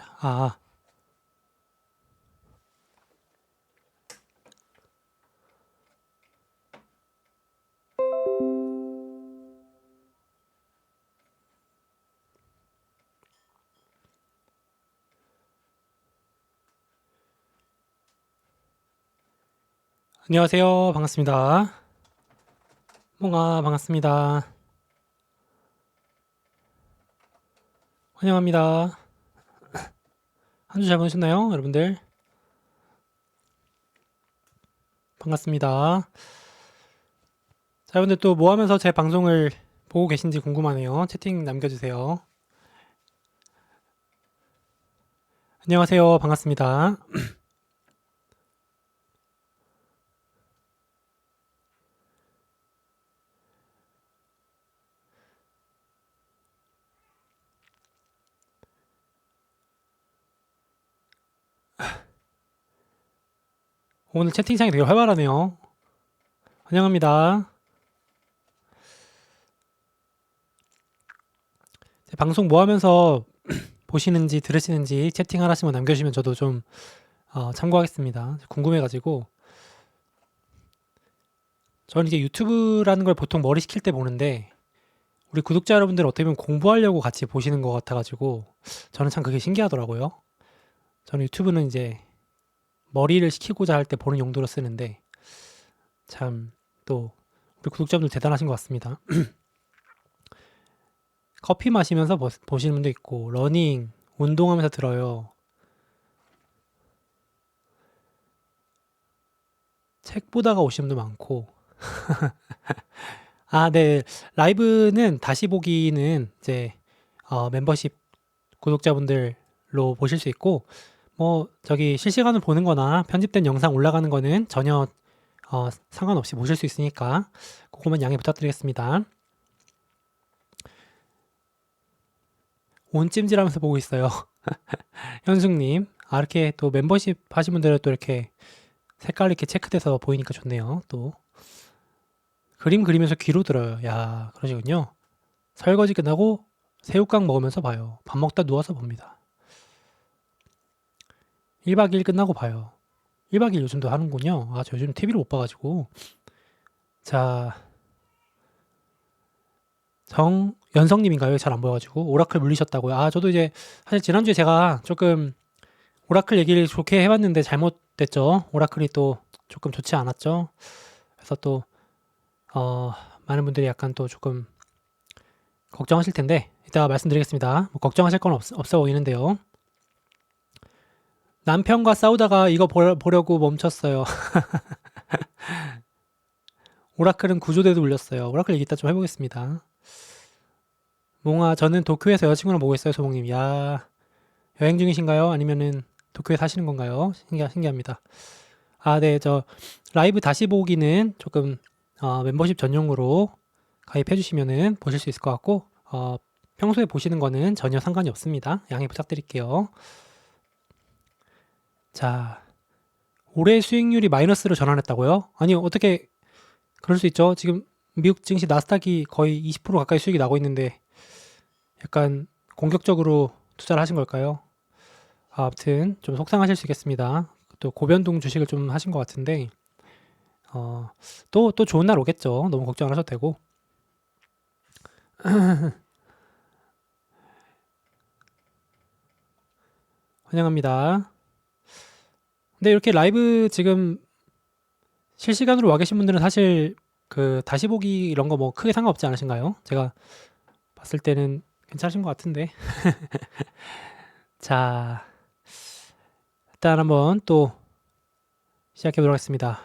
아, 안녕하세요. 반갑습니다. 몽아, 반갑습니다. 환영합니다. 한 주 잘 보내셨나요, 여러분들? 반갑습니다. 자, 여러분들 또 뭐 하면서 제 방송을 보고 계신지 궁금하네요. 채팅 남겨주세요. 안녕하세요. 반갑습니다. 오늘 채팅창이 되게 활발하네요. 환영합니다. 제 방송 뭐 하면서 보시는지 들으시는지 채팅 하나씩만 남겨주시면 저도 좀 참고하겠습니다. 궁금해가지고. 저는 이제 유튜브라는 걸 보통 머리 식힐 때 보는데 우리 구독자 여러분들 어떻게 보면 공부하려고 같이 보시는 것 같아가지고 저는 참 그게 신기하더라고요. 저는 유튜브는 이제 머리를 식히고자 할 때 보는 용도로 쓰는데 참 또 우리 구독자분들 대단하신 것 같습니다. 커피 마시면서 보시는 분도 있고 러닝, 운동하면서 들어요. 책 보다가 오시는 분도 많고 아, 네. 라이브는 다시 보기는 이제 멤버십 구독자분들로 보실 수 있고 뭐 저기 실시간으로 보는 거나 편집된 영상 올라가는 거는 전혀 상관없이 보실 수 있으니까 그거만 양해 부탁드리겠습니다. 온찜질하면서 보고 있어요. 현숙님, 이렇게 또 멤버십 하신 분들은 또 이렇게 색깔 이렇게 체크돼서 보이니까 좋네요. 또 그림 그리면서 귀로 들어요. 야, 그러시군요. 설거지 끝나고 새우깡 먹으면서 봐요. 밥 먹다 누워서 봅니다. 1박 2일 끝나고 봐요. 1박 2일 요즘도 하는군요. 저 요즘 TV를 못 봐가지고. 자, 연성님인가요? 잘 안 보여가지고. 오라클 물리셨다고요. 저도 이제 사실 지난주에 제가 조금 오라클 얘기를 좋게 해봤는데 잘못됐죠. 오라클이 또 조금 좋지 않았죠. 그래서 또, 어, 많은 분들이 약간 또 조금 걱정하실 텐데, 이따가 말씀드리겠습니다. 뭐 걱정하실 건 없어 보이는데요. 남편과 싸우다가 이거 보려고 멈췄어요. 오라클은 구조대도 울렸어요. 오라클 얘기 이따 좀 해보겠습니다. 몽아, 저는 도쿄에서 여자친구랑 보고 있어요, 소봉님. 야, 여행 중이신가요? 아니면은 도쿄에 사시는 건가요? 신기합니다. 네, 라이브 다시 보기는 조금 멤버십 전용으로 가입해 주시면은 보실 수 있을 것 같고 평소에 보시는 거는 전혀 상관이 없습니다. 양해 부탁드릴게요. 자, 올해 수익률이 마이너스로 전환했다고요? 아니, 어떻게 그럴 수 있죠? 지금 미국 증시 나스닥이 거의 20% 가까이 수익이 나고 있는데 약간 공격적으로 투자를 하신 걸까요? 아무튼 좀 속상하실 수 있겠습니다. 또 고변동 주식을 좀 하신 것 같은데 또 좋은 날 오겠죠. 너무 걱정 안 하셔도 되고. 환영합니다. 근데 이렇게 라이브 지금 실시간으로 와 계신 분들은 사실 그 다시 보기 이런 거 뭐 크게 상관없지 않으신가요? 제가 봤을 때는 괜찮으신 것 같은데. 자, 일단 한번 또 시작해 보도록 하겠습니다.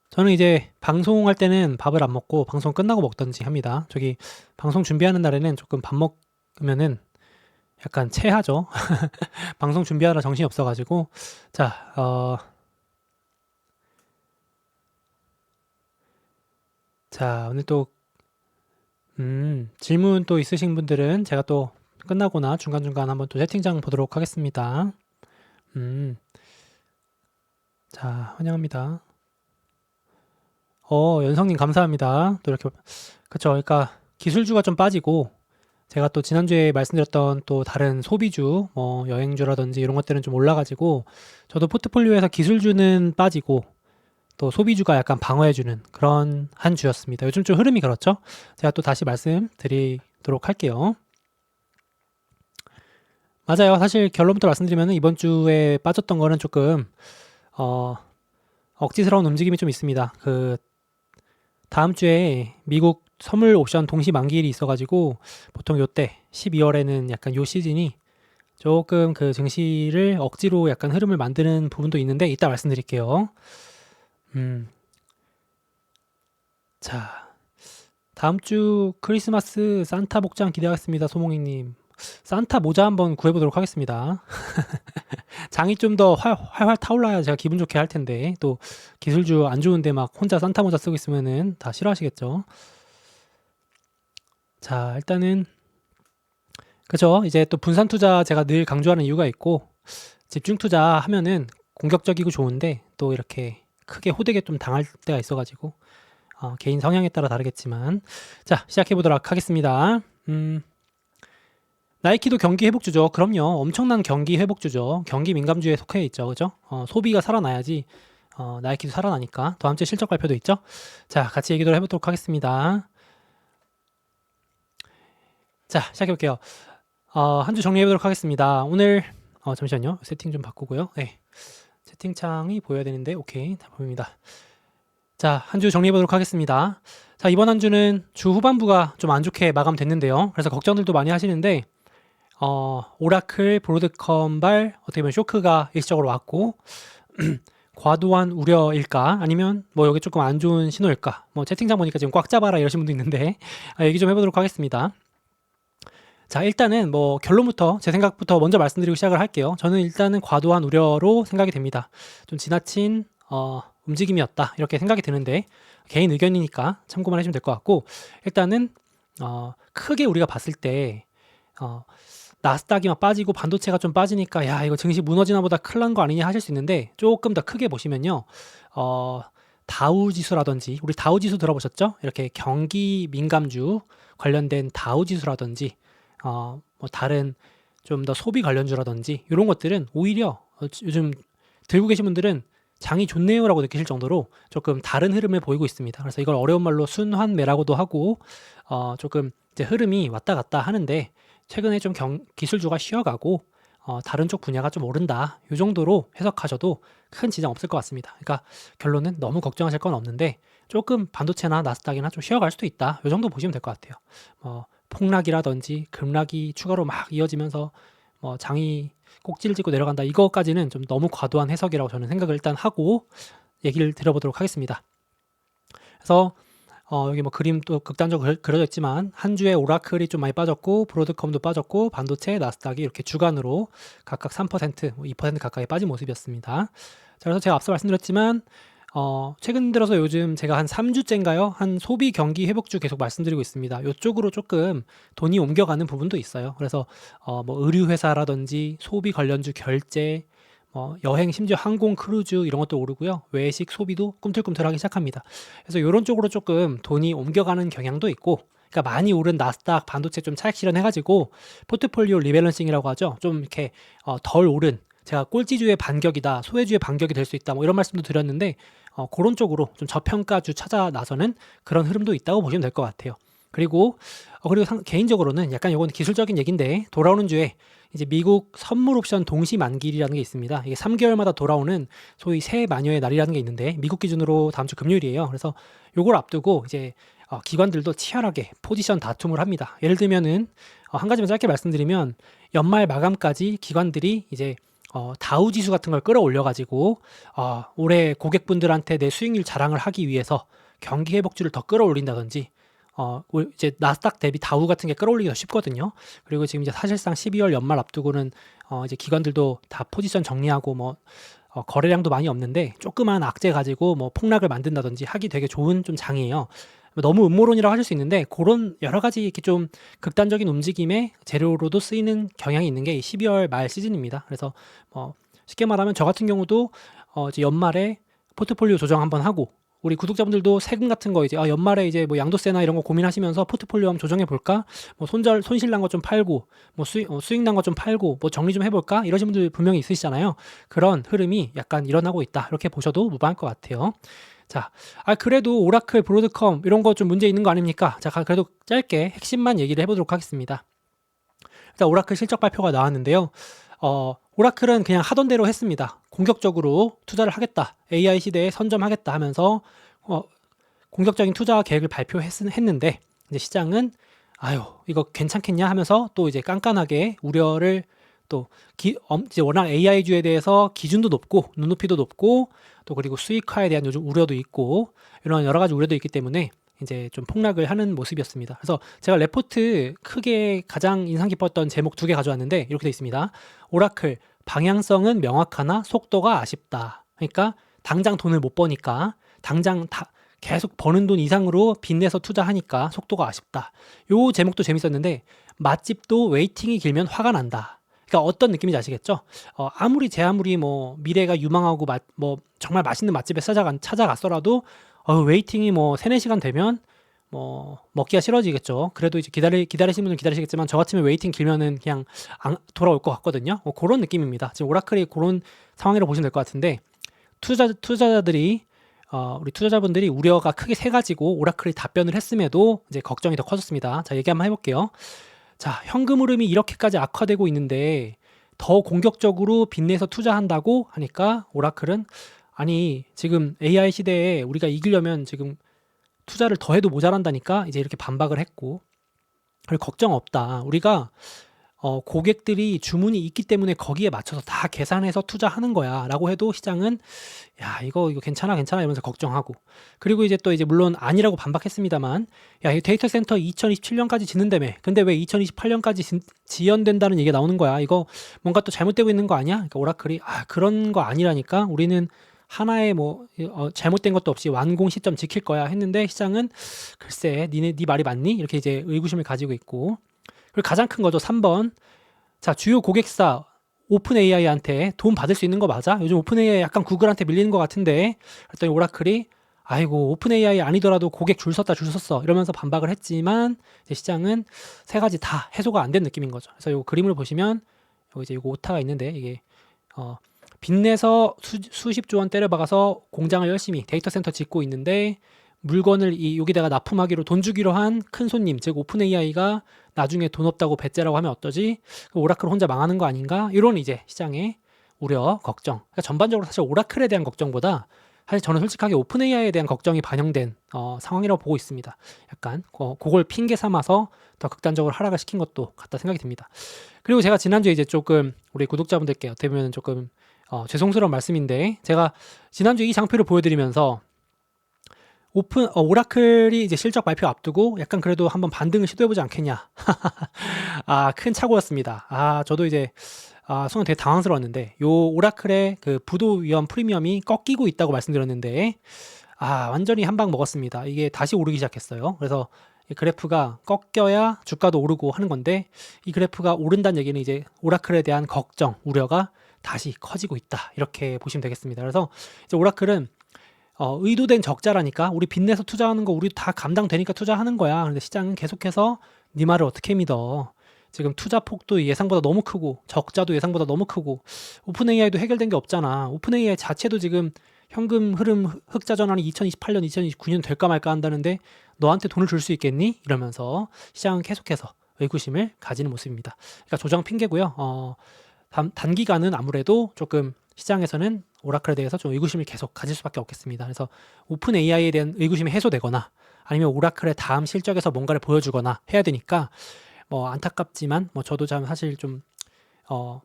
저는 이제 방송할 때는 밥을 안 먹고 방송 끝나고 먹던지 합니다. 저기 방송 준비하는 날에는 조금 밥 먹으면은 약간 체하죠. 방송 준비하느라 정신이 없어가지고. 자, 오늘 또 질문 또 있으신 분들은 제가 또 끝나거나 중간중간 한번 또 채팅창 보도록 하겠습니다. 자, 환영합니다. 연성님 감사합니다. 또 이렇게, 그쵸. 그러니까 기술주가 좀 빠지고 제가 또 지난주에 말씀드렸던 또 다른 소비주, 뭐 여행주라든지 이런 것들은 좀 올라가지고 저도 포트폴리오에서 기술주는 빠지고 또 소비주가 약간 방어해주는 그런 한 주였습니다. 요즘 좀 흐름이 그렇죠? 제가 또 다시 말씀드리도록 할게요. 맞아요. 사실 결론부터 말씀드리면 이번 주에 빠졌던 거는 조금 억지스러운 움직임이 좀 있습니다. 그 다음 주에 미국 선물 옵션 동시 만기일이 있어가지고 보통 요때 12월에는 약간 요 시즌이 조금 그 증시를 억지로 약간 흐름을 만드는 부분도 있는데 이따 말씀드릴게요. 자, 다음 주 크리스마스 산타 복장 기대하겠습니다. 소몽이님. 산타 모자 한번 구해보도록 하겠습니다. 장이 좀 더 활활 타올라야 제가 기분 좋게 할 텐데 또 기술주 안 좋은데 막 혼자 산타 모자 쓰고 있으면은 다 싫어하시겠죠. 자, 일단은 그죠. 이제 또 분산 투자 제가 늘 강조하는 이유가 있고 집중 투자 하면은 공격적이고 좋은데 또 이렇게 크게 호되게 좀 당할 때가 있어가지고 개인 성향에 따라 다르겠지만 자 시작해 보도록 하겠습니다. 나이키도 경기 회복주죠. 그럼요. 엄청난 경기 회복주죠. 경기 민감주에 속해 있죠. 그죠? 소비가 살아나야지 나이키도 살아나니까. 다음 주에 실적 발표도 있죠. 자, 같이 얘기를 해보도록 하겠습니다. 자, 시작해 볼게요. 한 주 정리해 보도록 하겠습니다. 오늘 잠시만요. 세팅 좀 바꾸고요. 네. 채팅창이 보여야 되는데 오케이. 다 보입니다. 자, 한 주 정리해 보도록 하겠습니다. 자, 이번 한 주는 주 후반부가 좀 안 좋게 마감됐는데요. 그래서 걱정들도 많이 하시는데 오라클, 브로드컴발 어떻게 보면 쇼크가 일시적으로 왔고 과도한 우려일까 아니면 뭐 여기 조금 안 좋은 신호일까 뭐 채팅창 보니까 지금 꽉 잡아라 이러신 분도 있는데 얘기 좀 해보도록 하겠습니다. 자, 일단은 뭐 결론부터 제 생각부터 먼저 말씀드리고 시작을 할게요. 저는 일단은 과도한 우려로 생각이 됩니다. 좀 지나친 움직임이었다 이렇게 생각이 드는데 개인 의견이니까 참고만 해주면 될 것 같고 일단은 크게 우리가 봤을 때 나스닥이 막 빠지고 반도체가 좀 빠지니까 야 이거 증시 무너지나 보다 큰일 난 거 아니냐 하실 수 있는데 조금 더 크게 보시면요 다우 지수라든지 우리 다우 지수 들어보셨죠? 이렇게 경기 민감주 관련된 다우 지수라든지 뭐 다른 좀 더 소비 관련주라든지 이런 것들은 오히려 요즘 들고 계신 분들은 장이 좋네요 라고 느끼실 정도로 조금 다른 흐름을 보이고 있습니다. 그래서 이걸 어려운 말로 순환매라고도 하고 조금 이제 흐름이 왔다 갔다 하는데 최근에 좀 기술주가 쉬어가고 다른 쪽 분야가 좀 오른다 이 정도로 해석하셔도 큰 지장 없을 것 같습니다. 그러니까 결론은 너무 걱정하실 건 없는데 조금 반도체나 나스닥이나 좀 쉬어갈 수도 있다 이 정도 보시면 될 것 같아요. 폭락이라든지 급락이 추가로 막 이어지면서 장이 꼭지를 고 내려간다 이거까지는 좀 너무 과도한 해석이라고 저는 생각을 일단 하고 얘기를 드려보도록 하겠습니다. 그래서 여기 뭐 그림도 극단적으로 그려져 있지만 한 주에 오라클이 좀 많이 빠졌고 브로드컴도 빠졌고 반도체, 나스닥이 이렇게 주간으로 각각 3%, 2% 가까이 빠진 모습이었습니다. 자, 그래서 제가 앞서 말씀드렸지만 최근 들어서 요즘 제가 한 3주째인가요? 한 소비 경기 회복주 계속 말씀드리고 있습니다. 이쪽으로 조금 돈이 옮겨가는 부분도 있어요. 그래서 뭐 의류회사라든지 소비 관련주 결제, 여행 심지어 항공 크루즈 이런 것도 오르고요. 외식 소비도 꿈틀꿈틀하기 시작합니다. 그래서 이런 쪽으로 조금 돈이 옮겨가는 경향도 있고 그러니까 많이 오른 나스닥 반도체 좀 차익 실현해가지고 포트폴리오 리밸런싱이라고 하죠. 좀 이렇게 덜 오른 제가 꼴찌주의 반격이다, 소외주의 반격이 될 수 있다, 뭐 이런 말씀도 드렸는데 그런 쪽으로 좀 저평가주 찾아 나서는 그런 흐름도 있다고 보시면 될 것 같아요. 그리고 개인적으로는 약간 이건 기술적인 얘기인데 돌아오는 주에 이제 미국 선물 옵션 동시 만기일이라는 게 있습니다. 이게 3개월마다 돌아오는 소위 새해 마녀의 날이라는 게 있는데 미국 기준으로 다음 주 금요일이에요. 그래서 요걸 앞두고 이제 기관들도 치열하게 포지션 다툼을 합니다. 예를 들면은 한 가지만 짧게 말씀드리면 연말 마감까지 기관들이 이제 다우 지수 같은 걸 끌어올려가지고 올해 고객분들한테 내 수익률 자랑을 하기 위해서 경기 회복주를 더 끌어올린다든지 이제 나스닥 대비 다우 같은 게 끌어올리기 더 쉽거든요. 그리고 지금 이제 사실상 12월 연말 앞두고는 이제 기관들도 다 포지션 정리하고 뭐 거래량도 많이 없는데 조그만 악재 가지고 뭐 폭락을 만든다든지 하기 되게 좋은 좀 장이에요. 너무 음모론이라고 하실 수 있는데 그런 여러 가지 이렇게 좀 극단적인 움직임의 재료로도 쓰이는 경향이 있는 게 12월 말 시즌입니다. 그래서 쉽게 말하면 저 같은 경우도 이제 연말에 포트폴리오 조정 한번 하고 우리 구독자분들도 세금 같은 거 이제 연말에 이제 뭐 양도세나 이런 거 고민하시면서 포트폴리오 한번 조정해 볼까? 뭐 손실 난 거 좀 팔고 뭐 수익 난 거 좀 팔고 뭐 정리 좀 해볼까? 이러신 분들 분명히 있으시잖아요. 그런 흐름이 약간 일어나고 있다. 이렇게 보셔도 무방할 것 같아요. 자, 그래도 오라클, 브로드컴 이런 거 좀 문제 있는 거 아닙니까? 자, 그래도 짧게 핵심만 얘기를 해보도록 하겠습니다. 일단 오라클 실적 발표가 나왔는데요. 오라클은 그냥 하던 대로 했습니다. 공격적으로 투자를 하겠다. AI 시대에 선점하겠다 하면서 공격적인 투자 계획을 발표했는데 이제 시장은 이거 괜찮겠냐 하면서 또 이제 깐깐하게 우려를 또 이제 워낙 AI주에 대해서 기준도 높고 눈높이도 높고 또 그리고 수익화에 대한 요즘 우려도 있고 이런 여러 가지 우려도 있기 때문에 이제 좀 폭락을 하는 모습이었습니다. 그래서 제가 레포트 크게 가장 인상 깊었던 제목 2개 가져왔는데 이렇게 돼 있습니다. 오라클 방향성은 명확하나 속도가 아쉽다. 그러니까 당장 돈을 못 버니까 당장 계속 버는 돈 이상으로 빚내서 투자하니까 속도가 아쉽다. 요 제목도 재밌었는데 맛집도 웨이팅이 길면 화가 난다. 그러니까 어떤 느낌인지 아시겠죠? 아무리 뭐 미래가 유망하고 뭐 정말 맛있는 맛집에 찾아갔더라도 웨이팅이 뭐 3-4시간 되면 뭐 먹기가 싫어지겠죠. 그래도 이제 기다리시는 분은 기다리시겠지만 저 같으면 웨이팅 길면은 그냥 돌아올 것 같거든요. 그런 느낌입니다. 지금 오라클이 그런 상황이라고 보시면 될 것 같은데 투자자들이 우리 투자자분들이 우려가 크게 3가지고 오라클이 답변을 했음에도 이제 걱정이 더 커졌습니다. 자, 얘기 한번 해볼게요. 자, 현금 흐름이 이렇게까지 악화되고 있는데 더 공격적으로 빚내서 투자한다고 하니까 오라클은 아니 지금 AI 시대에 우리가 이기려면 지금 투자를 더 해도 모자란다니까 이제 이렇게 반박을 했고 그리고 걱정 없다. 우리가 고객들이 주문이 있기 때문에 거기에 맞춰서 다 계산해서 투자하는 거야 라고 해도 시장은 야 이거 괜찮아 이러면서 걱정하고 그리고 이제 또 이제 물론 아니라고 반박했습니다만 야 이 데이터 센터 2027년까지 짓는다며 근데 왜 2028년까지 지연된다는 얘기가 나오는 거야 이거 뭔가 또 잘못되고 있는 거 아니야? 그러니까 오라클이 그런 거 아니라니까 우리는 하나의 뭐 잘못된 것도 없이 완공 시점 지킬 거야 했는데 시장은 글쎄 네 말이 맞니? 이렇게 이제 의구심을 가지고 있고 그리고 가장 큰 거죠. 3번. 자, 주요 고객사 오픈 AI한테 돈 받을 수 있는 거 맞아? 요즘 오픈 AI 약간 구글한테 밀리는 것 같은데 그랬더니 오라클이 아이고 오픈 AI 아니더라도 고객 줄 섰어 이러면서 반박을 했지만 이제 시장은 3가지 다 해소가 안 된 느낌인 거죠. 그래서 이 그림을 보시면 이제 이거 오타가 있는데 이게 빚내서 수십조 원 때려박아서 공장을 열심히 데이터 센터 짓고 있는데 물건을 여기다가 납품하기로 돈 주기로 한 큰 손님 즉 오픈 AI가 나중에 돈 없다고 배째라고 하면 어떠지? 오라클 혼자 망하는 거 아닌가? 이런 이제 시장의 우려, 걱정. 그러니까 전반적으로 사실 오라클에 대한 걱정보다 사실 저는 솔직하게 오픈 AI에 대한 걱정이 반영된 상황이라고 보고 있습니다. 약간 그걸 핑계 삼아서 더 극단적으로 하락을 시킨 것도 같다 생각이 듭니다. 그리고 제가 지난주에 이제 조금 우리 구독자분들께 어떻게 보면 조금 죄송스러운 말씀인데 제가 지난주에 이 장표를 보여드리면서 오라클이 이제 실적 발표 앞두고 약간 그래도 한번 반등을 시도해보지 않겠냐. 큰 착오였습니다. 저도 이제 순간 되게 당황스러웠는데 요 오라클의 그 부도 위험 프리미엄이 꺾이고 있다고 말씀드렸는데 완전히 한 방 먹었습니다. 이게 다시 오르기 시작했어요. 그래서 이 그래프가 꺾여야 주가도 오르고 하는 건데 이 그래프가 오른다는 얘기는 이제 오라클에 대한 걱정, 우려가 다시 커지고 있다. 이렇게 보시면 되겠습니다. 그래서 이제 오라클은 의도된 적자라니까 우리 빚내서 투자하는 거 우리 다 감당되니까 투자하는 거야. 그런데 시장은 계속해서 네 말을 어떻게 믿어? 지금 투자 폭도 예상보다 너무 크고 적자도 예상보다 너무 크고 오픈 AI도 해결된 게 없잖아. 오픈 AI 자체도 지금 현금 흐름 흑자 전환이 2028년, 2029년 될까 말까 한다는데 너한테 돈을 줄 수 있겠니? 이러면서 시장은 계속해서 의구심을 가지는 모습입니다. 그러니까 조정 핑계고요. 단기간은 아무래도 조금 시장에서는 오라클에 대해서 좀 의구심을 계속 가질 수밖에 없겠습니다. 그래서 오픈 AI에 대한 의구심이 해소되거나 아니면 오라클의 다음 실적에서 뭔가를 보여주거나 해야 되니까 뭐 안타깝지만 뭐 저도 참 사실 좀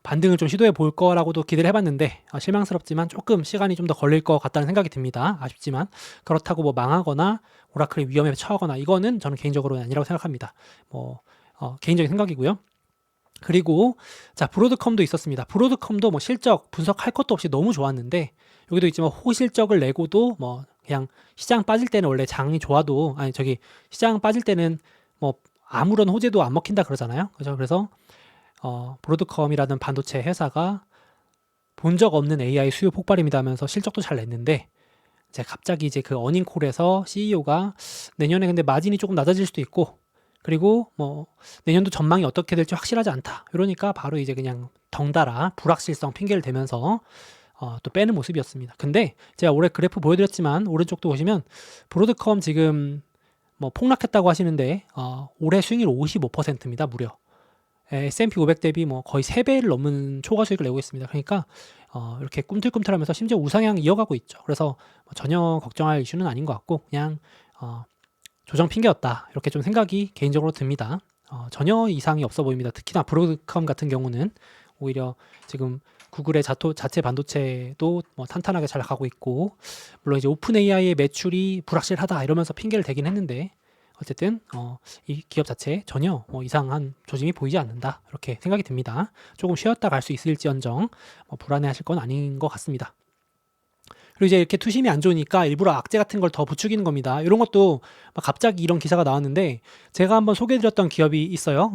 반등을 좀 시도해 볼 거라고도 기대를 해봤는데 실망스럽지만 조금 시간이 좀 더 걸릴 것 같다는 생각이 듭니다. 아쉽지만 그렇다고 뭐 망하거나 오라클이 위험에 처하거나 이거는 저는 개인적으로는 아니라고 생각합니다. 뭐 개인적인 생각이고요. 그리고 자 브로드컴도 있었습니다. 브로드컴도 뭐 실적 분석할 것도 없이 너무 좋았는데 여기도 있지만 호실적을 내고도 뭐 그냥 시장 빠질 때는 원래 장이 좋아도 시장 빠질 때는 뭐 아무런 호재도 안 먹힌다 그러잖아요. 그죠? 그래서 브로드컴이라는 반도체 회사가 본 적 없는 AI 수요 폭발입니다 하면서 실적도 잘 냈는데 이제 갑자기 이제 그 어닝콜에서 CEO가 내년에 근데 마진이 조금 낮아질 수도 있고, 그리고 뭐 내년도 전망이 어떻게 될지 확실하지 않다. 이러니까 바로 이제 그냥 덩달아 불확실성 핑계를 대면서 또 빼는 모습이었습니다. 근데 제가 올해 그래프 보여드렸지만 오른쪽도 보시면 브로드컴 지금 뭐 폭락했다고 하시는데 올해 수익률 55%입니다. 무려. S&P 500 대비 뭐 거의 3배를 넘는 초과 수익을 내고 있습니다. 그러니까 이렇게 꿈틀꿈틀하면서 심지어 우상향 이어가고 있죠. 그래서 전혀 걱정할 이슈는 아닌 것 같고 그냥 조정 핑계였다. 이렇게 좀 생각이 개인적으로 듭니다. 전혀 이상이 없어 보입니다. 특히나 브로드컴 같은 경우는 오히려 지금 구글의 자체 반도체도 뭐 탄탄하게 잘 가고 있고, 물론 이제 오픈 AI의 매출이 불확실하다 이러면서 핑계를 대긴 했는데, 어쨌든 이 기업 자체 전혀 뭐 이상한 조짐이 보이지 않는다 이렇게 생각이 듭니다. 조금 쉬었다 갈 수 있을지언정 불안해하실 건 아닌 것 같습니다. 그리고 이제 이렇게 투심이 안 좋으니까 일부러 악재 같은 걸 더 부추기는 겁니다. 이런 것도 막 갑자기 이런 기사가 나왔는데 제가 한번 소개해드렸던 기업이 있어요.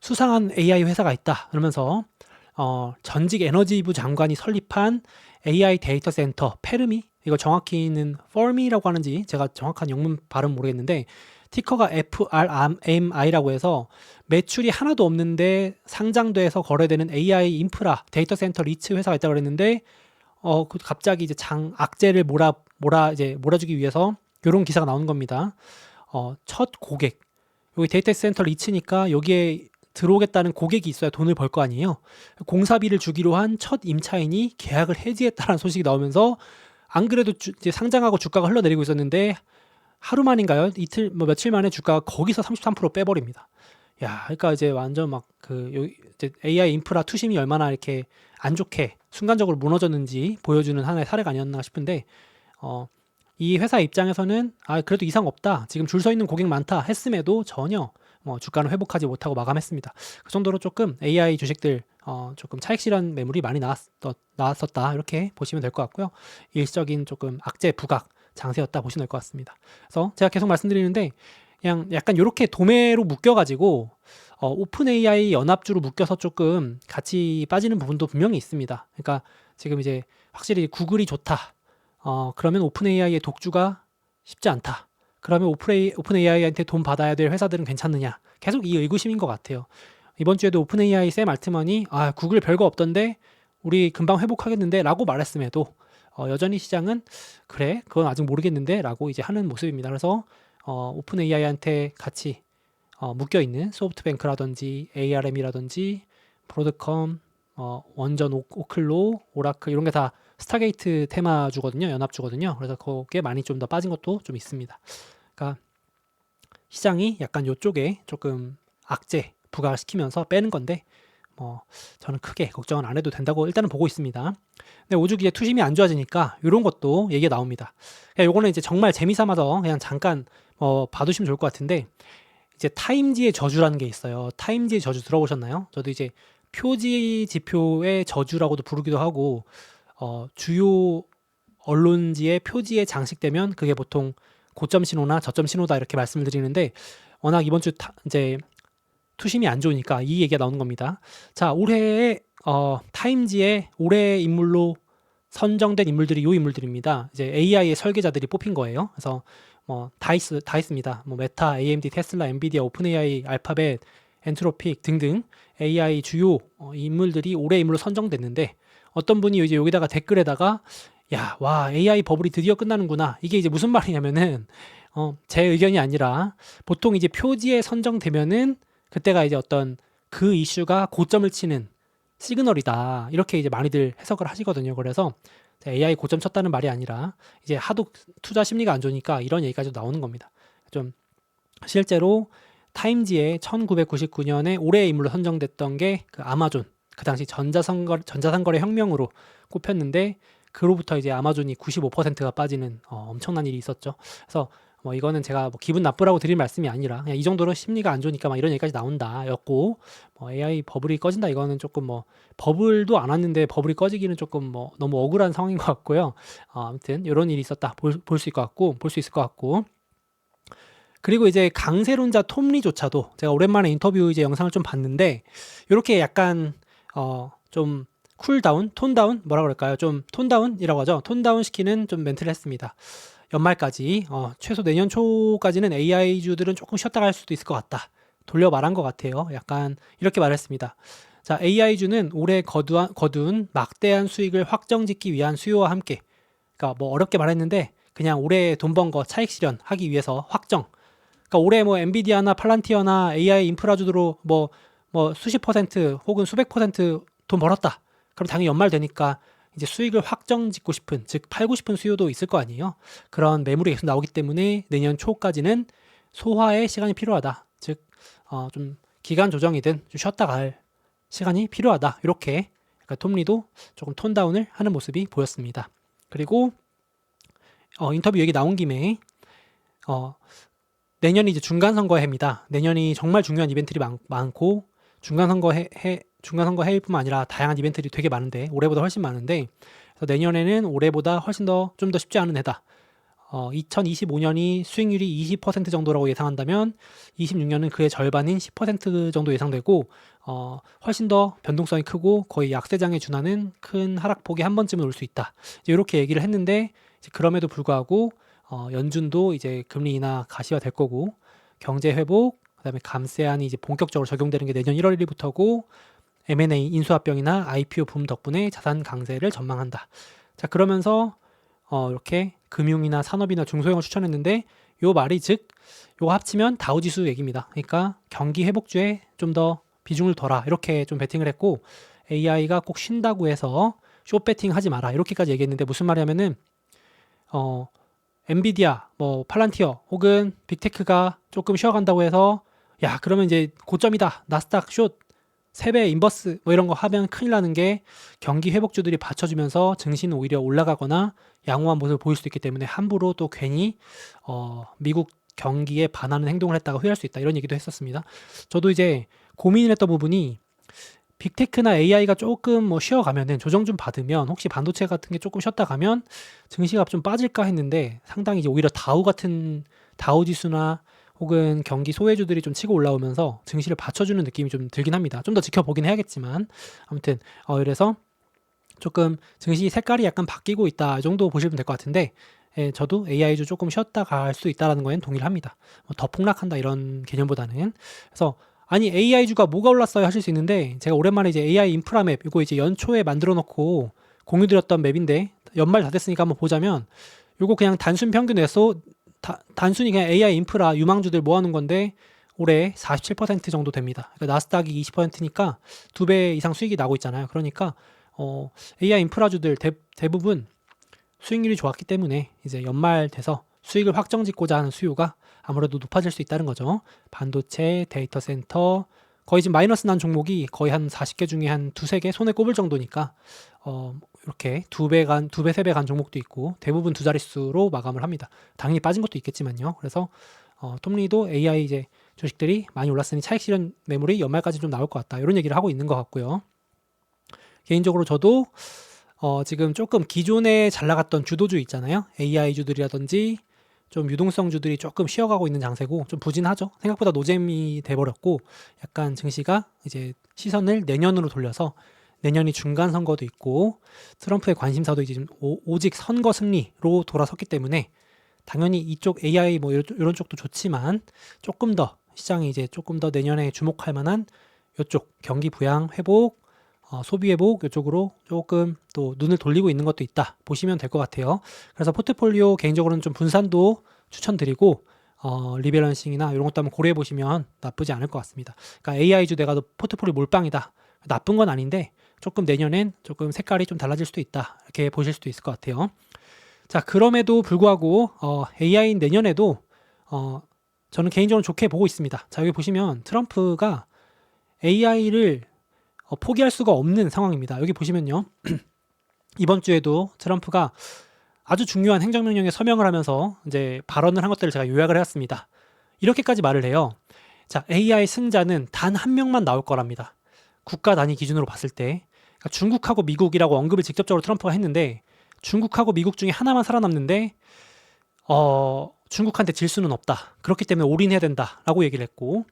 수상한 AI 회사가 있다 그러면서 전직 에너지부 장관이 설립한 AI 데이터 센터 페르미, 이거 정확히는 퍼미라고 하는지 제가 정확한 영문 발음 모르겠는데 티커가 FRMI라고 해서 매출이 하나도 없는데 상장돼서 거래되는 AI 인프라 데이터 센터 리츠 회사가 있다고 그랬는데 갑자기 이제 악재를 몰아주기 위해서 이런 기사가 나오는 겁니다. 첫 고객, 여기 데이터 센터 리츠니까 여기에 들어오겠다는 고객이 있어야 돈을 벌 거 아니에요. 공사비를 주기로 한 첫 임차인이 계약을 해지했다는 소식이 나오면서 안 그래도 이제 상장하고 주가가 흘러내리고 있었는데 하루 만인가요? 이틀 며칠 만에 주가가 거기서 33% 빼버립니다. 야, 그러니까 이제 완전 막 이제 AI 인프라 투심이 얼마나 이렇게 안 좋게 순간적으로 무너졌는지 보여주는 하나의 사례가 아니었나 싶은데 이 회사 입장에서는 그래도 이상 없다. 지금 줄 서 있는 고객 많다 했음에도 전혀 주가는 회복하지 못하고 마감했습니다. 그 정도로 조금 AI 주식들 조금 차익 실현 매물이 많이 나왔었다 이렇게 보시면 될 것 같고요. 일시적인 조금 악재 부각 장세였다 보시면 될 것 같습니다. 그래서 제가 계속 말씀드리는데 그냥 약간 이렇게 도매로 묶여가지고 오픈 AI 연합주로 묶여서 조금 같이 빠지는 부분도 분명히 있습니다. 그러니까 지금 이제 확실히 구글이 좋다. 그러면 오픈 AI의 독주가 쉽지 않다. 그러면 오픈 AI한테 돈 받아야 될 회사들은 괜찮느냐? 계속 이 의구심인 것 같아요. 이번 주에도 오픈 AI 샘 알트먼이 구글 별거 없던데 우리 금방 회복하겠는데 라고 말했음에도 여전히 시장은 그래 그건 아직 모르겠는데 라고 이제 하는 모습입니다. 그래서 오픈 AI한테 같이 묶여있는 소프트뱅크라든지 ARM이라든지 브로드컴, 원전 오클로, 오라클 이런 게 다 스타게이트 테마주거든요. 연합주거든요. 그래서 거기에 많이 좀 더 빠진 것도 좀 있습니다. 그러니까 시장이 약간 이쪽에 조금 악재 부각시키면서 빼는 건데 저는 크게 걱정은 안 해도 된다고 일단은 보고 있습니다. 근데 오죽 이제 투심이 안 좋아지니까 이런 것도 얘기가 나옵니다. 요거는 이제 정말 재미삼아서 그냥 잠깐 봐두시면 좋을 것 같은데 이제 타임지의 저주라는 게 있어요. 타임지의 저주 들어보셨나요? 저도 이제 표지 지표의 저주라고도 부르기도 하고 주요 언론지의 표지에 장식되면 그게 보통 고점 신호나 저점 신호다 이렇게 말씀을 드리는데 워낙 이번 주 이제 투심이 안 좋으니까 이 얘기가 나오는 겁니다. 자, 올해의 타임지의 올해 인물로 선정된 인물들이 이 인물들입니다. 이제 AI의 설계자들이 뽑힌 거예요. 그래서 다 있습니다. 메타, AMD, 테슬라, 엔비디아, 오픈 AI, 알파벳, 엔트로픽 등등 AI 주요 인물들이 올해 인물로 선정됐는데 어떤 분이 이제 여기다가 댓글에다가 AI 버블이 드디어 끝나는구나. 이게 이제 무슨 말이냐면은 제 의견이 아니라 보통 이제 표지에 선정되면은 그때가 이제 어떤 그 이슈가 고점을 치는 시그널이다. 이렇게 이제 많이들 해석을 하시거든요. 그래서 AI 고점 쳤다는 말이 아니라 이제 하도 투자 심리가 안 좋으니까 이런 얘기까지 나오는 겁니다. 좀 실제로 타임지에 1999년에 올해의 인물로 선정됐던 게 그 아마존, 그 당시 전자상거래 혁명으로 꼽혔는데 그로부터 이제 아마존이 95%가 빠지는 엄청난 일이 있었죠. 그래서 이거는 제가 기분 나쁘라고 드릴 말씀이 아니라 그냥 이 정도로 심리가 안 좋으니까 막 이런 얘기까지 나온다였고 AI 버블이 꺼진다 이거는 조금 버블도 안 왔는데 버블이 꺼지기는 조금 너무 억울한 상황인 것 같고요. 아무튼 이런 일이 있었다 볼 수 있을 것 같고 그리고 이제 강세론자 톰리조차도 제가 오랜만에 인터뷰 이제 영상을 좀 봤는데 이렇게 약간 좀 쿨다운, 톤다운 뭐라 그럴까요? 좀 톤다운이라고 하죠. 톤다운 시키는 좀 멘트를 했습니다. 연말까지 최소 내년 초까지는 AI주들은 조금 쉬었다 갈 수도 있을 것 같다. 돌려 말한 것 같아요. 약간 이렇게 말했습니다. 자, AI주는 올해 거둔 막대한 수익을 확정짓기 위한 수요와 함께, 그러니까 뭐 어렵게 말했는데 그냥 올해 돈 번 거 차익 실현하기 위해서 확정. 그러니까 올해 뭐 엔비디아나 팔란티어나 AI 인프라주로 뭐 수십 퍼센트 혹은 수백 퍼센트 돈 벌었다. 그럼 당연히 연말 되니까 이제 수익을 확정 짓고 싶은, 즉 팔고 싶은 수요도 있을 거 아니에요. 그런 매물이 계속 나오기 때문에 내년 초까지는 소화의 시간이 필요하다. 즉 좀 기간 조정이든 좀 쉬었다 갈 시간이 필요하다. 이렇게 약간 톰리도 조금 톤다운을 하는 모습이 보였습니다. 그리고 인터뷰 얘기 나온 김에 내년이 이제 중간선거해입니다. 내년이 정말 중요한 이벤트들이 많고 중간선거해뿐만 아니라 다양한 이벤트들이 되게 많은데 올해보다 훨씬 많은데, 그래서 내년에는 올해보다 훨씬 좀 더 쉽지 않은 해다. 2025년이 수익률이 20% 정도라고 예상한다면 26년은 그의 절반인 10% 정도 예상되고 훨씬 더 변동성이 크고 거의 약세장에 준하는 큰 하락폭이 한 번쯤은 올 수 있다. 이렇게 얘기를 했는데 이제 그럼에도 불구하고 연준도 이제 금리 인하 가시화될 거고 경제 회복, 그다음에 감세안이 이제 본격적으로 적용되는 게 내년 1월 1일부터고 M&A 인수합병이나 IPO 붐 덕분에 자산 강세를 전망한다. 자, 그러면서 이렇게 금융이나 산업이나 중소형을 추천했는데 요 말이 즉 요거 합치면 다우지수 얘기입니다. 그러니까 경기 회복주에 좀 더 비중을 둬라 이렇게 좀 베팅을 했고, AI가 꼭 쉰다고 해서 숏배팅 하지 마라 이렇게까지 얘기했는데 무슨 말이냐면은 엔비디아, 뭐 팔란티어 혹은 빅테크가 조금 쉬어간다고 해서 야 그러면 이제 고점이다 나스닥 숏 3배 인버스 뭐 이런 거 하면 큰일 나는 게, 경기 회복주들이 받쳐주면서 증시는 오히려 올라가거나 양호한 모습을 보일 수도 있기 때문에 함부로 또 괜히 미국 경기에 반하는 행동을 했다가 후회할 수 있다 이런 얘기도 했었습니다. 저도 이제 고민을 했던 부분이 빅테크나 AI가 조금 뭐 쉬어가면은 조정 좀 받으면 혹시 반도체 같은 게 조금 쉬었다 가면 증시가 좀 빠질까 했는데 상당히 이제 오히려 다우 지수나 혹은 경기 소외주들이 좀 치고 올라오면서 증시를 받쳐주는 느낌이 좀 들긴 합니다. 좀 더 지켜보긴 해야겠지만 아무튼 이래서 조금 증시 색깔이 약간 바뀌고 있다 이 정도 보시면 될 것 같은데, 저도 AI주 조금 쉬었다 갈 수 있다라는 거엔 동의를 합니다. 더 폭락한다 이런 개념보다는. 그래서 아니 AI주가 뭐가 올랐어요 하실 수 있는데, 제가 오랜만에 이제 AI 인프라 맵 이거 이제 연초에 만들어 놓고 공유드렸던 맵인데 연말 다 됐으니까 한번 보자면 이거 그냥 단순 평균 에서 단순히 그냥 AI 인프라 유망주들 모아놓은 건데 올해 47% 정도 됩니다. 그러니까 나스닥이 20%니까 2배 이상 수익이 나고 있잖아요. 그러니까 AI 인프라주들 대부분 수익률이 좋았기 때문에 이제 연말 돼서 수익을 확정짓고자 하는 수요가 아무래도 높아질 수 있다는 거죠. 반도체, 데이터 센터, 거의 지금 마이너스 난 종목이 거의 한 40개 중에 한 두세 개 손에 꼽을 정도니까 이렇게 3배 간 종목도 있고 대부분 두 자릿수로 마감을 합니다. 당연히 빠진 것도 있겠지만요. 그래서 톰리도 AI 이제 주식들이 많이 올랐으니 차익 실현 매물이 연말까지 좀 나올 것 같다. 이런 얘기를 하고 있는 것 같고요. 개인적으로 저도 지금 조금 기존에 잘 나갔던 주도주 있잖아요. AI주들이라든지 좀 유동성주들이 조금 쉬어가고 있는 장세고 좀 부진하죠. 생각보다 노잼이 돼버렸고 약간 증시가 이제 시선을 내년으로 돌려서 내년이 중간 선거도 있고 트럼프의 관심사도 이제 좀 오직 선거 승리로 돌아섰기 때문에 당연히 이쪽 AI 뭐 이런 쪽도 좋지만 조금 더 시장이 이제 조금 더 내년에 주목할 만한 이쪽 경기 부양 회복, 소비 회복 이쪽으로 조금 또 눈을 돌리고 있는 것도 있다 보시면 될 것 같아요. 그래서 포트폴리오 개인적으로는 좀 분산도 추천드리고 리밸런싱이나 이런 것도 한번 고려해 보시면 나쁘지 않을 것 같습니다. 그러니까 AI주 내가 포트폴리오 몰빵이다 나쁜 건 아닌데 조금 내년엔 조금 색깔이 좀 달라질 수도 있다 이렇게 보실 수도 있을 것 같아요. 자, 그럼에도 불구하고 AI 내년에도 저는 개인적으로 좋게 보고 있습니다. 자, 여기 보시면 트럼프가 AI를 포기할 수가 없는 상황입니다. 여기 보시면요. 이번 주에도 트럼프가 아주 중요한 행정명령에 서명을 하면서 이제 발언을 한 것들을 제가 요약을 해왔습니다. 이렇게까지 말을 해요. 자, AI 승자는 단 한 명만 나올 거랍니다. 국가 단위 기준으로 봤을 때. 그러니까 중국하고 미국이라고 언급을 직접적으로 트럼프가 했는데 중국하고 미국 중에 하나만 살아남는데 중국한테 질 수는 없다. 그렇기 때문에 올인해야 된다라고 얘기를 했고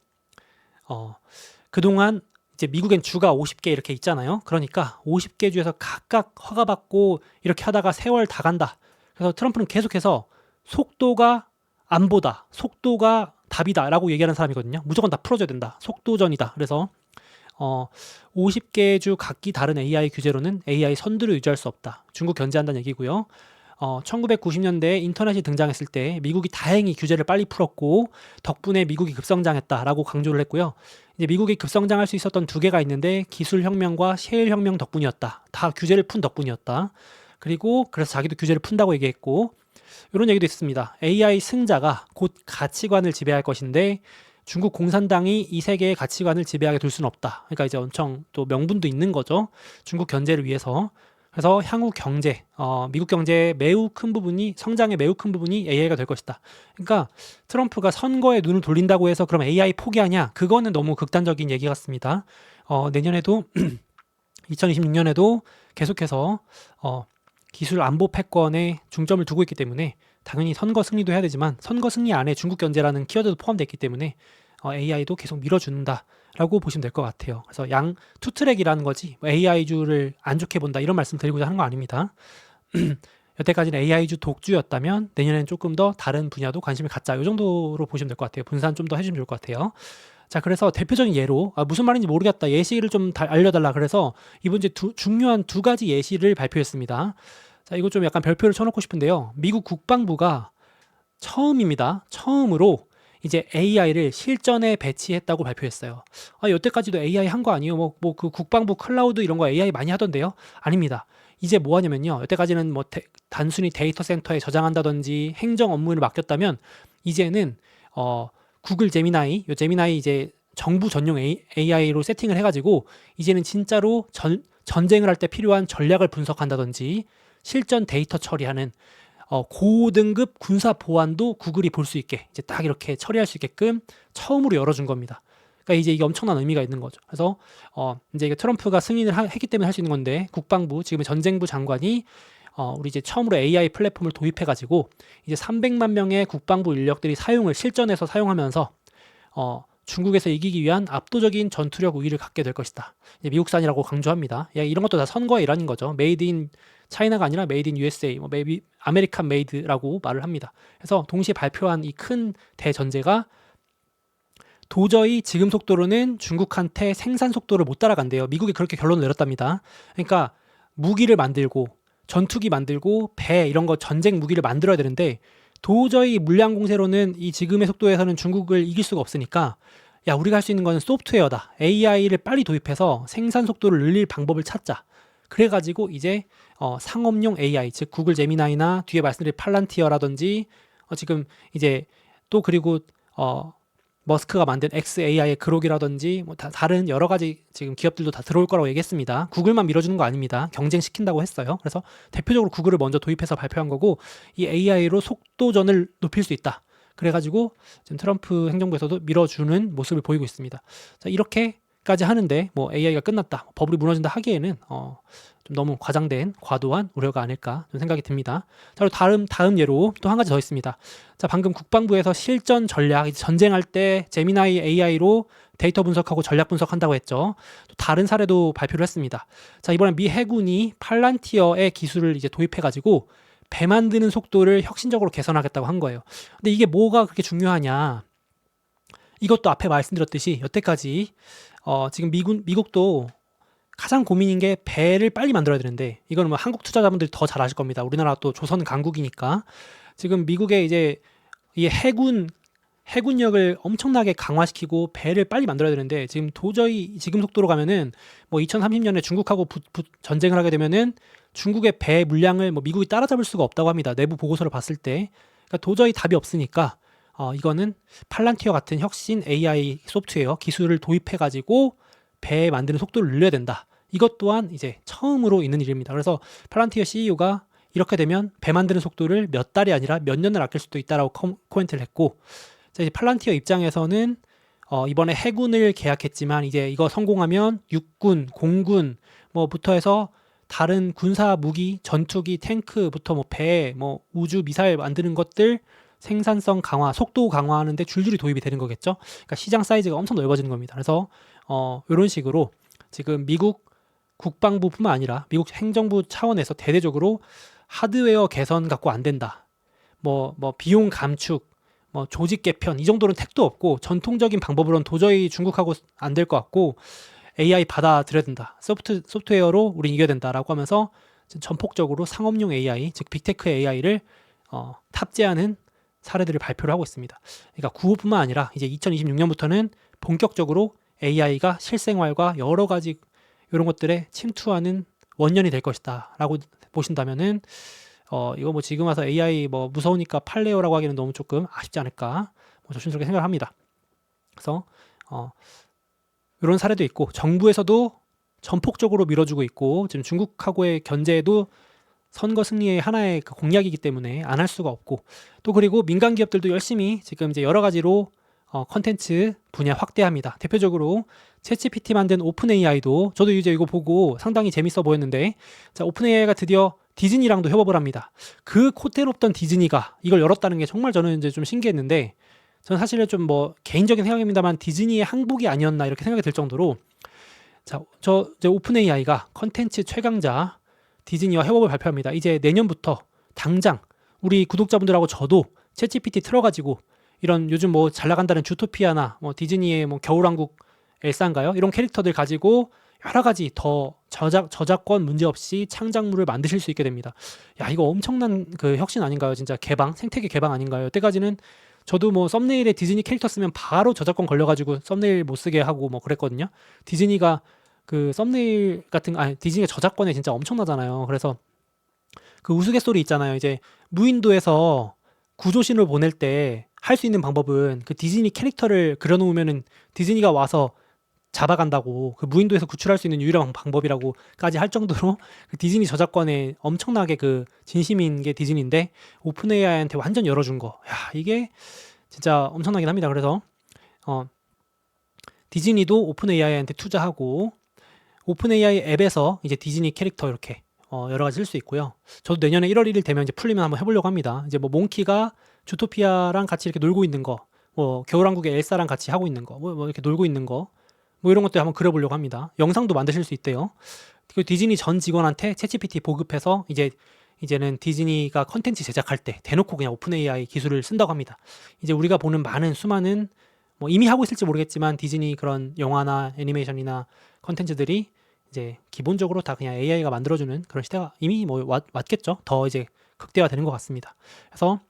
그동안 이제 미국엔 주가 50개 이렇게 있잖아요. 그러니까 50개 주에서 각각 허가받고 이렇게 하다가 세월 다 간다. 그래서 트럼프는 계속해서 속도가 안보다, 속도가 답이다라고 얘기하는 사람이거든요. 무조건 다 풀어줘야 된다. 속도전이다. 그래서 50개 주 각기 다른 AI 규제로는 AI 선두를 유지할 수 없다. 중국 견제한다는 얘기고요. 1990년대에 인터넷이 등장했을 때 미국이 다행히 규제를 빨리 풀었고 덕분에 미국이 급성장했다라고 강조를 했고요. 이제 미국이 급성장할 수 있었던 두 개가 있는데 기술 혁명과 셰일 혁명 덕분이었다. 다 규제를 푼 덕분이었다. 그리고 그래서 자기도 규제를 푼다고 얘기했고 이런 얘기도 있습니다. AI 승자가 곧 가치관을 지배할 것인데 중국 공산당이 이 세계의 가치관을 지배하게 둘 수는 없다. 그러니까 이제 엄청 또 명분도 있는 거죠. 중국 견제를 위해서. 그래서 향후 경제, 미국 경제의 매우 큰 부분이 성장의 매우 큰 부분이 AI가 될 것이다. 그러니까 트럼프가 선거에 눈을 돌린다고 해서 그럼 AI 포기하냐? 그거는 너무 극단적인 얘기 같습니다. 내년에도 2026년에도 계속해서 기술 안보 패권에 중점을 두고 있기 때문에 당연히 선거 승리도 해야 되지만 선거 승리 안에 중국 견제라는 키워드도 포함되어 있기 때문에 AI도 계속 밀어준다라고 보시면 될 것 같아요. 그래서 투트랙이라는 거지 AI주를 안 좋게 본다 이런 말씀 드리고자 하는 거 아닙니다. 여태까지는 AI주 독주였다면 내년에는 조금 더 다른 분야도 관심을 갖자 이 정도로 보시면 될 것 같아요. 분산 좀 더 해주면 좋을 것 같아요. 자, 그래서 대표적인 예로 무슨 말인지 모르겠다 예시를 좀 알려달라 그래서 이번 주에 중요한 두 가지 예시를 발표했습니다. 자, 이거 좀 약간 별표를 쳐놓고 싶은데요. 미국 국방부가 처음으로 이제 AI를 실전에 배치했다고 발표했어요. 여태까지도 AI 한 거 아니에요? 그 국방부 클라우드 이런 거 AI 많이 하던데요? 아닙니다. 이제 뭐 하냐면요. 여태까지는 단순히 데이터 센터에 저장한다든지 행정 업무를 맡겼다면 이제는 구글 제미나이, 제미나이 이제 정부 전용 AI로 세팅을 해가지고 이제는 진짜로 전쟁을 할 때 필요한 전략을 분석한다든지 실전 데이터 처리하는 고등급 군사 보안도 구글이 볼 수 있게 이제 딱 이렇게 처리할 수 있게끔 처음으로 열어준 겁니다. 그러니까 이제 이게 엄청난 의미가 있는 거죠. 그래서 이제 이게 트럼프가 승인을 했기 때문에 할 수 있는 건데 국방부 지금 전쟁부 장관이 우리 이제 처음으로 AI 플랫폼을 도입해가지고 이제 300만 명의 국방부 인력들이 실전에서 사용하면서 중국에서 이기기 위한 압도적인 전투력 우위를 갖게 될 것이다. 이제 미국산이라고 강조합니다. 이런 것도 다 선거의 일환인 거죠. 메이드 인 차이나가 아니라 메이드 인 USA, 아메리칸 메이드라고 말을 합니다. 그래서 동시에 발표한 이 큰 대전제가 도저히 지금 속도로는 중국한테 생산 속도를 못 따라간대요. 미국이 그렇게 결론을 내렸답니다. 그러니까 무기를 만들고 전투기 만들고 배 이런 거 전쟁 무기를 만들어야 되는데 도저히 물량 공세로는 이 지금의 속도에서는 중국을 이길 수가 없으니까 우리가 할 수 있는 건 소프트웨어다. AI를 빨리 도입해서 생산 속도를 늘릴 방법을 찾자. 그래가지고 이제 상업용 AI 즉 구글 제미나이나 뒤에 말씀드린 팔란티어라든지 지금 이제 또 그리고 머스크가 만든 XAI의 그록이라든지 다른 여러 가지 지금 기업들도 다 들어올 거라고 얘기했습니다. 구글만 밀어주는 거 아닙니다. 경쟁시킨다고 했어요. 그래서 대표적으로 구글을 먼저 도입해서 발표한 거고 이 AI로 속도전을 높일 수 있다. 그래가지고 지금 트럼프 행정부에서도 밀어주는 모습을 보이고 있습니다. 자, 이렇게까지 하는데 AI가 끝났다, 버블이 무너진다 하기에는 좀 너무 과도한 우려가 아닐까 좀 생각이 듭니다. 자, 그리고 다음 예로 또 한 가지 더 있습니다. 자, 방금 국방부에서 실전 전략, 전쟁할 때 제미나이 AI로 데이터 분석하고 전략 분석한다고 했죠. 또 다른 사례도 발표를 했습니다. 자, 이번엔 미 해군이 팔란티어의 기술을 이제 도입해가지고 배 만드는 속도를 혁신적으로 개선하겠다고 한 거예요. 근데 이게 뭐가 그렇게 중요하냐? 이것도 앞에 말씀드렸듯이 여태까지 지금 미국도 가장 고민인 게 배를 빨리 만들어야 되는데 이거는 한국 투자자분들이 더 잘 아실 겁니다. 우리나라 또 조선 강국이니까 지금 미국의 이제 이 해군력을 엄청나게 강화시키고 배를 빨리 만들어야 되는데 지금 도저히 지금 속도로 가면은 2030년에 중국하고 전쟁을 하게 되면은 중국의 배 물량을 미국이 따라잡을 수가 없다고 합니다. 내부 보고서를 봤을 때. 그러니까 도저히 답이 없으니까 이거는 팔란티어 같은 혁신 AI 소프트웨어 기술을 도입해가지고 배 만드는 속도를 늘려야 된다. 이것 또한 이제 처음으로 있는 일입니다. 그래서 팔란티어 CEO가 이렇게 되면 배 만드는 속도를 몇 달이 아니라 몇 년을 아낄 수도 있다라고 코멘트를 했고, 자, 이제 팔란티어 입장에서는 이번에 해군을 계약했지만 이제 이거 성공하면 육군, 공군 부터 해서 다른 군사 무기, 전투기, 탱크부터 배, 우주 미사일 만드는 것들 생산성 강화, 속도 강화하는데 줄줄이 도입이 되는 거겠죠. 그러니까 시장 사이즈가 엄청 넓어지는 겁니다. 그래서 이런 식으로 지금 미국 국방부뿐만 아니라 미국 행정부 차원에서 대대적으로 하드웨어 개선 갖고 안 된다. 뭐 비용 감축, 뭐 조직 개편 이 정도는 택도 없고 전통적인 방법으로는 도저히 중국하고 안 될 것 같고 AI 받아들여야 된다. 소프트웨어로 우린 이겨야 된다라고 하면서 전폭적으로 상업용 AI, 즉 빅테크 AI를 탑재하는 사례들을 발표를 하고 있습니다. 그러니까 구호뿐만 아니라 이제 2026년부터는 본격적으로 AI가 실생활과 여러 가지 이런 것들에 침투하는 원년이 될 것이다라고 보신다면은 이거 뭐 지금 와서 AI 뭐 무서우니까 팔래요라고 하기는 너무 조금 아쉽지 않을까 조심스럽게 생각을 합니다. 그래서 이런 사례도 있고 정부에서도 전폭적으로 밀어주고 있고 지금 중국하고의 견제도 선거 승리의 하나의 그 공약이기 때문에 안 할 수가 없고 또 그리고 민간 기업들도 열심히 지금 이제 여러 가지로 컨텐츠 분야 확대합니다. 대표적으로 챗GPT 만든 오픈 AI도 저도 이제 이거 보고 상당히 재밌어 보였는데 자, 오픈 AI가 드디어 디즈니랑도 협업을 합니다. 그 콧대로 없던 디즈니가 이걸 열었다는 게 정말 저는 이제 좀 신기했는데 저는 사실은 좀 뭐 개인적인 생각입니다만 디즈니의 항복이 아니었나 이렇게 생각이 들 정도로 자, 이제 오픈 AI가 컨텐츠 최강자 디즈니와 협업을 발표합니다. 이제 내년부터 당장 우리 구독자분들하고 저도 챗GPT 틀어가지고 이런 요즘 뭐 잘 나간다는 주토피아나 뭐 디즈니의 뭐 겨울왕국 엘사인가요? 이런 캐릭터들 가지고 여러 가지 더 저작권 문제 없이 창작물을 만드실 수 있게 됩니다. 야, 이거 엄청난 그 혁신 아닌가요? 진짜 생태계 개방 아닌가요? 여태까지는 저도 뭐 썸네일에 디즈니 캐릭터 쓰면 바로 저작권 걸려가지고 썸네일 못 쓰게 하고 뭐 그랬거든요. 디즈니가 그 썸네일 디즈니가 저작권에 진짜 엄청나잖아요. 그래서 그 우스갯소리 있잖아요. 이제 무인도에서 구조신을 보낼 때 할 수 있는 방법은 그 디즈니 캐릭터를 그려놓으면은 디즈니가 와서 잡아간다고 그 무인도에서 구출할 수 있는 유일한 방법이라고까지 할 정도로 그 디즈니 저작권에 엄청나게 그 진심인 게 디즈니인데 오픈 AI한테 완전 열어준 거. 야, 이게 진짜 엄청나긴 합니다. 그래서 디즈니도 오픈 AI한테 투자하고 오픈 AI 앱에서 이제 디즈니 캐릭터 이렇게 여러 가지 쓸 수 있고요. 저도 내년에 1월 1일 되면 이제 풀리면 한번 해보려고 합니다. 이제 뭐 몽키가 주토피아랑 같이 이렇게 놀고 있는 거, 뭐 겨울왕국의 엘사랑 같이 하고 있는 거, 뭐 이렇게 놀고 있는 거, 뭐 이런 것들 한번 그려보려고 합니다. 영상도 만드실 수 있대요. 그 디즈니 전 직원한테 챗GPT 보급해서 이제는 디즈니가 컨텐츠 제작할 때 대놓고 그냥 오픈 AI 기술을 쓴다고 합니다. 이제 우리가 보는 수많은 뭐 이미 하고 있을지 모르겠지만 디즈니 그런 영화나 애니메이션이나 컨텐츠들이 이제 기본적으로 다 그냥 AI가 만들어주는 그런 시대가 이미 뭐 왔겠죠. 더 이제 극대화되는 것 같습니다. 그래서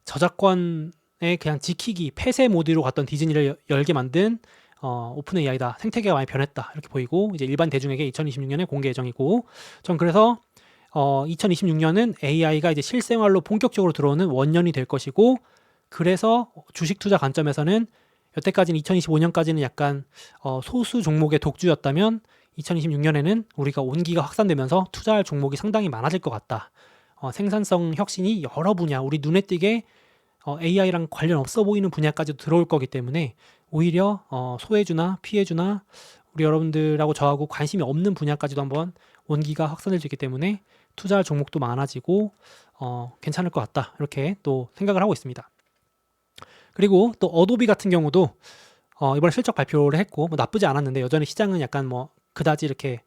저작권에 그냥 지키기 폐쇄 모드로 갔던 디즈니를 열게 만든 오픈 AI다. 생태계가 많이 변했다. 이렇게 보이고 이제 일반 대중에게 2026년에 공개 예정이고 전 그래서 2026년은 AI가 이제 실생활로 본격적으로 들어오는 원년이 될 것이고 그래서 주식 투자 관점에서는 여태까지는 2025년까지는 약간 소수 종목의 독주였다면 2026년에는 우리가 온기가 확산되면서 투자할 종목이 상당히 많아질 것 같다. 생산성 혁신이 여러 분야, 우리 눈에 띄게 AI랑 관련 없어 보이는 분야까지도 들어올 거기 때문에 오히려 소외주나 피해주나 우리 여러분들하고 저하고 관심이 없는 분야까지도 한번 온기가 확산될 수 있기 때문에 투자할 종목도 많아지고 괜찮을 것 같다. 이렇게 또 생각을 하고 있습니다. 그리고 또 어도비 같은 경우도 이번에 실적 발표를 했고 뭐 나쁘지 않았는데 여전히 시장은 약간 뭐 그다지 이렇게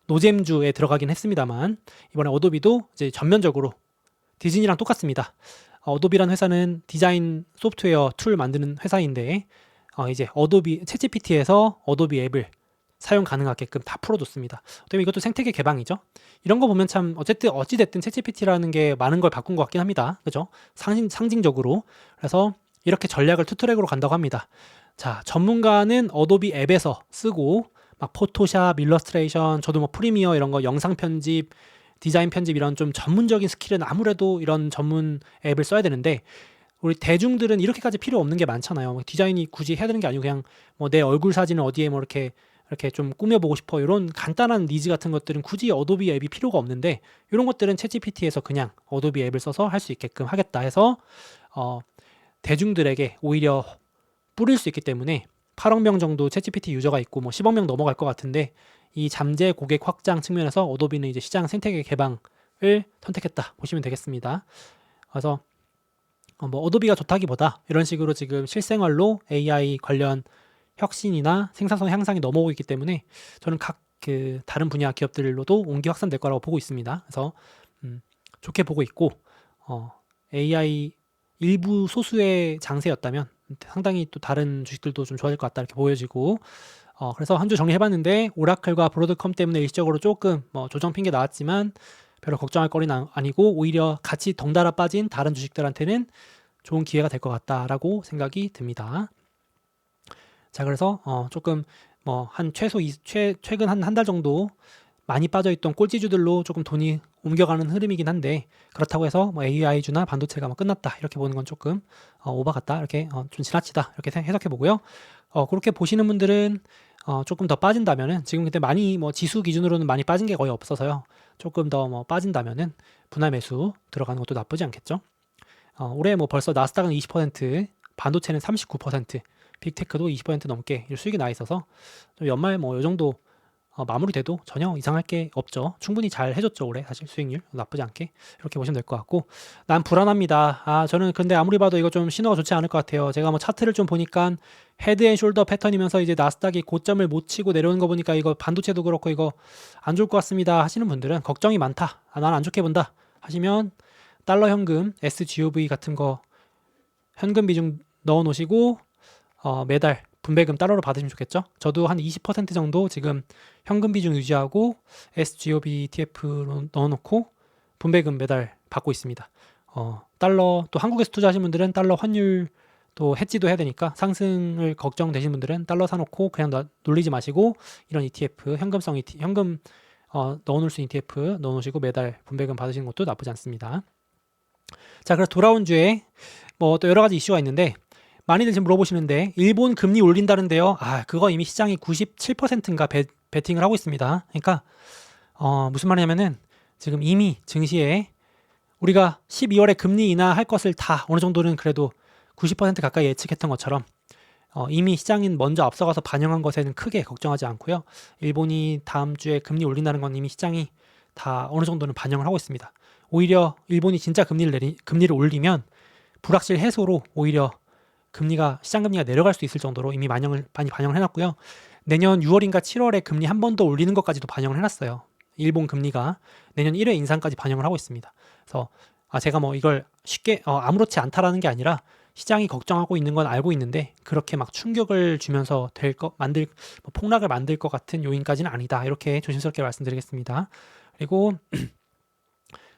노잼주에 들어가긴 했습니다만 이번에 어도비도 이제 전면적으로 디즈니랑 똑같습니다. 어도비란 회사는 디자인 소프트웨어 툴 만드는 회사인데 이제 어도비 챗GPT에서 어도비 앱을 사용 가능하게끔 다 풀어줬습니다. 어떻게 이것도 생태계 개방이죠. 이런 거 보면 참 어찌됐든 챗GPT라는 게 많은 걸 바꾼 것 같긴 합니다. 그죠? 상징적으로. 그래서 이렇게 전략을 투트랙으로 간다고 합니다. 자, 전문가는 어도비 앱에서 쓰고 막 포토샵, 일러스트레이션, 저도 뭐 프리미어 이런 거 영상 편집, 디자인 편집 이런 좀 전문적인 스킬은 아무래도 이런 전문 앱을 써야 되는데 우리 대중들은 이렇게까지 필요 없는 게 많잖아요. 디자인이 굳이 해야 되는 게 아니고 그냥 뭐 내 얼굴 사진을 어디에 뭐 이렇게 좀 꾸며보고 싶어 이런 간단한 니즈 같은 것들은 굳이 어도비 앱이 필요가 없는데 이런 것들은 챗GPT에서 그냥 어도비 앱을 써서 할 수 있게끔 하겠다 해서 대중들에게 오히려 뿌릴 수 있기 때문에 8억 명 정도 챗GPT 유저가 있고 뭐 10억 명 넘어갈 것 같은데 이 잠재 고객 확장 측면에서 어도비는 이제 시장 생태계 개방을 선택했다 보시면 되겠습니다. 그래서 뭐 어도비가 좋다기보다 이런 식으로 지금 실생활로 AI 관련 혁신이나 생산성 향상이 넘어오고 있기 때문에 저는 각 그 다른 분야 기업들로도 온기 확산될 거라고 보고 있습니다. 그래서 좋게 보고 있고 AI 일부 소수의 장세였다면 상당히 또 다른 주식들도 좀 좋아질 것 같다 이렇게 보여지고 그래서 한 주 정리해봤는데 오라클과 브로드컴 때문에 일시적으로 조금 뭐 조정 핑계 나왔지만 별로 걱정할 거리는 아니고 오히려 같이 덩달아 빠진 다른 주식들한테는 좋은 기회가 될 것 같다라고 생각이 듭니다. 자, 그래서 조금 뭐 한 최근 한 달 정도 많이 빠져있던 꼴찌주들로 조금 돈이 옮겨가는 흐름이긴 한데 그렇다고 해서 뭐 AI주나 반도체가 뭐 끝났다 이렇게 보는 건 조금 오바 같다 이렇게 좀 지나치다 이렇게 해석해 보고요. 그렇게 보시는 분들은 조금 더 빠진다면은 지금 그때 많이 뭐 지수 기준으로는 많이 빠진 게 거의 없어서요. 조금 더 뭐 빠진다면은 분할 매수 들어가는 것도 나쁘지 않겠죠. 올해 뭐 벌써 나스닥은 20%, 반도체는 39%, 빅테크도 20% 넘게 수익이 나 있어서 좀 연말 뭐 이 정도 마무리돼도 전혀 이상할 게 없죠. 충분히 잘 해줬죠 올해 사실 수익률 나쁘지 않게 이렇게 보시면 될 것 같고 난 불안합니다. 저는 근데 아무리 봐도 이거 좀 신호가 좋지 않을 것 같아요. 제가 뭐 차트를 좀 보니까 헤드앤숄더 패턴이면서 이제 나스닥이 고점을 못 치고 내려오는 거 보니까 이거 반도체도 그렇고 이거 안 좋을 것 같습니다 하시는 분들은 걱정이 많다. 난 안 좋게 본다 하시면 달러 현금 SGOV 같은 거 현금 비중 넣어 놓으시고 매달 분배금 따로로 받으시면 좋겠죠. 저도 한 20% 정도 지금 현금 비중 유지하고 SGOB ETF로 넣어놓고 분배금 매달 받고 있습니다. 달러 또 한국에서 투자하시는 분들은 달러 환율 또 해지도 해야 되니까 상승을 걱정되시는 분들은 달러 사놓고 그냥 놀리지 마시고 이런 ETF 현금성 현금 넣어놓을 수 있는 ETF 넣어놓으시고 매달 분배금 받으시는 것도 나쁘지 않습니다. 자, 그래서 돌아온 주에 뭐 또 여러 가지 이슈가 있는데 많이들 지금 물어보시는데 일본 금리 올린다는데요. 그거 이미 시장이 97%인가 베팅을 하고 있습니다. 그러니까 무슨 말이냐면은 지금 이미 증시에 우리가 12월에 금리 인하할 것을 다 어느 정도는 그래도 90% 가까이 예측했던 것처럼 이미 시장인 먼저 앞서가서 반영한 것에는 크게 걱정하지 않고요. 일본이 다음 주에 금리 올린다는 건 이미 시장이 다 어느 정도는 반영을 하고 있습니다. 오히려 일본이 진짜 금리를 올리면 불확실 해소로 오히려 시장 금리가 내려갈 수 있을 정도로 이미 많이 반영을 해놨고요. 내년 6월인가 7월에 금리 한 번 더 올리는 것까지도 반영을 해놨어요. 일본 금리가 내년 1회 인상까지 반영을 하고 있습니다. 그래서 제가 뭐 이걸 쉽게 아무렇지 않다라는 게 아니라 시장이 걱정하고 있는 건 알고 있는데 그렇게 막 충격을 주면서 폭락을 만들 것 같은 요인까지는 아니다. 이렇게 조심스럽게 말씀드리겠습니다. 그리고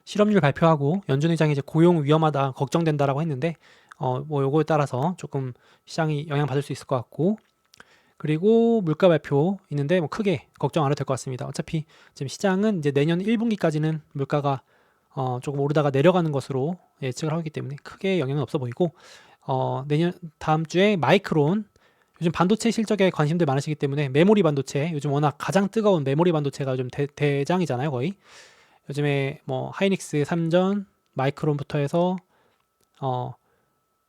실업률 발표하고 연준 의장이 이제 고용 위험하다 걱정된다라고 했는데 뭐 요거에 따라서 조금 시장이 영향받을 수 있을 것 같고 그리고 물가 발표 있는데 뭐 크게 걱정 안 해도 될 것 같습니다. 어차피 지금 시장은 이제 내년 1분기까지는 물가가 조금 오르다가 내려가는 것으로 예측을 하기 때문에 크게 영향은 없어 보이고 내년 다음 주에 마이크론 요즘 반도체 실적에 관심들 많으시기 때문에 메모리 반도체 요즘 워낙 가장 뜨거운 메모리 반도체가 요즘 대장이잖아요 거의 요즘에 뭐 하이닉스, 삼전, 마이크론부터 해서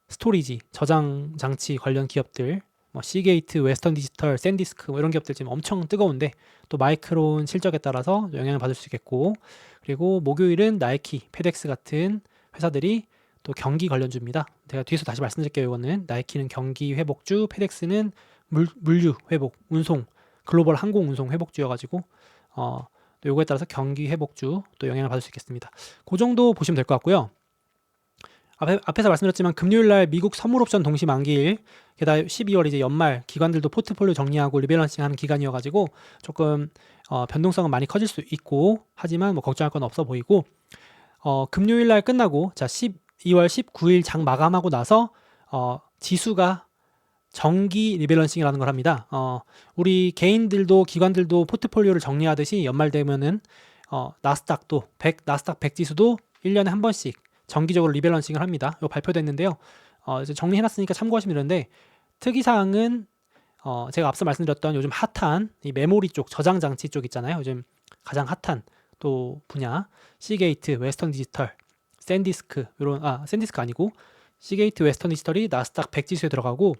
스토리지, 저장 장치 관련 기업들, 뭐 시게이트, 웨스턴 디지털, 샌디스크 뭐 이런 기업들 지금 엄청 뜨거운데 또 마이크론 실적에 따라서 영향을 받을 수 있겠고 그리고 목요일은 나이키, 페덱스 같은 회사들이 또 경기 관련주입니다. 제가 뒤에서 다시 말씀드릴게요. 이거는 나이키는 경기 회복주, 페덱스는 물류 회복, 운송, 글로벌 항공 운송 회복주여가지고 또 요거에 따라서 경기 회복주 또 영향을 받을 수 있겠습니다. 그 정도 보시면 될 것 같고요. 앞에서 말씀드렸지만 금요일날 미국 선물옵션 동시 만기일 게다가 12월 이제 연말 기관들도 포트폴리오 정리하고 리밸런싱하는 기간이어가지고 조금 변동성은 많이 커질 수 있고 하지만 뭐 걱정할 건 없어 보이고 금요일날 끝나고 자 12월 19일 장 마감하고 나서 지수가 정기 리밸런싱이라는 걸 합니다. 우리 개인들도 기관들도 포트폴리오를 정리하듯이 연말 되면은 나스닥 100 지수도 1년에 한 번씩 정기적으로 리밸런싱을 합니다. 이거 발표됐는데요. 이제 정리해놨으니까 참고하시면 되는데 특이사항은 제가 앞서 말씀드렸던 요즘 핫한 이 메모리 쪽 저장 장치 쪽 있잖아요. 요즘 가장 핫한 또 분야 시게이트, 웨스턴 디지털, 샌디스크 샌디스크 아니고 시게이트, 웨스턴 디지털이 나스닥 100 지수에 들어가고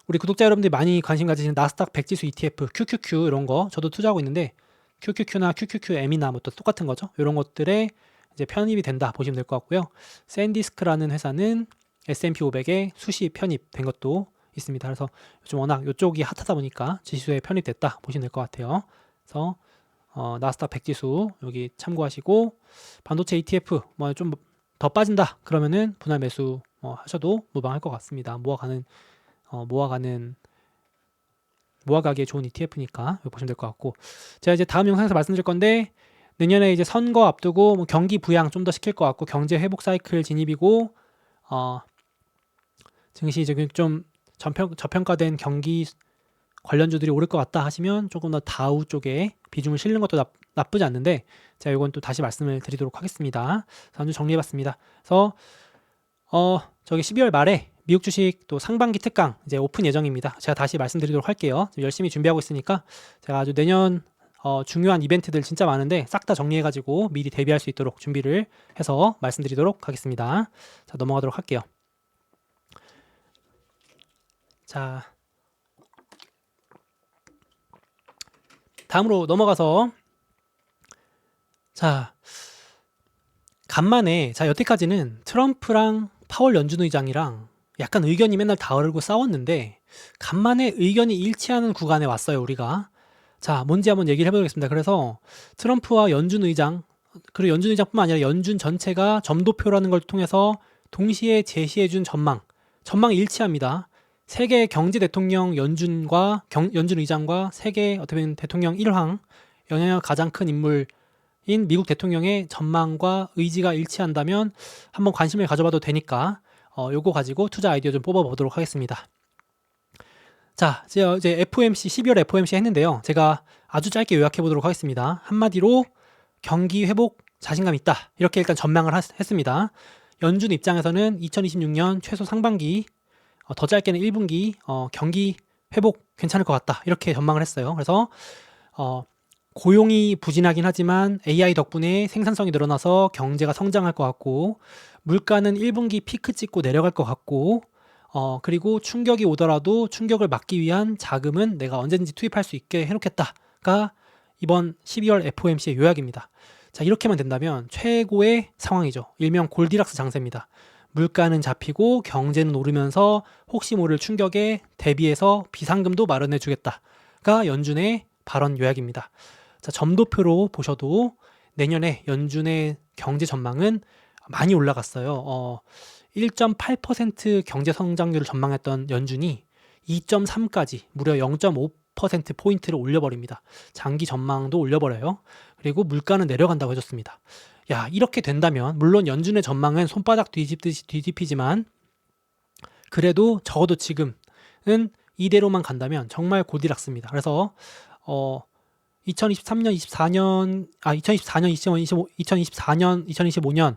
우리 구독자 여러분들이 많이 관심 가지시는 나스닥 100 지수 ETF, QQQ 이런 거 저도 투자하고 있는데 QQQ나 QQQM이나 뭐 또 똑같은 거죠. 이런 것들에 이제 편입이 된다 보시면 될 것 같고요. 샌디스크라는 회사는 S&P 500에 수시 편입된 것도 있습니다. 그래서 요즘 워낙 이쪽이 핫하다 보니까 지수에 편입됐다 보시면 될 것 같아요. 그래서 나스닥 100지수 여기 참고하시고 반도체 ETF 뭐 좀 더 빠진다 그러면은 분할 매수 하셔도 무방할 것 같습니다. 모아가기에 좋은 ETF니까 이거 보시면 될 것 같고, 제가 이제 다음 영상에서 말씀드릴 건데 내년에 이제 선거 앞두고 뭐 경기 부양 좀 더 시킬 것 같고 경제 회복 사이클 진입이고 증시 이제 좀 저평가된 경기 관련주들이 오를 것 같다 하시면 조금 더 다우 쪽에 비중을 실는 것도 나쁘지 않는데 제가 이건 또 다시 말씀을 드리도록 하겠습니다. 한주 정리해봤습니다. 그래서 저기 12월 말에 미국 주식 또 상반기 특강 이제 오픈 예정입니다. 제가 다시 말씀드리도록 할게요. 열심히 준비하고 있으니까 제가 아주 내년 중요한 이벤트들 진짜 많은데 싹 다 정리해가지고 미리 대비할 수 있도록 준비를 해서 말씀드리도록 하겠습니다. 자, 넘어가도록 할게요. 자, 다음으로 넘어가서 자, 간만에 여태까지는 트럼프랑 파월 연준 의장이랑 약간 의견이 맨날 다르고 싸웠는데 간만에 의견이 일치하는 구간에 왔어요, 우리가. 자, 뭔지 한번 얘기를 해보겠습니다. 그래서 트럼프와 연준 의장, 그리고 연준 의장뿐만 아니라 연준 전체가 점도표라는 걸 통해서 동시에 제시해준 전망이 일치합니다. 세계 경제 대통령 연준 의장과 세계 어떻게 보면 대통령 1황, 영향력 가장 큰 인물인 미국 대통령의 전망과 의지가 일치한다면 한번 관심을 가져봐도 되니까 요거 가지고 투자 아이디어 좀 뽑아보도록 하겠습니다. 자, 이제 FOMC 12월 FOMC 했는데요. 제가 아주 짧게 요약해 보도록 하겠습니다. 한마디로 경기 회복 자신감 있다. 이렇게 일단 전망을 했습니다. 연준 입장에서는 2026년 최소 상반기, 더 짧게는 1분기 경기 회복 괜찮을 것 같다. 이렇게 전망을 했어요. 그래서 고용이 부진하긴 하지만 AI 덕분에 생산성이 늘어나서 경제가 성장할 것 같고, 물가는 1분기 피크 찍고 내려갈 것 같고, 그리고 충격이 오더라도 충격을 막기 위한 자금은 내가 언제든지 투입할 수 있게 해놓겠다가 이번 12월 FOMC의 요약입니다. 자, 이렇게만 된다면 최고의 상황이죠. 일명 골디락스 장세입니다. 물가는 잡히고 경제는 오르면서 혹시 모를 충격에 대비해서 비상금도 마련해 주겠다가 연준의 발언 요약입니다. 자, 점도표로 보셔도 내년에 연준의 경제 전망은 많이 올라갔어요. 1.8% 경제 성장률을 전망했던 연준이 2.3까지 무려 0.5%포인트를 올려버립니다. 장기 전망도 올려버려요. 그리고 물가는 내려간다고 해줬습니다. 야, 이렇게 된다면 물론 연준의 전망은 손바닥 뒤집듯이 뒤집히지만 그래도 적어도 지금은 이대로만 간다면 정말 골디락스입니다. 그래서 2023년, 2024년, 2025년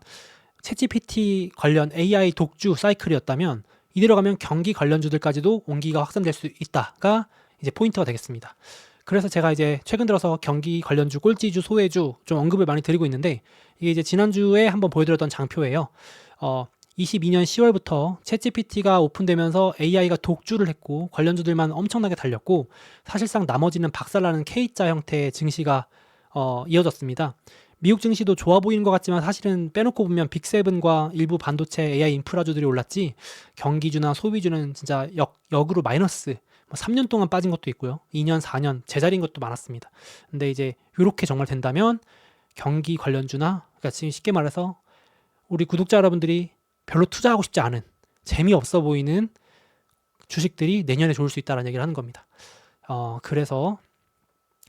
챗GPT 관련 AI 독주 사이클이었다면 이대로 가면 경기 관련주들까지도 온기가 확산될 수 있다가 이제 포인트가 되겠습니다. 그래서 제가 이제 최근 들어서 경기 관련주, 꼴찌주, 소외주 좀 언급을 많이 드리고 있는데 이게 이제 지난주에 한번 보여드렸던 장표예요. 22년 10월부터 챗GPT가 오픈되면서 AI가 독주를 했고 관련주들만 엄청나게 달렸고 사실상 나머지는 박살나는 K자 형태의 증시가 이어졌습니다. 미국 증시도 좋아 보이는 것 같지만 사실은 빼놓고 보면 빅7과 일부 반도체 AI 인프라주들이 올랐지 경기주나 소비주는 진짜 역으로 마이너스 3년 동안 빠진 것도 있고요. 2년, 4년 제자리인 것도 많았습니다. 근데 이제 이렇게 정말 된다면 경기 관련주나 그러니까 지금 쉽게 말해서 우리 구독자 여러분들이 별로 투자하고 싶지 않은 재미없어 보이는 주식들이 내년에 좋을 수 있다는 얘기를 하는 겁니다. 그래서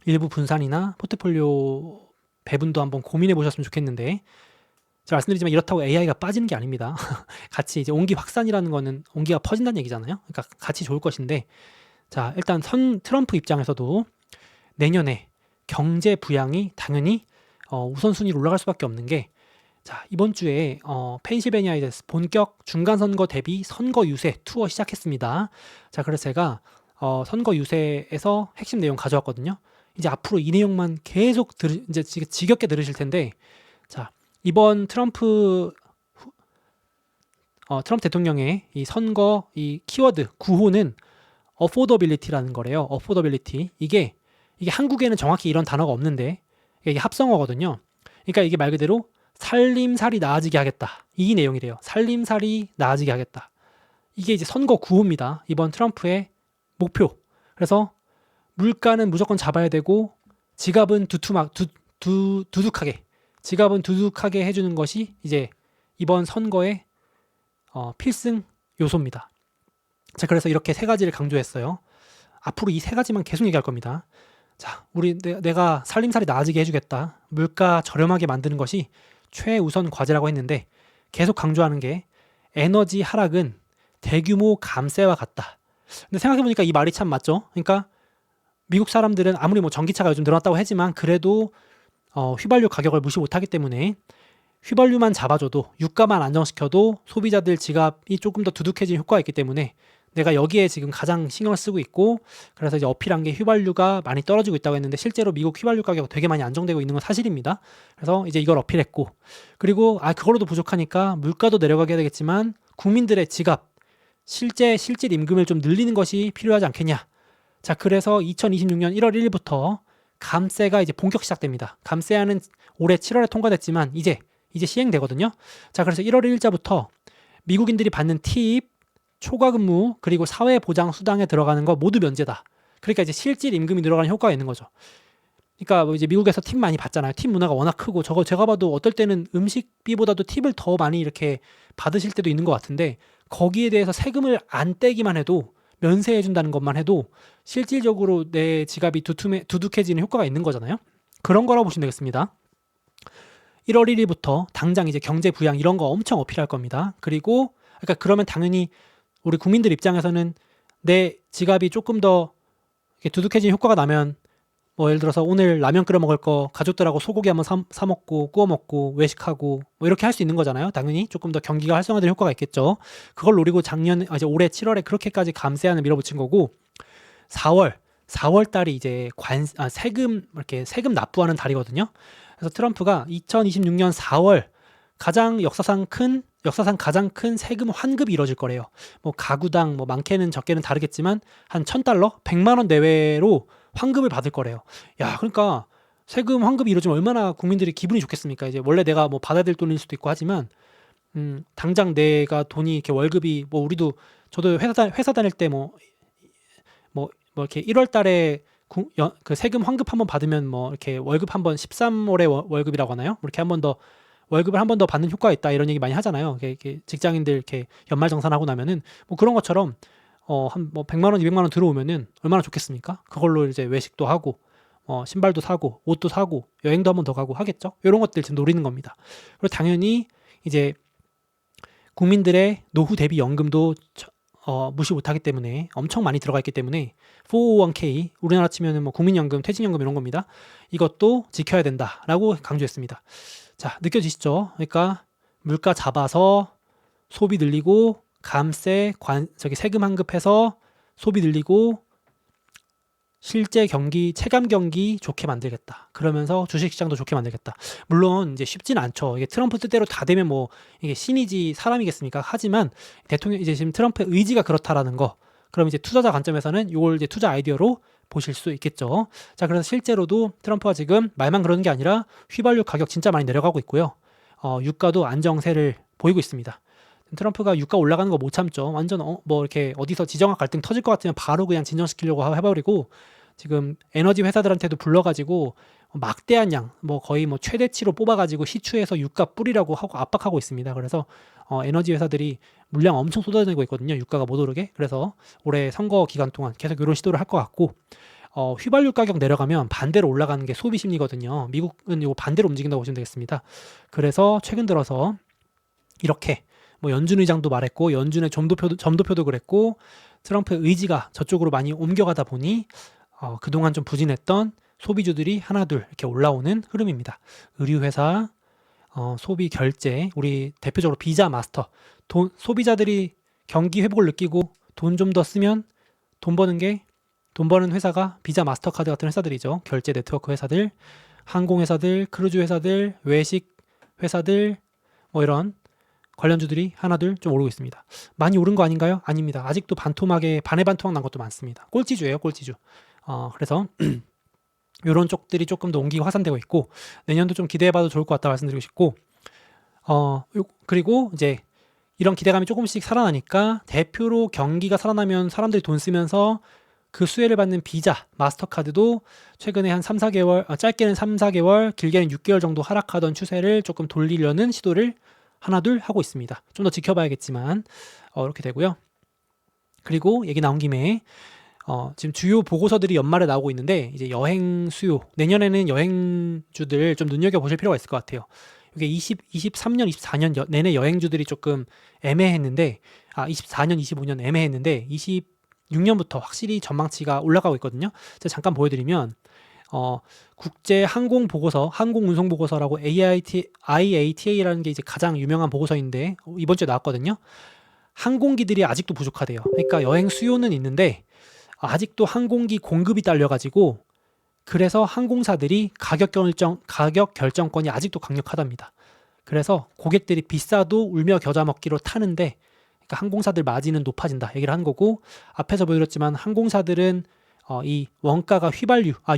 일부 분산이나 포트폴리오 배분도 한번 고민해 보셨으면 좋겠는데 제가 말씀드리지만 이렇다고 AI가 빠지는 게 아닙니다. 같이 이제 온기 확산이라는 거는 온기가 퍼진다는 얘기잖아요. 그러니까 같이 좋을 것인데 자, 일단 트럼프 입장에서도 내년에 경제 부양이 당연히 우선순위로 올라갈 수밖에 없는 게 자, 이번 주에 펜실베니아에서 본격 중간선거 대비 선거 유세 투어 시작했습니다. 자, 그래서 제가 선거 유세에서 핵심 내용 가져왔거든요. 이제 앞으로 이 내용만 계속 이제 지겹게 들으실 텐데 자, 이번 트럼프 대통령의 이 선거 이 키워드 구호는 affordability라는 거래요. affordability. 이게 한국에는 정확히 이런 단어가 없는데 이게 합성어거든요. 그러니까 이게 말 그대로 살림살이 나아지게 하겠다. 이 내용이래요. 살림살이 나아지게 하겠다. 이게 이제 선거 구호입니다. 이번 트럼프의 목표. 그래서 물가는 무조건 잡아야 되고 지갑은 두둑하게 지갑은 두둑하게 해주는 것이 이제 이번 선거의 필승 요소입니다. 자, 그래서 이렇게 세 가지를 강조했어요. 앞으로 이 세 가지만 계속 얘기할 겁니다. 자, 내가 살림살이 나아지게 해주겠다. 물가 저렴하게 만드는 것이 최우선 과제라고 했는데 계속 강조하는 게 에너지 하락은 대규모 감세와 같다. 근데 생각해보니까 이 말이 참 맞죠? 그러니까 미국 사람들은 아무리 뭐 전기차가 요즘 늘어났다고 하지만 그래도 휘발유 가격을 무시 못하기 때문에 휘발유만 잡아줘도 유가만 안정시켜도 소비자들 지갑이 조금 더 두둑해질 효과가 있기 때문에 내가 여기에 지금 가장 신경을 쓰고 있고 그래서 이제 어필한 게 휘발유가 많이 떨어지고 있다고 했는데 실제로 미국 휘발유 가격 되게 많이 안정되고 있는 건 사실입니다. 그래서 이제 이걸 어필했고 그리고 그걸로도 부족하니까 물가도 내려가게 되겠지만 국민들의 지갑 실질 임금을 좀 늘리는 것이 필요하지 않겠냐. 자, 그래서 2026년 1월 1일부터 감세가 이제 본격 시작됩니다. 감세안은 올해 7월에 통과됐지만 이제 시행되거든요. 자, 그래서 1월 1일자부터 미국인들이 받는 팁, 초과 근무, 그리고 사회보장 수당에 들어가는 거 모두 면제다. 그러니까 이제 실질 임금이 늘어가는 효과가 있는 거죠. 그러니까 뭐 이제 미국에서 팁 많이 받잖아요. 팁 문화가 워낙 크고 제가 봐도 어떨 때는 음식비보다도 팁을 더 많이 이렇게 받으실 때도 있는 것 같은데 거기에 대해서 세금을 안 떼기만 해도 면세해 준다는 것만 해도 실질적으로 내 지갑이 두둑해지는 효과가 있는 거잖아요. 그런 거라고 보시면 되겠습니다. 1월 1일부터 당장 이제 경제 부양 이런 거 엄청 어필할 겁니다. 그리고 그러니까 그러면 당연히 우리 국민들 입장에서는 내 지갑이 조금 더 두둑해지는 효과가 나면 뭐 예를 들어서 오늘 라면 끓여 먹을 거 가족들하고 소고기 한번 사 먹고 구워 먹고 외식하고 뭐 이렇게 할 수 있는 거잖아요. 당연히 조금 더 경기가 활성화될 효과가 있겠죠. 그걸 노리고 이제 올해 7월에 그렇게까지 감세안을 밀어붙인 거고 4월 달이 이제 세금 납부하는 달이거든요. 그래서 트럼프가 2026년 4월 역사상 가장 큰 세금 환급이 이루어질 거래요. 뭐 가구당 뭐 많게는 적게는 다르겠지만 한 $1,000, 100만 원 내외로 환급을 받을 거래요. 야, 그러니까 세금 환급이 이루어지면 얼마나 국민들이 기분이 좋겠습니까? 이제 원래 내가 뭐 받아야 될 돈일 수도 있고 하지만 당장 내가 돈이 이렇게 월급이 뭐 저도 회사 다닐 때 뭐 이렇게 1월 달에 그 세금 환급 한번 받으면 뭐 이렇게 월급 한번 13월에 월급이라고 하나요? 이렇게 월급을 한 번 더 받는 효과가 있다 이런 얘기 많이 하잖아요. 이렇게 직장인들 이렇게 연말정산하고 나면은 뭐 그런 것처럼 한 뭐 100만 원, 200만 원 들어오면은 얼마나 좋겠습니까? 그걸로 이제 외식도 하고 신발도 사고 옷도 사고 여행도 한 번 더 가고 하겠죠. 이런 것들 지금 노리는 겁니다. 그리고 당연히 이제 국민들의 노후 대비 연금도 무시 못하기 때문에 엄청 많이 들어가 있기 때문에 401k 우리나라 치면은 뭐 국민연금, 퇴직연금 이런 겁니다. 이것도 지켜야 된다라고 강조했습니다. 자, 느껴지시죠? 그러니까 물가 잡아서 소비 늘리고 세금 환급해서 소비 늘리고 실제 경기, 체감 경기 좋게 만들겠다. 그러면서 주식시장도 좋게 만들겠다. 물론 이제 쉽진 않죠. 이게 트럼프 뜻대로 다 되면 뭐 이게 신이지 사람이겠습니까? 하지만 이제 지금 트럼프의 의지가 그렇다라는 거. 그럼 이제 투자자 관점에서는 이걸 이제 투자 아이디어로 보실 수 있겠죠. 자, 그래서 실제로도 트럼프가 지금 말만 그러는 게 아니라 휘발유 가격 진짜 많이 내려가고 있고요. 유가도 안정세를 보이고 있습니다. 트럼프가 유가 올라가는 거 못 참죠. 완전 뭐 이렇게 어디서 지정학 갈등 터질 것 같으면 바로 그냥 진정시키려고 해버리고 지금 에너지 회사들한테도 불러가지고 막대한 양, 뭐 거의 뭐 최대치로 뽑아가지고 시추해서 유가 뿌리라고 하고 압박하고 있습니다. 그래서 에너지 회사들이 물량 엄청 쏟아내고 있거든요. 유가가 못 오르게. 그래서 올해 선거 기간 동안 계속 이런 시도를 할 것 같고 휘발유 가격 내려가면 반대로 올라가는 게 소비 심리거든요. 미국은 이거 반대로 움직인다고 보시면 되겠습니다. 그래서 최근 들어서 이렇게 뭐 연준 의장도 말했고 연준의 점도표도 그랬고 트럼프의 의지가 저쪽으로 많이 옮겨가다 보니 그동안 좀 부진했던 소비주들이 하나둘 이렇게 올라오는 흐름입니다. 의류회사, 소비 결제, 우리 대표적으로 비자 마스터, 소비자들이 경기 회복을 느끼고 돈 좀 더 쓰면 돈 버는 회사가 비자 마스터카드 같은 회사들이죠. 결제 네트워크 회사들, 항공회사들, 크루즈 회사들, 외식 회사들 뭐 이런 관련주들이 하나둘 좀 오르고 있습니다. 많이 오른 거 아닌가요? 아닙니다. 아직도 반토막에 반토막 난 것도 많습니다. 꼴찌주예요, 꼴찌주. 그래서 이런 쪽들이 조금 더 옹기가 화산되고 있고 내년도 좀 기대해봐도 좋을 것 같다 말씀드리고 싶고 그리고 이제 이런 기대감이 조금씩 살아나니까 대표로 경기가 살아나면 사람들이 돈 쓰면서 그 수혜를 받는 비자, 마스터카드도 최근에 한 3, 4개월, 짧게는 3, 4개월, 길게는 6개월 정도 하락하던 추세를 조금 돌리려는 시도를 하나둘 하고 있습니다. 좀 더 지켜봐야겠지만 이렇게 되고요. 그리고 얘기 나온 김에 지금 주요 보고서들이 연말에 나오고 있는데 이제 여행 수요, 내년에는 여행주들 좀 눈여겨보실 필요가 있을 것 같아요. 이게 23년, 24년 내내 여행주들이 조금 애매했는데 24년, 25년 애매했는데 26년부터 확실히 전망치가 올라가고 있거든요. 제가 잠깐 보여드리면 국제 항공 보고서, 항공 운송 보고서라고 IATA라는 게 이제 가장 유명한 보고서인데 이번 주에 나왔거든요. 항공기들이 아직도 부족하대요. 그러니까 여행 수요는 있는데 아직도 항공기 공급이 딸려가지고 그래서 항공사들이 가격 결정권이 아직도 강력하답니다. 그래서 고객들이 비싸도 울며 겨자 먹기로 타는데 그러니까 항공사들 마진은 높아진다 얘기를 하는 거고 앞에서 보여드렸지만 항공사들은 이 원가가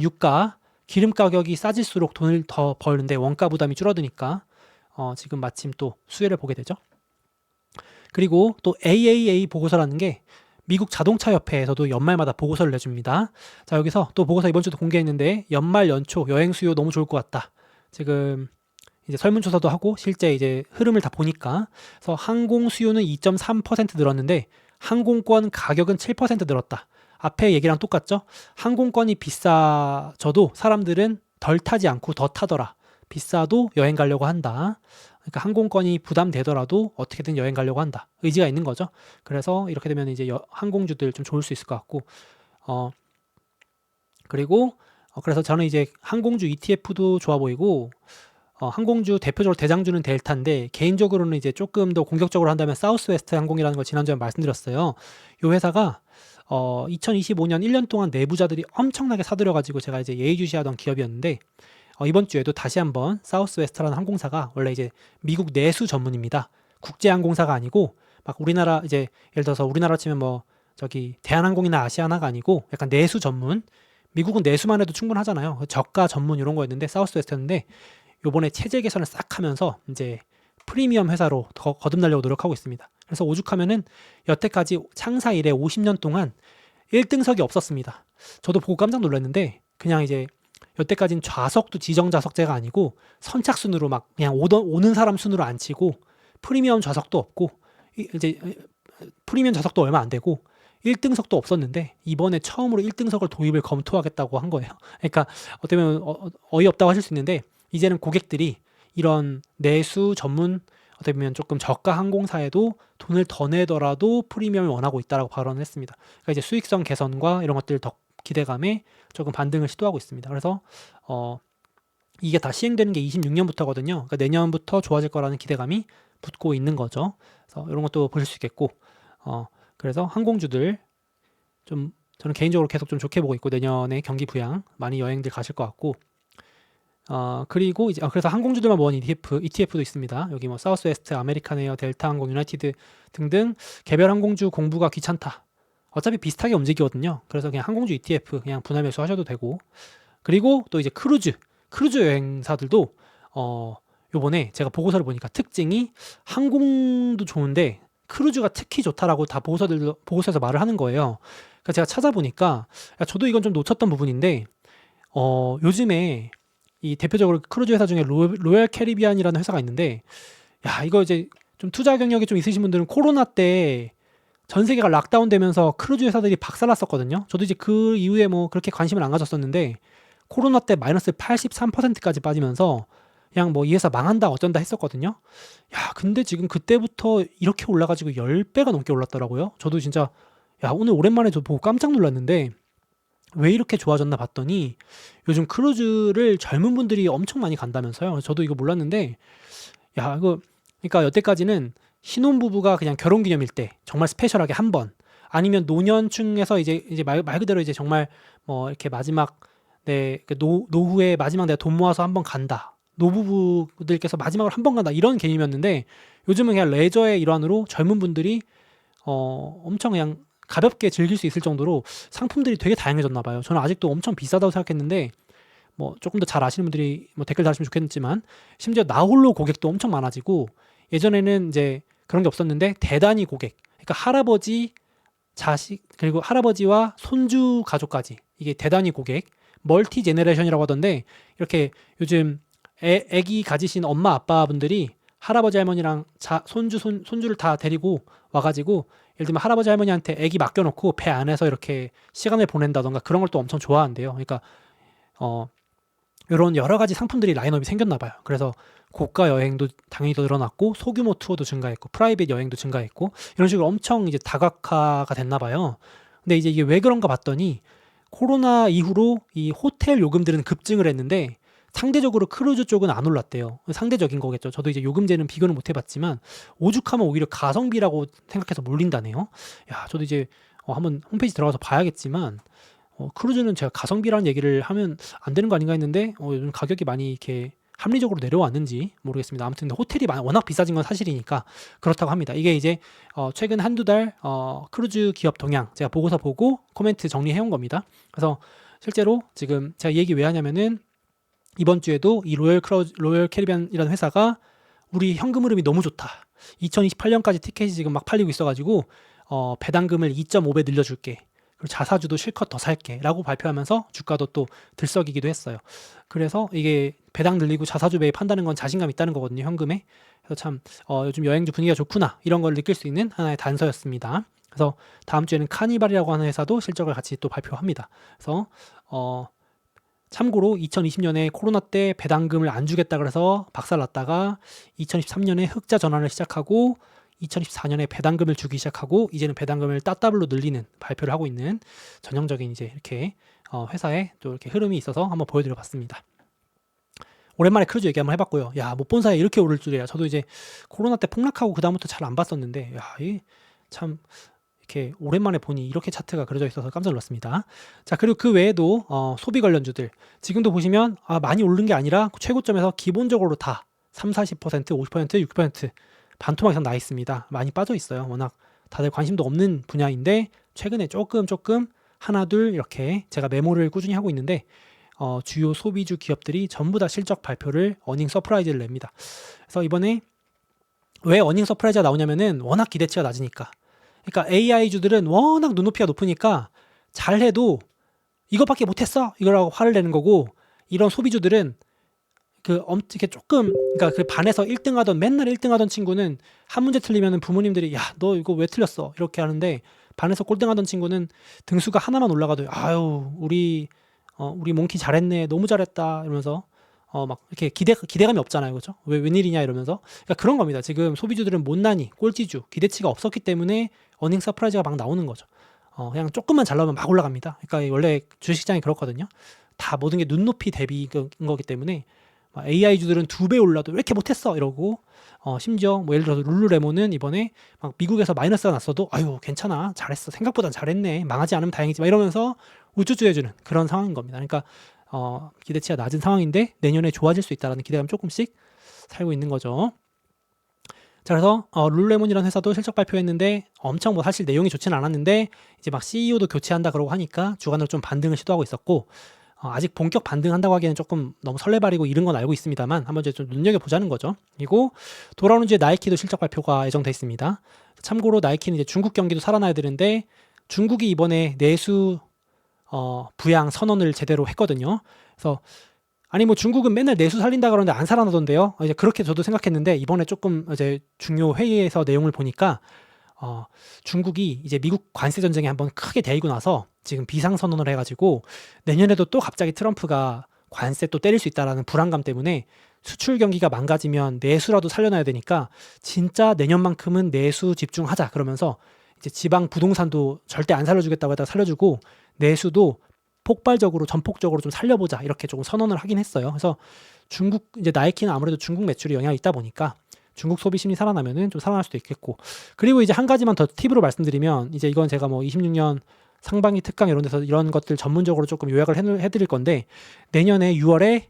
유가 기름 가격이 싸질수록 돈을 더 벌는데 원가 부담이 줄어드니까 지금 마침 또 수혜를 보게 되죠. 그리고 또 AAA 보고서라는 게 미국 자동차 협회에서도 연말마다 보고서를 내줍니다. 자, 여기서 또 보고서 이번 주도 공개했는데 연말 연초 여행 수요 너무 좋을 것 같다. 지금 이제 설문조사도 하고 실제 이제 흐름을 다 보니까 그래서 항공 수요는 2.3% 늘었는데 항공권 가격은 7% 늘었다. 앞에 얘기랑 똑같죠? 항공권이 비싸져도 사람들은 덜 타지 않고 더 타더라. 비싸도 여행 가려고 한다. 그러니까 항공권이 부담되더라도 어떻게든 여행 가려고 한다. 의지가 있는 거죠. 그래서 이렇게 되면 이제 항공주들 좀 좋을 수 있을 것 같고, 그리고 그래서 저는 이제 항공주 ETF도 좋아 보이고, 항공주 대표적으로 대장주는 델타인데 개인적으로는 이제 조금 더 공격적으로 한다면 사우스웨스트 항공이라는 걸 지난주에 말씀드렸어요. 이 회사가 2025년 1년 동안 내부자들이 엄청나게 사들여가지고 제가 이제 예의주시하던 기업이었는데 이번 주에도 다시 한번 사우스웨스트라는 항공사가 원래 이제 미국 내수 전문입니다. 국제 항공사가 아니고 막 우리나라 이제 예를 들어서 우리나라 치면 뭐 저기 대한항공이나 아시아나가 아니고 약간 내수 전문. 미국은 내수만 해도 충분하잖아요. 저가 전문 이런 거였는데 사우스웨스트였는데 요번에 체제 개선을 싹 하면서 이제 프리미엄 회사로 더 거듭나려고 노력하고 있습니다. 그래서 오죽하면은 여태까지 창사 이래 50년 동안 1등석이 없었습니다. 저도 보고 깜짝 놀랐는데 그냥 이제 여태까지는 좌석도 지정 좌석제가 아니고 선착순으로 막 그냥 오는 사람 순으로 안 치고 프리미엄 좌석도 없고 이제 프리미엄 좌석도 얼마 안 되고 1등석도 없었는데 이번에 처음으로 1등석을 도입을 검토하겠다고 한 거예요. 그러니까 어떻게 보면 어이없다고 하실 수 있는데 이제는 고객들이 이런 내수 전문 어떻게 보면 조금 저가 항공사에도 돈을 더 내더라도 프리미엄을 원하고 있다라고 발언을 했습니다. 그러니까 이제 수익성 개선과 이런 것들 더 기대감에 조금 반등을 시도하고 있습니다. 그래서 이게 다 시행되는 게 26년부터거든요. 그러니까 내년부터 좋아질 거라는 기대감이 붙고 있는 거죠. 그래서 이런 것도 보실 수 있겠고 그래서 항공주들 좀 저는 개인적으로 계속 좀 좋게 보고 있고 내년에 경기 부양 많이 여행들 가실 것 같고 그리고 이제 그래서 항공주들만 모은 ETF도 있습니다. 여기 뭐 사우스웨스트, 아메리칸에어, 델타항공, 유나이티드 등등 개별 항공주 공부가 귀찮다. 어차피 비슷하게 움직이거든요. 그래서 그냥 항공주 ETF 그냥 분할 매수하셔도 되고 그리고 또 이제 크루즈 여행사들도 요번에 제가 보고서를 보니까 특징이 항공도 좋은데 크루즈가 특히 좋다라고 다 보고서에서 말을 하는 거예요. 그래서 제가 찾아보니까 저도 이건 좀 놓쳤던 부분인데 요즘에 이 대표적으로 크루즈 회사 중에 로열 캐리비안이라는 회사가 있는데 이거 이제 좀 투자 경력이 좀 있으신 분들은 코로나 때 전 세계가 락다운 되면서 크루즈 회사들이 박살났었거든요. 저도 이제 그 이후에 뭐 그렇게 관심을 안 가졌었는데 코로나 때 마이너스 83%까지 빠지면서 그냥 뭐 이 회사 망한다 어쩐다 했었거든요. 근데 지금 그때부터 이렇게 올라가지고 10배가 넘게 올랐더라고요. 저도 진짜 오늘 오랜만에 저 보고 깜짝 놀랐는데 왜 이렇게 좋아졌나 봤더니 요즘 크루즈를 젊은 분들이 엄청 많이 간다면서요. 저도 이거 몰랐는데 이거 그러니까 여태까지는 신혼부부가 그냥 결혼기념일 때 정말 스페셜하게 한 번 아니면 노년층에서 이제 말 그대로 이제 정말 뭐 이렇게 마지막 노후에 마지막 내가 돈 모아서 한 번 간다. 노부부들께서 마지막으로 한 번 간다. 이런 개념이었는데 요즘은 그냥 레저의 일환으로 젊은 분들이 엄청 그냥 가볍게 즐길 수 있을 정도로 상품들이 되게 다양해졌나 봐요. 저는 아직도 엄청 비싸다고 생각했는데 뭐 조금 더 잘 아시는 분들이 뭐 댓글 달았으면 좋겠지만 심지어 나홀로 고객도 엄청 많아지고 예전에는 이제 그런 게 없었는데 대단히 고객, 그러니까 할아버지, 자식, 그리고 할아버지와 손주 가족까지 이게 대단히 고객, 멀티 제네레이션이라고 하던데 이렇게 요즘 애기 가지신 엄마 아빠분들이 할아버지 할머니랑 손주를 다 데리고 와가지고 예를 들면 할아버지 할머니한테 애기 맡겨놓고 배 안에서 이렇게 시간을 보낸다던가 그런 걸 또 엄청 좋아한대요. 그러니까 이런 여러 가지 상품들이 라인업이 생겼나 봐요. 그래서 고가 여행도 당연히 더 늘어났고 소규모 투어도 증가했고 프라이빗 여행도 증가했고 이런 식으로 엄청 이제 다각화가 됐나 봐요. 근데 이제 이게 왜 그런가 봤더니 코로나 이후로 이 호텔 요금들은 급증을 했는데 상대적으로 크루즈 쪽은 안 올랐대요. 상대적인 거겠죠. 저도 이제 요금제는 비교는 못 해봤지만 오죽하면 오히려 가성비라고 생각해서 몰린다네요. 야, 저도 이제 한번 홈페이지 들어가서 봐야겠지만 크루즈는 제가 가성비라는 얘기를 하면 안 되는 거 아닌가 했는데 요즘 가격이 많이 이렇게 합리적으로 내려왔는지 모르겠습니다. 아무튼 호텔이 워낙 비싸진 건 사실이니까 그렇다고 합니다. 이게 이제 최근 한두 달 크루즈 기업 동향 제가 보고서 보고 코멘트 정리해 온 겁니다. 그래서 실제로 지금 제가 이 얘기 왜 하냐면은 이번 주에도 이 로열 캐리비안이라는 회사가 우리 현금 흐름이 너무 좋다. 2028년까지 티켓이 지금 막 팔리고 있어가지고 배당금을 2.5배 늘려줄게. 그리고 자사주도 실컷 더 살게 라고 발표하면서 주가도 또 들썩이기도 했어요. 그래서 이게 배당 늘리고 자사주 매입 한다는 건 자신감 있다는 거거든요, 현금에. 그래서 참 요즘 여행주 분위기가 좋구나 이런 걸 느낄 수 있는 하나의 단서였습니다. 그래서 다음 주에는 카니발이라고 하는 회사도 실적을 같이 또 발표합니다. 그래서 참고로 2020년에 코로나 때 배당금을 안 주겠다 그래서 박살났다가 2023년에 흑자 전환을 시작하고 2024년에 배당금을 주기 시작하고 이제는 배당금을 따따블로 늘리는 발표를 하고 있는 전형적인 이제 이렇게 회사에 또 이렇게 흐름이 있어서 한번 보여드려 봤습니다. 오랜만에 크루즈 얘기 한번 해봤고요. 야, 못 본 사이에 이렇게 오를 줄이야. 저도 이제 코로나 때 폭락하고 그다음부터 잘 안 봤었는데, 야, 이 참 이렇게 오랜만에 보니 이렇게 차트가 그려져 있어서 깜짝 놀랐습니다. 자, 그리고 그 외에도 소비 관련주들 지금도 보시면 많이 오른 게 아니라 최고점에서 기본적으로 다 30, 40%, 50%, 60% 반토막 이상 나 있습니다. 많이 빠져 있어요. 워낙 다들 관심도 없는 분야인데 최근에 조금 하나 둘 이렇게 제가 메모를 꾸준히 하고 있는데 주요 소비주 기업들이 전부 다 실적 발표를 어닝 서프라이즈를 냅니다. 그래서 이번에 왜 어닝 서프라이즈가 나오냐면은 워낙 기대치가 낮으니까. 그러니까 AI주들은 워낙 눈높이가 높으니까 잘해도 이것밖에 못했어 이거라고 화를 내는 거고, 이런 소비주들은 이렇게 조금, 그러니까 그 반에서 1등 하던, 맨날 1등 하던 친구는 한 문제 틀리면 부모님들이 야, 너 이거 왜 틀렸어? 이렇게 하는데, 반에서 꼴등 하던 친구는 등수가 하나만 올라가도 아유, 우리 몽키 잘했네. 너무 잘했다. 이러면서 막 이렇게 기대감이 없잖아요. 그렇죠? 웬일이냐 이러면서. 그러니까 그런 겁니다. 지금 소비주들은 못난이, 꼴찌주, 기대치가 없었기 때문에 어닝 서프라이즈가 막 나오는 거죠. 그냥 조금만 잘 나오면 막 올라갑니다. 그러니까 원래 주식시장이 그렇거든요. 다 모든 게 눈높이 대비인 거기 때문에 AI주들은 2배 올라도 왜 이렇게 못했어 이러고, 심지어 뭐 예를 들어서 룰루레몬은 이번에 막 미국에서 마이너스가 났어도 아유 괜찮아, 잘했어, 생각보단 잘했네, 망하지 않으면 다행이지 막 이러면서 우쭈쭈 해주는 그런 상황인 겁니다. 그러니까 기대치가 낮은 상황인데 내년에 좋아질 수 있다는 기대감 조금씩 살고 있는 거죠. 자, 그래서 룰루레몬이라는 회사도 실적 발표했는데 엄청 뭐 사실 내용이 좋지는 않았는데 이제 막 CEO도 교체한다 그러고 하니까 주간으로 좀 반등을 시도하고 있었고, 아직 본격 반등한다고 하기에는 조금 너무 설레발이고 이런 건 알고 있습니다만 한번 이제 좀 눈여겨보자는 거죠. 그리고 돌아오는 주에 나이키도 실적 발표가 예정돼 있습니다. 참고로 나이키는 이제 중국 경기도 살아나야 되는데 중국이 이번에 내수 부양 선언을 제대로 했거든요. 그래서 아니 뭐 중국은 맨날 내수 살린다 그러는데 안 살아나던데요. 이제 그렇게 저도 생각했는데 이번에 조금 이제 중요 회의에서 내용을 보니까 중국이 이제 미국 관세 전쟁에 한번 크게 대이고 나서 지금 비상선언을 해가지고 내년에도 또 갑자기 트럼프가 관세 또 때릴 수 있다라는 불안감 때문에 수출 경기가 망가지면 내수라도 살려놔야 되니까 진짜 내년만큼은 내수 집중하자 그러면서 이제 지방 부동산도 절대 안 살려주겠다고 했다가 살려주고 내수도 폭발적으로 전폭적으로 좀 살려보자 이렇게 조금 선언을 하긴 했어요. 그래서 중국 이제 나이키는 아무래도 중국 매출이 영향이 있다 보니까 중국 소비 심리 살아나면은 좀 살아날 수도 있겠고, 그리고 이제 한 가지만 더 팁으로 말씀드리면 이제 이건 제가 뭐 26년 상반기 특강 이런 데서 이런 것들 전문적으로 조금 요약을 해드릴 건데, 내년에 6월에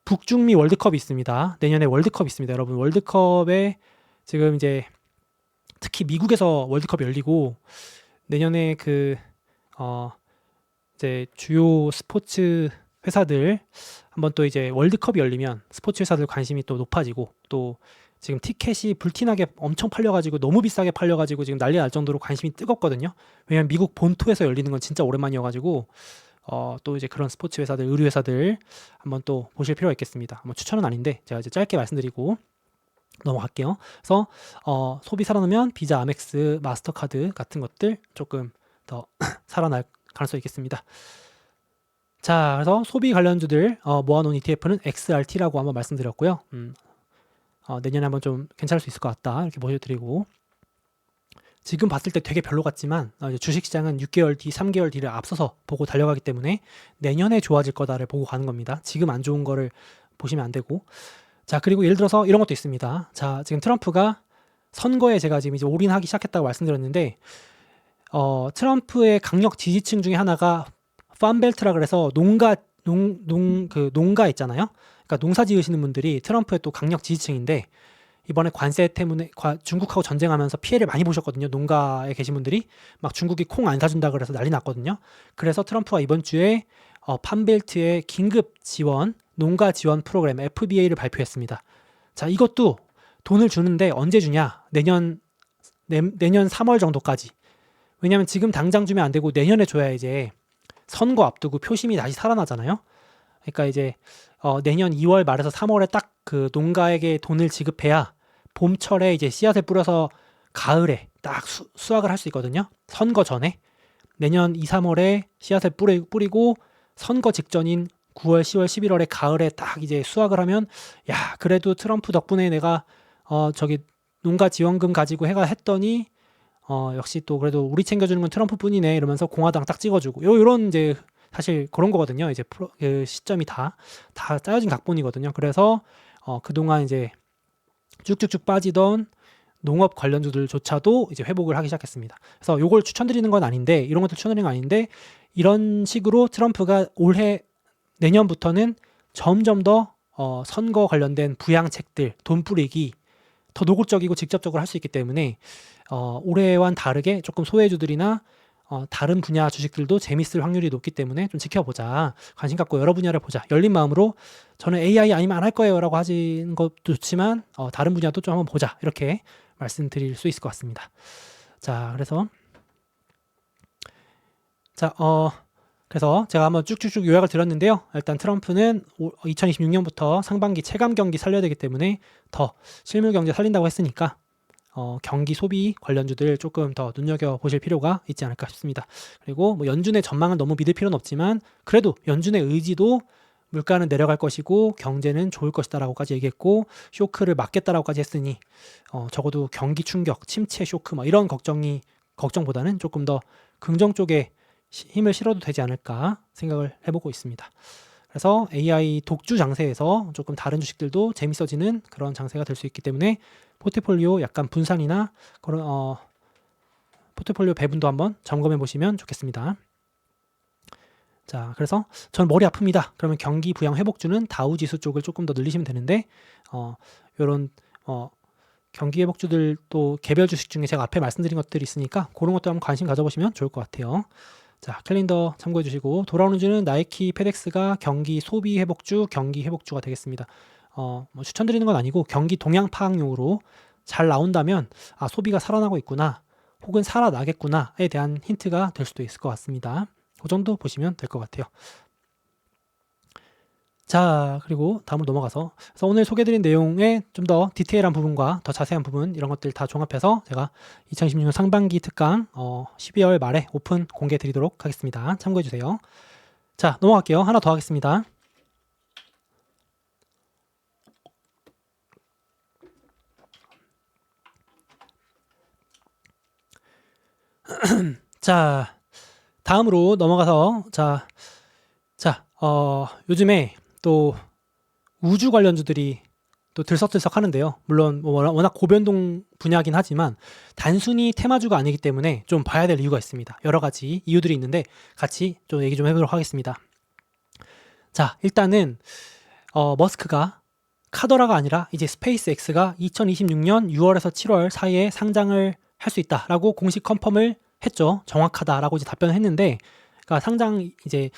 북중미 월드컵이 있습니다. 내년에 월드컵이 있습니다. 여러분, 월드컵에 지금 이제 특히 미국에서 월드컵이 열리고 내년에 이제 주요 스포츠 회사들 한번 또 이제 월드컵이 열리면 스포츠 회사들 관심이 또 높아지고 또 지금 티켓이 불티나게 엄청 팔려가지고 너무 비싸게 팔려가지고 지금 난리 날 정도로 관심이 뜨겁거든요. 왜냐면 미국 본토에서 열리는 건 진짜 오랜만이어가지고 또 이제 그런 스포츠 회사들, 의류 회사들 한번 또 보실 필요가 있겠습니다. 뭐 추천은 아닌데 제가 이제 짧게 말씀드리고 넘어갈게요. 그래서 소비 살아나면 비자, 아멕스, 마스터카드 같은 것들 조금 더 살아날 가능성이 있겠습니다. 자, 그래서 소비 관련주들 모아놓은 ETF는 XRT라고 한번 말씀드렸고요. 내년에 한번 좀 괜찮을 수 있을 것 같다 이렇게 보여드리고, 지금 봤을 때 되게 별로 같지만 주식시장은 6개월 뒤, 3개월 뒤를 앞서서 보고 달려가기 때문에 내년에 좋아질 거다를 보고 가는 겁니다. 지금 안 좋은 거를 보시면 안 되고. 자, 그리고 예를 들어서 이런 것도 있습니다. 자, 지금 트럼프가 선거에 제가 지금 이제 올인하기 시작했다고 말씀드렸는데 트럼프의 강력 지지층 중에 하나가 팜벨트라 그래서 농가 있잖아요. 그러니까 농사 지으시는 분들이 트럼프의 또 강력 지지층인데, 이번에 관세 때문에 중국하고 전쟁하면서 피해를 많이 보셨거든요. 농가에 계신 분들이 막 중국이 콩 안 사준다 그래서 난리 났거든요. 그래서 트럼프가 이번 주에 팜벨트의 긴급 지원, 농가 지원 프로그램 FBA를 발표했습니다. 자, 이것도 돈을 주는데 언제 주냐? 내년 3월 정도까지. 왜냐면 지금 당장 주면 안 되고 내년에 줘야 이제 선거 앞두고 표심이 다시 살아나잖아요. 그러니까 이제 내년 2월 말에서 3월에 딱 그 농가에게 돈을 지급해야 봄철에 이제 씨앗을 뿌려서 가을에 딱 수확을 할 수 있거든요. 선거 전에. 내년 2, 3월에 씨앗을 뿌리고 선거 직전인 9월, 10월, 11월에 가을에 딱 이제 수확을 하면, 야, 그래도 트럼프 덕분에 내가 저기 농가 지원금 가지고 했더니 역시 또 그래도 우리 챙겨주는 건 트럼프뿐이네 이러면서 공화당 딱 찍어주고, 요런 이제 사실 그런 거거든요. 이제 그 시점이 다 짜여진 각본이거든요. 그래서 그동안 이제 쭉쭉쭉 빠지던 농업 관련주들조차도 이제 회복을 하기 시작했습니다. 그래서 요걸 추천드리는 건 아닌데, 이런 것도 추천드리는 건 아닌데, 이런 식으로 트럼프가 내년부터는 점점 더 선거 관련된 부양책들, 돈 뿌리기 더 노골적이고 직접적으로 할 수 있기 때문에 올해와는 다르게 조금 소외주들이나 다른 분야 주식들도 재밌을 확률이 높기 때문에 좀 지켜보자. 관심 갖고 여러 분야를 보자. 열린 마음으로 저는 AI 아니면 안 할 거예요 라고 하시는 것도 좋지만 다른 분야도 좀 한번 보자. 이렇게 말씀드릴 수 있을 것 같습니다. 자, 그래서 제가 한번 쭉쭉쭉 요약을 드렸는데요. 일단 트럼프는 2026년부터 상반기 체감 경기 살려야 되기 때문에 더 실물 경제 살린다고 했으니까 경기 소비 관련주들 조금 더 눈여겨보실 필요가 있지 않을까 싶습니다. 그리고 뭐 연준의 전망은 너무 믿을 필요는 없지만 그래도 연준의 의지도 물가는 내려갈 것이고 경제는 좋을 것이다라고까지 얘기했고 쇼크를 막겠다라고까지 했으니 적어도 경기 충격, 침체 쇼크 뭐 이런 걱정보다는 조금 더 긍정 쪽에 힘을 실어도 되지 않을까 생각을 해보고 있습니다. 그래서 AI 독주 장세에서 조금 다른 주식들도 재밌어지는 그런 장세가 될 수 있기 때문에 포트폴리오 약간 분산이나 그런 포트폴리오 배분도 한번 점검해 보시면 좋겠습니다. 자, 그래서 전 머리 아픕니다. 그러면 경기 부양 회복주는 다우 지수 쪽을 조금 더 늘리시면 되는데 이런 경기 회복주들 또 개별 주식 중에 제가 앞에 말씀드린 것들이 있으니까 그런 것도 한번 관심 가져보시면 좋을 것 같아요. 자, 캘린더 참고해 주시고 돌아오는 주는 나이키, 페덱스가 경기 소비 회복주, 경기 회복주가 되겠습니다. 뭐 추천드리는 건 아니고 경기 동향 파악용으로 잘 나온다면 소비가 살아나고 있구나 혹은 살아나겠구나에 대한 힌트가 될 수도 있을 것 같습니다. 그 정도 보시면 될 것 같아요. 자, 그리고 다음으로 넘어가서 그래서 오늘 소개해드린 내용의 좀 더 디테일한 부분과 더 자세한 부분 이런 것들 다 종합해서 제가 2026년 상반기 특강 12월 말에 오픈 공개 드리도록 하겠습니다. 참고해주세요. 자, 넘어갈게요. 하나 더 하겠습니다. 자, 다음으로 넘어가서 요즘에 또 우주 관련주들이 또 들썩들썩 하는데요. 물론 워낙 고변동 분야긴 하지만 단순히 테마주가 아니기 때문에 좀 봐야 될 이유가 있습니다. 여러 가지 이유들이 있는데 같이 좀 얘기 좀 해보도록 하겠습니다. 자, 일단은 머스크가 카더라가 아니라 이제 스페이스X가 2026년 6월에서 7월 사이에 상장을 할 수 있다라고 공식 컨펌을 했죠. 정확하다라고 이제 답변을 했는데, 그러니까 상장 이제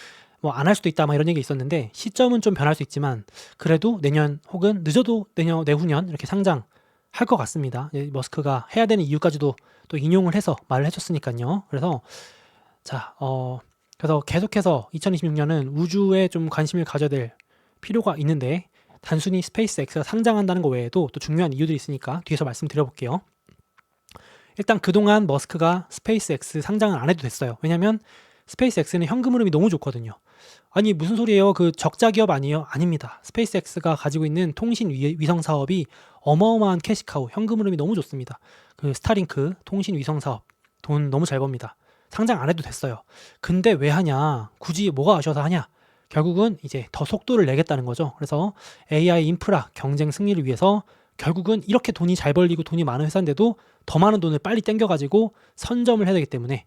뭐 안 할 수도 있다 막 이런 얘기 있었는데 시점은 좀 변할 수 있지만 그래도 내년 혹은 늦어도 내후년 이렇게 상장 할 것 같습니다. 머스크가 해야 되는 이유까지도 또 인용을 해서 말을 해줬으니까요. 그래서 자, 그래서 계속해서 2026년은 우주에 좀 관심을 가져야 될 필요가 있는데 단순히 스페이스X가 상장한다는 거 외에도 또 중요한 이유들이 있으니까 뒤에서 말씀드려볼게요. 일단 그동안 머스크가 스페이스X 상장을 안 해도 됐어요. 왜냐면 스페이스X는 현금 흐름이 너무 좋거든요. 아니 무슨 소리예요? 그 적자 기업 아니에요? 아닙니다. 스페이스X가 가지고 있는 통신 위성 사업이 어마어마한 캐시카우, 현금 흐름이 너무 좋습니다. 그 스타링크 통신 위성 사업 돈 너무 잘 법니다. 상장 안 해도 됐어요. 근데 왜 하냐? 굳이 뭐가 아쉬워서 하냐? 결국은 이제 더 속도를 내겠다는 거죠. 그래서 AI 인프라 경쟁 승리를 위해서 결국은 이렇게 돈이 잘 벌리고 돈이 많은 회사인데도 더 많은 돈을 빨리 땡겨가지고 선점을 해야 되기 때문에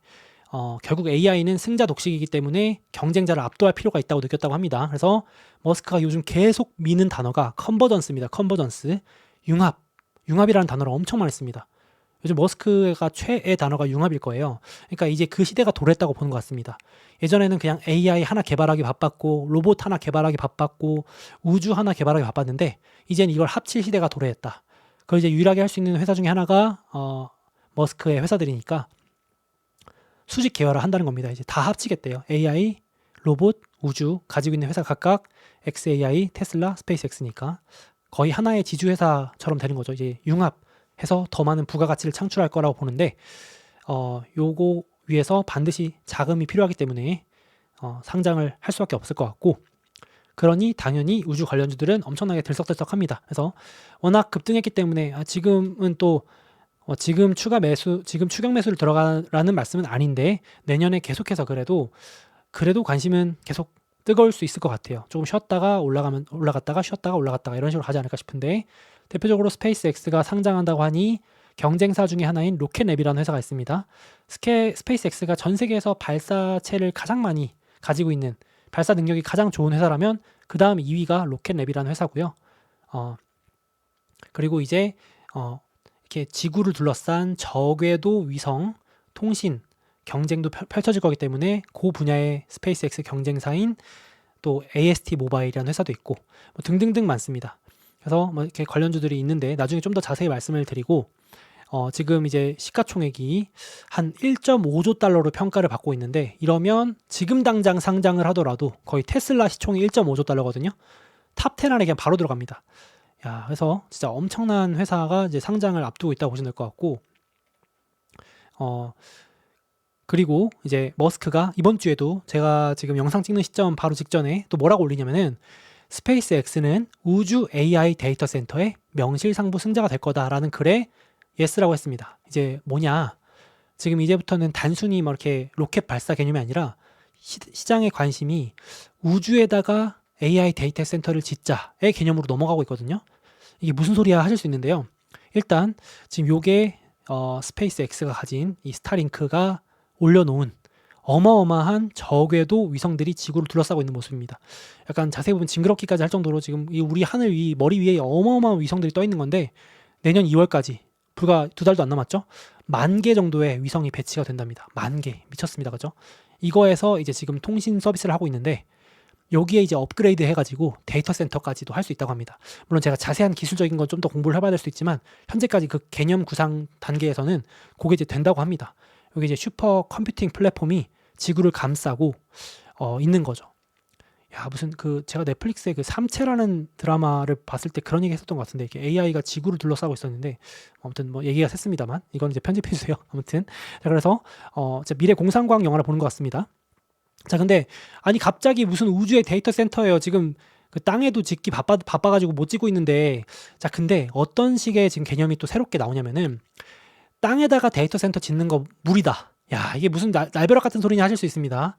결국 AI는 승자 독식이기 때문에 경쟁자를 압도할 필요가 있다고 느꼈다고 합니다. 그래서 머스크가 요즘 계속 미는 단어가 컨버전스입니다. 컨버전스. 융합이라는 단어를 엄청 많이 씁니다. 요즘 머스크가 최애 단어가 융합일 거예요. 그러니까 이제 그 시대가 도래했다고 보는 것 같습니다. 예전에는 그냥 AI 하나 개발하기 바빴고 로봇 하나 개발하기 바빴고 우주 하나 개발하기 바빴는데 이제는 이걸 합칠 시대가 도래했다. 그걸 이제 유일하게 할 수 있는 회사 중에 하나가 머스크의 회사들이니까 수직 계열을 한다는 겁니다. 이제 다 합치겠대요. AI, 로봇, 우주 가지고 있는 회사 각각 XAI, 테슬라, 스페이스X니까 거의 하나의 지주회사처럼 되는 거죠. 이제 융합해서 더 많은 부가가치를 창출할 거라고 보는데 요거 위해서 반드시 자금이 필요하기 때문에 상장을 할 수밖에 없을 것 같고 그러니 당연히 우주 관련주들은 엄청나게 들썩들썩합니다. 그래서 워낙 급등했기 때문에 지금은 또 지금 추경 매수를 들어가라는 말씀은 아닌데 내년에 계속해서 그래도 관심은 계속 뜨거울 수 있을 것 같아요. 조금 쉬었다가 올라갔다가 쉬었다가 올라갔다가 이런 식으로 가지 않을까 싶은데 대표적으로 스페이스X가 상장한다고 하니 경쟁사 중에 하나인 로켓랩이라는 회사가 있습니다. 스페이스X가 전 세계에서 발사체를 가장 많이 가지고 있는 발사 능력이 가장 좋은 회사라면 그 다음 2위가 로켓랩이라는 회사고요. 그리고 이제 이렇게 지구를 둘러싼 저궤도 위성 통신 경쟁도 펼쳐질 거기 때문에 그 분야의 스페이스X 경쟁사인 또 AST 모바일이라는 회사도 있고 뭐 등등등 많습니다. 그래서 뭐 이렇게 관련주들이 있는데 나중에 좀 더 자세히 말씀을 드리고 지금 이제 시가총액이 한 1.5조 달러로 평가를 받고 있는데 이러면 지금 당장 상장을 하더라도 거의 테슬라 시총이 1.5조 달러거든요. 탑 10 안에 그냥 바로 들어갑니다. 야, 그래서 진짜 엄청난 회사가 이제 상장을 앞두고 있다고 보시면 될 것 같고 그리고 이제 머스크가 이번 주에도 제가 지금 영상 찍는 시점 바로 직전에 또 뭐라고 올리냐면은 스페이스X는 우주 AI 데이터 센터의 명실상부 승자가 될 거다라는 글에 예스라고 했습니다. 이제 뭐냐? 지금 이제부터는 단순히 뭐 이렇게 로켓 발사 개념이 아니라 시장의 관심이 우주에다가 AI 데이터 센터를 짓자의 개념으로 넘어가고 있거든요. 이게 무슨 소리야 하실 수 있는데요. 일단 지금 요게 스페이스X가 가진 이 스타링크가 올려놓은 어마어마한 저궤도 위성들이 지구를 둘러싸고 있는 모습입니다. 약간 자세히 보면 징그럽기까지 할 정도로 지금 이 우리 하늘 위 머리 위에 어마어마한 위성들이 떠 있는 건데 내년 2월까지 불과 2달도 안 남았죠. 10,000개 정도의 위성이 배치가 된답니다. 10,000개 미쳤습니다, 그죠? 이거에서 이제 지금 통신 서비스를 하고 있는데 여기에 이제 업그레이드 해가지고 데이터 센터까지도 할 수 있다고 합니다. 물론 제가 자세한 기술적인 건 좀 더 공부를 해봐야 될 수 있지만 현재까지 그 개념 구상 단계에서는 그게 이제 된다고 합니다. 여기 이제 슈퍼 컴퓨팅 플랫폼이 지구를 감싸고 있는 거죠. 야, 무슨 제가 넷플릭스의 그 삼체라는 드라마를 봤을 때 그런 얘기 했었던 것 같은데 이게 AI가 지구를 둘러싸고 있었는데 아무튼 뭐 얘기가 샜습니다만 이건 이제 편집해 주세요. 아무튼 자, 그래서 미래 공상과학 영화를 보는 것 같습니다. 자, 근데 아니 갑자기 무슨 우주의 데이터 센터예요. 지금 그 땅에도 짓기 바빠가지고 못 짓고 있는데 자, 근데 어떤 식의 지금 개념이 또 새롭게 나오냐면은 땅에다가 데이터 센터 짓는 거 무리다. 야, 이게 무슨 날벼락 같은 소리냐 하실 수 있습니다.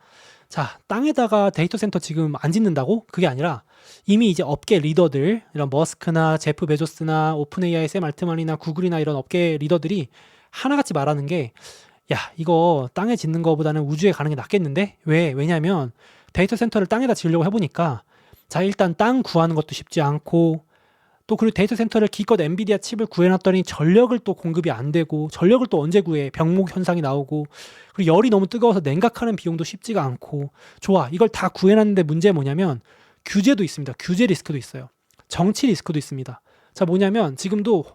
자, 땅에다가 데이터 센터 지금 안 짓는다고? 그게 아니라 이미 이제 업계 리더들, 이런 머스크나 제프 베조스나 오픈 AI, 샘 알트만이나 구글이나 이런 업계 리더들이 하나같이 말하는 게 야, 이거 땅에 짓는 거보다는 우주에 가는 게 낫겠는데? 왜냐면 데이터 센터를 땅에다 지으려고 해보니까 자, 일단 땅 구하는 것도 쉽지 않고 또 그리고 데이터 센터를 기껏 엔비디아 칩을 구해놨더니 전력을 또 공급이 안 되고 전력을 또 언제 구해? 병목 현상이 나오고 그리고 열이 너무 뜨거워서 냉각하는 비용도 쉽지가 않고 좋아, 이걸 다 구해놨는데 문제 뭐냐면 규제도 있습니다. 규제 리스크도 있어요. 정치 리스크도 있습니다. 자, 뭐냐면 지금도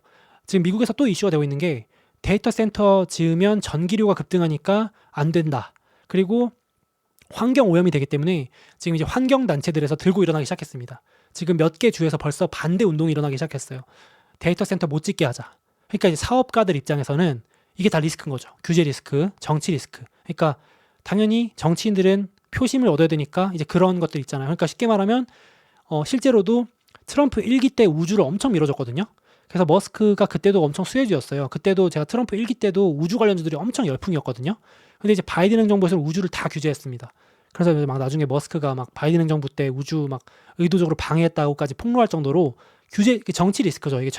지금 미국에서 또 이슈가 되고 있는 게 데이터 센터 지으면 전기료가 급등하니까 안 된다. 그리고 환경 오염이 되기 때문에 지금 이제 환경 단체들에서 들고 일어나기 시작했습니다. 지금 몇 개 주에서 벌써 반대 운동이 일어나기 시작했어요. 데이터 센터 못 짓게 하자. 그러니까 이제 사업가들 입장에서는 이게 다 리스크인 거죠. 규제 리스크, 정치 리스크. 그러니까 당연히 정치인들은 표심을 얻어야 되니까 이제 그런 것들 있잖아요. 그러니까 쉽게 말하면 실제로도 트럼프 1기 때 우주를 엄청 밀어줬거든요. 그래서 머스크가 그때도 엄청 수혜주였어요. 그때도 제가 트럼프 1기 때도 우주 관련주들이 엄청 열풍이었거든요. 근데 이제 바이든 행정부에서는 우주를 다 규제했습니다. 그래서 막 나중에 머스크가 막 바이든 행정부 때 우주 막 의도적으로 방해했다고까지 폭로할 정도로 규제, 정치 리스크죠. 이게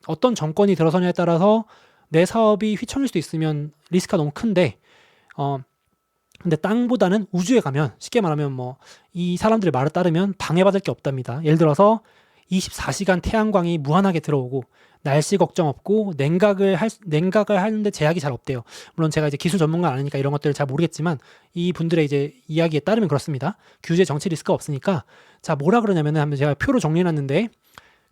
어떤 정권이 들어서냐에 따라서 내 사업이 휘청일 수도 있으면 리스크가 너무 큰데, 근데 땅보다는 우주에 가면 쉽게 말하면 뭐 이 사람들의 말을 따르면 방해받을 게 없답니다. 예를 들어서 24시간 태양광이 무한하게 들어오고 날씨 걱정 없고 냉각을 하는데 제약이 잘 없대요. 물론 제가 이제 기술 전문가 아니니까 이런 것들을 잘 모르겠지만 이 분들의 이제 이야기에 따르면 그렇습니다. 규제 정치 리스크가 없으니까 자 뭐라 그러냐면은 한번 제가 표로 정리해놨는데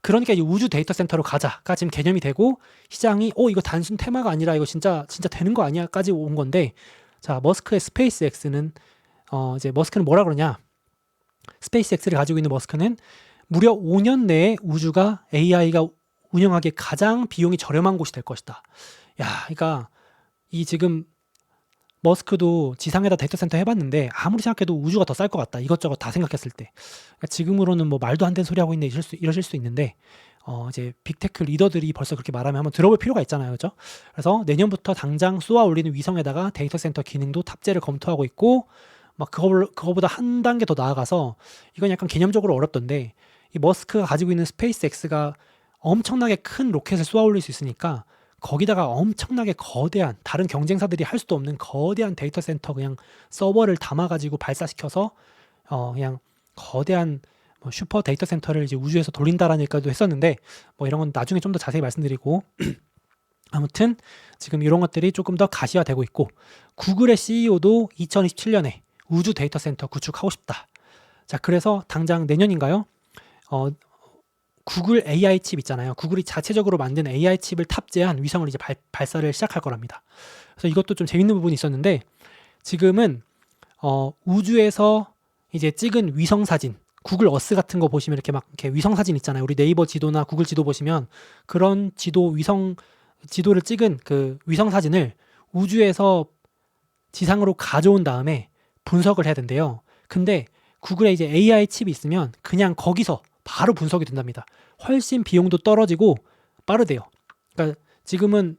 그러니까 이제 우주 데이터 센터로 가자가 지금 개념이 되고 시장이 이거 단순 테마가 아니라 이거 진짜 되는 거 아니야까지 온 건데 자 머스크의 스페이스X는 이제 머스크는 뭐라 그러냐 스페이스X를 가지고 있는 머스크는 무려 5년 내에 우주가 AI가 운영하기에 가장 비용이 저렴한 곳이 될 것이다. 야, 그러니까 이 지금 머스크도 지상에다 데이터 센터 해봤는데 아무리 생각해도 우주가 더 쌀 것 같다. 이것저것 다 생각했을 때. 그러니까 지금으로는 뭐 말도 안 되는 소리 하고 있네 이러실 수 있는데 이제 빅테크 리더들이 벌써 그렇게 말하면 한번 들어볼 필요가 있잖아요, 그렇죠? 그래서 내년부터 당장 쏘아 올리는 위성에다가 데이터 센터 기능도 탑재를 검토하고 있고 막 그거보다 한 단계 더 나아가서 이건 약간 개념적으로 어렵던데 이 머스크가 가지고 있는 스페이스X가 엄청나게 큰 로켓을 쏘아 올릴 수 있으니까 거기다가 엄청나게 거대한 다른 경쟁사들이 할 수도 없는 거대한 데이터 센터 그냥 서버를 담아가지고 발사시켜서 그냥 거대한 뭐 슈퍼 데이터 센터를 이제 우주에서 돌린다라는 얘기도 했었는데 뭐 이런 건 나중에 좀 더 자세히 말씀드리고 아무튼 지금 이런 것들이 조금 더 가시화되고 있고 구글의 CEO도 2027년에 우주 데이터 센터 구축하고 싶다. 자 그래서 당장 내년인가요? 구글 AI 칩 있잖아요. 구글이 자체적으로 만든 AI 칩을 탑재한 위성을 이제 발사를 시작할 거랍니다. 그래서 이것도 좀 재밌는 부분이 있었는데 지금은 우주에서 이제 찍은 위성 사진, 구글 어스 같은 거 보시면 이렇게 막 이렇게 위성 사진 있잖아요. 우리 네이버 지도나 구글 지도 보시면 그런 지도를 찍은 그 위성 사진을 우주에서 지상으로 가져온 다음에 분석을 해야 된대요. 근데 구글에 이제 AI 칩이 있으면 그냥 거기서 바로 분석이 된답니다. 훨씬 비용도 떨어지고 빠르대요. 그러니까 지금은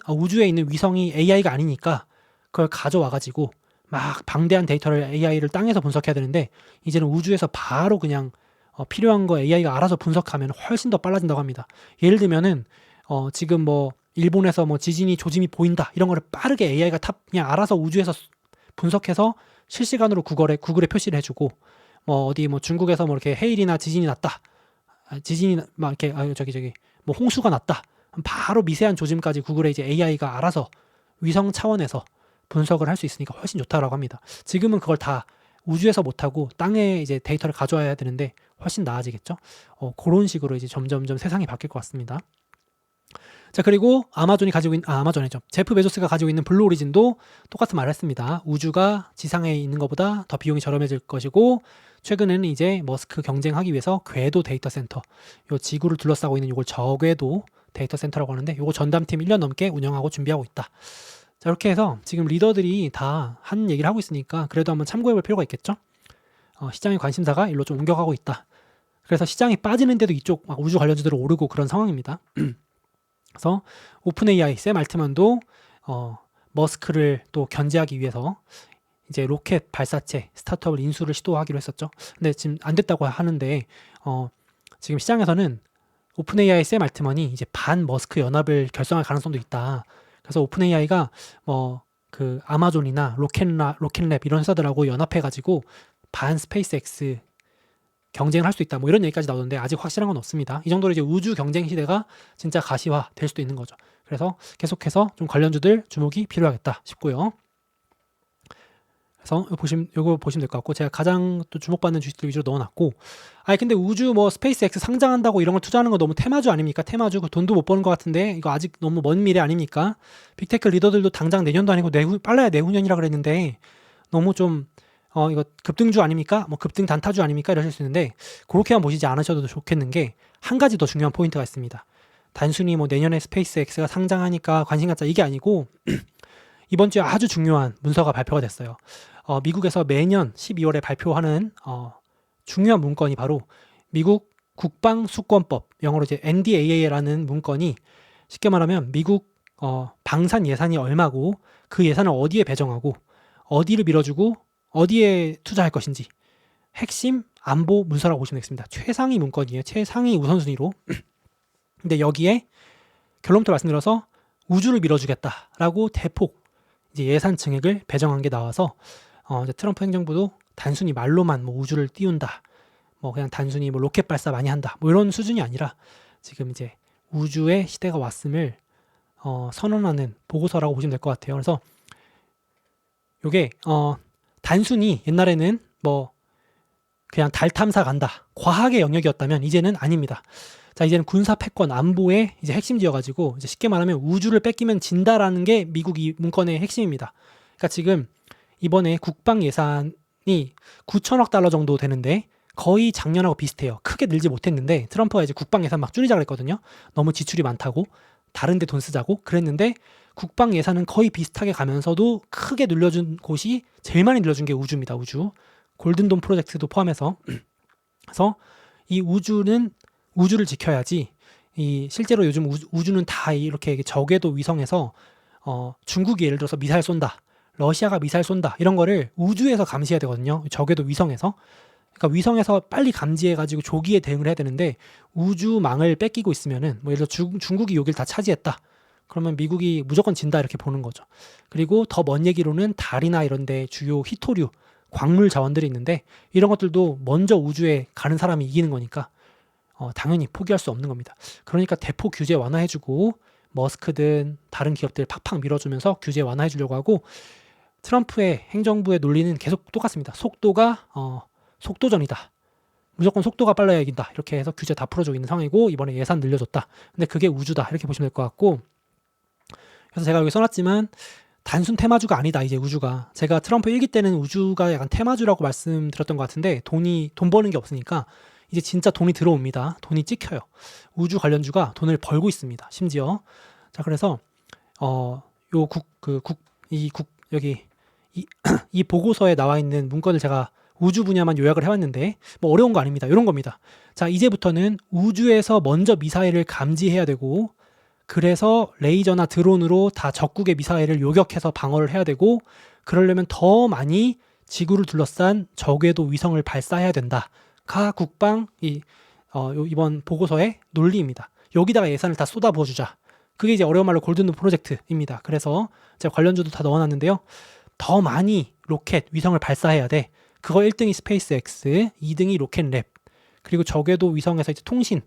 우주에 있는 위성이 AI가 아니니까 그걸 가져와가지고 막 방대한 데이터를 AI를 땅에서 분석해야 되는데 이제는 우주에서 바로 그냥 필요한 거 AI가 알아서 분석하면 훨씬 더 빨라진다고 합니다. 예를 들면은 지금 뭐 일본에서 뭐 지진이 조짐이 보인다 이런 거를 빠르게 AI가 그냥 알아서 우주에서 분석해서 실시간으로 구글에 표시를 해주고 뭐 어디 뭐 중국에서 뭐 이렇게 해일이나 지진이 났다. 지진이 막 이렇게 뭐 홍수가 났다. 바로 미세한 조짐까지 구글에 이제 AI가 알아서 위성 차원에서 분석을 할 수 있으니까 훨씬 좋다라고 합니다. 지금은 그걸 다 우주에서 못하고 땅에 이제 데이터를 가져와야 되는데 훨씬 나아지겠죠. 그런 식으로 이제 점점점 세상이 바뀔 것 같습니다. 자 그리고 아마존이죠. 제프 베조스가 가지고 있는 블루 오리진도 똑같은 말을 했습니다. 우주가 지상에 있는 것보다 더 비용이 저렴해질 것이고 최근에는 이제 머스크 경쟁하기 위해서 궤도 데이터 센터, 요 지구를 둘러싸고 있는 요걸 저궤도 데이터 센터라고 하는데 요거 전담팀 1년 넘게 운영하고 준비하고 있다. 자 이렇게 해서 지금 리더들이 다 한 얘기를 하고 있으니까 그래도 한번 참고해볼 필요가 있겠죠. 시장의 관심사가 일로 좀 옮겨가고 있다. 그래서 시장이 빠지는데도 이쪽 막 우주 관련주들은 오르고 그런 상황입니다. 그래서 오픈 AI 샘 알트만도 머스크를 또 견제하기 위해서 이제 로켓 발사체 스타트업을 인수를 시도하기로 했었죠. 근데 지금 안 됐다고 하는데 지금 시장에서는 오픈 AI 샘 알트만이 이제 반 머스크 연합을 결성할 가능성도 있다. 그래서 오픈 AI가 그 아마존이나 로켓랩 이런 회사들하고 연합해가지고 반 스페이스X 경쟁을 할 수 있다. 뭐 이런 얘기까지 나오는데 아직 확실한 건 없습니다. 이 정도로 이제 우주 경쟁 시대가 진짜 가시화 될 수도 있는 거죠. 그래서 계속해서 좀 관련주들 주목이 필요하겠다 싶고요. 그래서 요거 보시면 될 것 같고, 제가 가장 또 주목받는 주식들 위주로 넣어놨고, 아니 근데 우주 뭐 스페이스X 상장한다고 이런 걸 투자하는 거 너무 테마주 아닙니까? 테마주 그 돈도 못 버는 것 같은데 이거 아직 너무 먼 미래 아닙니까? 빅테크 리더들도 당장 내년도 아니고 빨라야 내후년이라 그랬는데 너무 좀 이거 급등주 아닙니까? 뭐 급등 단타주 아닙니까? 이러실 수 있는데 그렇게만 보시지 않으셔도 좋겠는 게 한 가지 더 중요한 포인트가 있습니다. 단순히 뭐 내년에 스페이스X가 상장하니까 관심 갖자 이게 아니고 이번 주에 아주 중요한 문서가 발표가 됐어요. 미국에서 매년 12월에 발표하는 중요한 문건이 바로 미국 국방수권법, 영어로 이제 NDAA라는 문건이 쉽게 말하면 미국 방산 예산이 얼마고 그 예산을 어디에 배정하고 어디를 밀어주고 어디에 투자할 것인지 핵심 안보 문서라고 보시면 되겠습니다. 최상위 문건이에요. 최상위 우선순위로. 근데 여기에 결론부터 말씀드려서 우주를 밀어주겠다라고 대폭 이제 예산 증액을 배정한 게 나와서 이제 트럼프 행정부도 단순히 말로만 뭐 우주를 띄운다, 뭐 그냥 단순히 뭐 로켓 발사 많이 한다, 뭐 이런 수준이 아니라 지금 이제 우주의 시대가 왔음을 선언하는 보고서라고 보시면 될 것 같아요. 그래서 요게 단순히 옛날에는 뭐 그냥 달 탐사 간다, 과학의 영역이었다면 이제는 아닙니다. 자, 이제는 군사 패권 안보의 이제 핵심지어가지고 이제 쉽게 말하면 우주를 뺏기면 진다라는 게 미국 이 문건의 핵심입니다. 그러니까 지금 이번에 국방 예산이 9천억 달러 정도 되는데 거의 작년하고 비슷해요. 크게 늘지 못했는데 트럼프가 이제 국방 예산 막 줄이자 그랬거든요. 너무 지출이 많다고 다른데 돈 쓰자고 그랬는데 국방 예산은 거의 비슷하게 가면서도 크게 늘려준 곳이 제일 많이 늘려준 게 우주입니다. 우주 골든돔 프로젝트도 포함해서. 그래서 이 우주를 지켜야지. 이 실제로 요즘 우주는 다 이렇게 저궤도 위성에서 중국이 예를 들어서 미사일 쏜다, 러시아가 미사일 쏜다 이런 거를 우주에서 감시해야 되거든요. 저궤도 위성에서. 그러니까 위성에서 빨리 감지해가지고 조기에 대응을 해야 되는데 우주망을 뺏기고 있으면은 뭐 예를 들어 중국이 여길 다 차지했다. 그러면 미국이 무조건 진다 이렇게 보는 거죠. 그리고 더 먼 얘기로는 달이나 이런데 주요 희토류, 광물 자원들이 있는데 이런 것들도 먼저 우주에 가는 사람이 이기는 거니까 당연히 포기할 수 없는 겁니다. 그러니까 대폭 규제 완화해주고 머스크든 다른 기업들 팍팍 밀어주면서 규제 완화해주려고 하고 트럼프의 행정부의 논리는 계속 똑같습니다. 속도가 속도전이다. 무조건 속도가 빨라야 이긴다. 이렇게 해서 규제 다 풀어주고 있는 상황이고 이번에 예산 늘려줬다. 근데 그게 우주다. 이렇게 보시면 될 것 같고 그래서 제가 여기 써놨지만 단순 테마주가 아니다. 이제 우주가. 제가 트럼프 1기 때는 우주가 약간 테마주라고 말씀드렸던 것 같은데 돈 버는 게 없으니까 이제 진짜 돈이 들어옵니다. 돈이 찍혀요. 우주 관련주가 돈을 벌고 있습니다. 심지어. 자, 그래서 여기 이 보고서에 나와 있는 문건을 제가 우주 분야만 요약을 해왔는데 뭐 어려운 거 아닙니다. 이런 겁니다. 자, 이제부터는 우주에서 먼저 미사일을 감지해야 되고 그래서 레이저나 드론으로 다 적국의 미사일을 요격해서 방어를 해야 되고 그러려면 더 많이 지구를 둘러싼 저궤도 위성을 발사해야 된다가 국방 이번 보고서의 논리입니다. 여기다가 예산을 다 쏟아부어주자. 그게 이제 어려운 말로 골든돔 프로젝트입니다. 그래서 제가 관련주도 다 넣어놨는데요. 더 많이 로켓 위성을 발사해야 돼. 그거 1등이 스페이스X, 2등이 로켓랩, 그리고 저궤도 위성에서 이제 통신,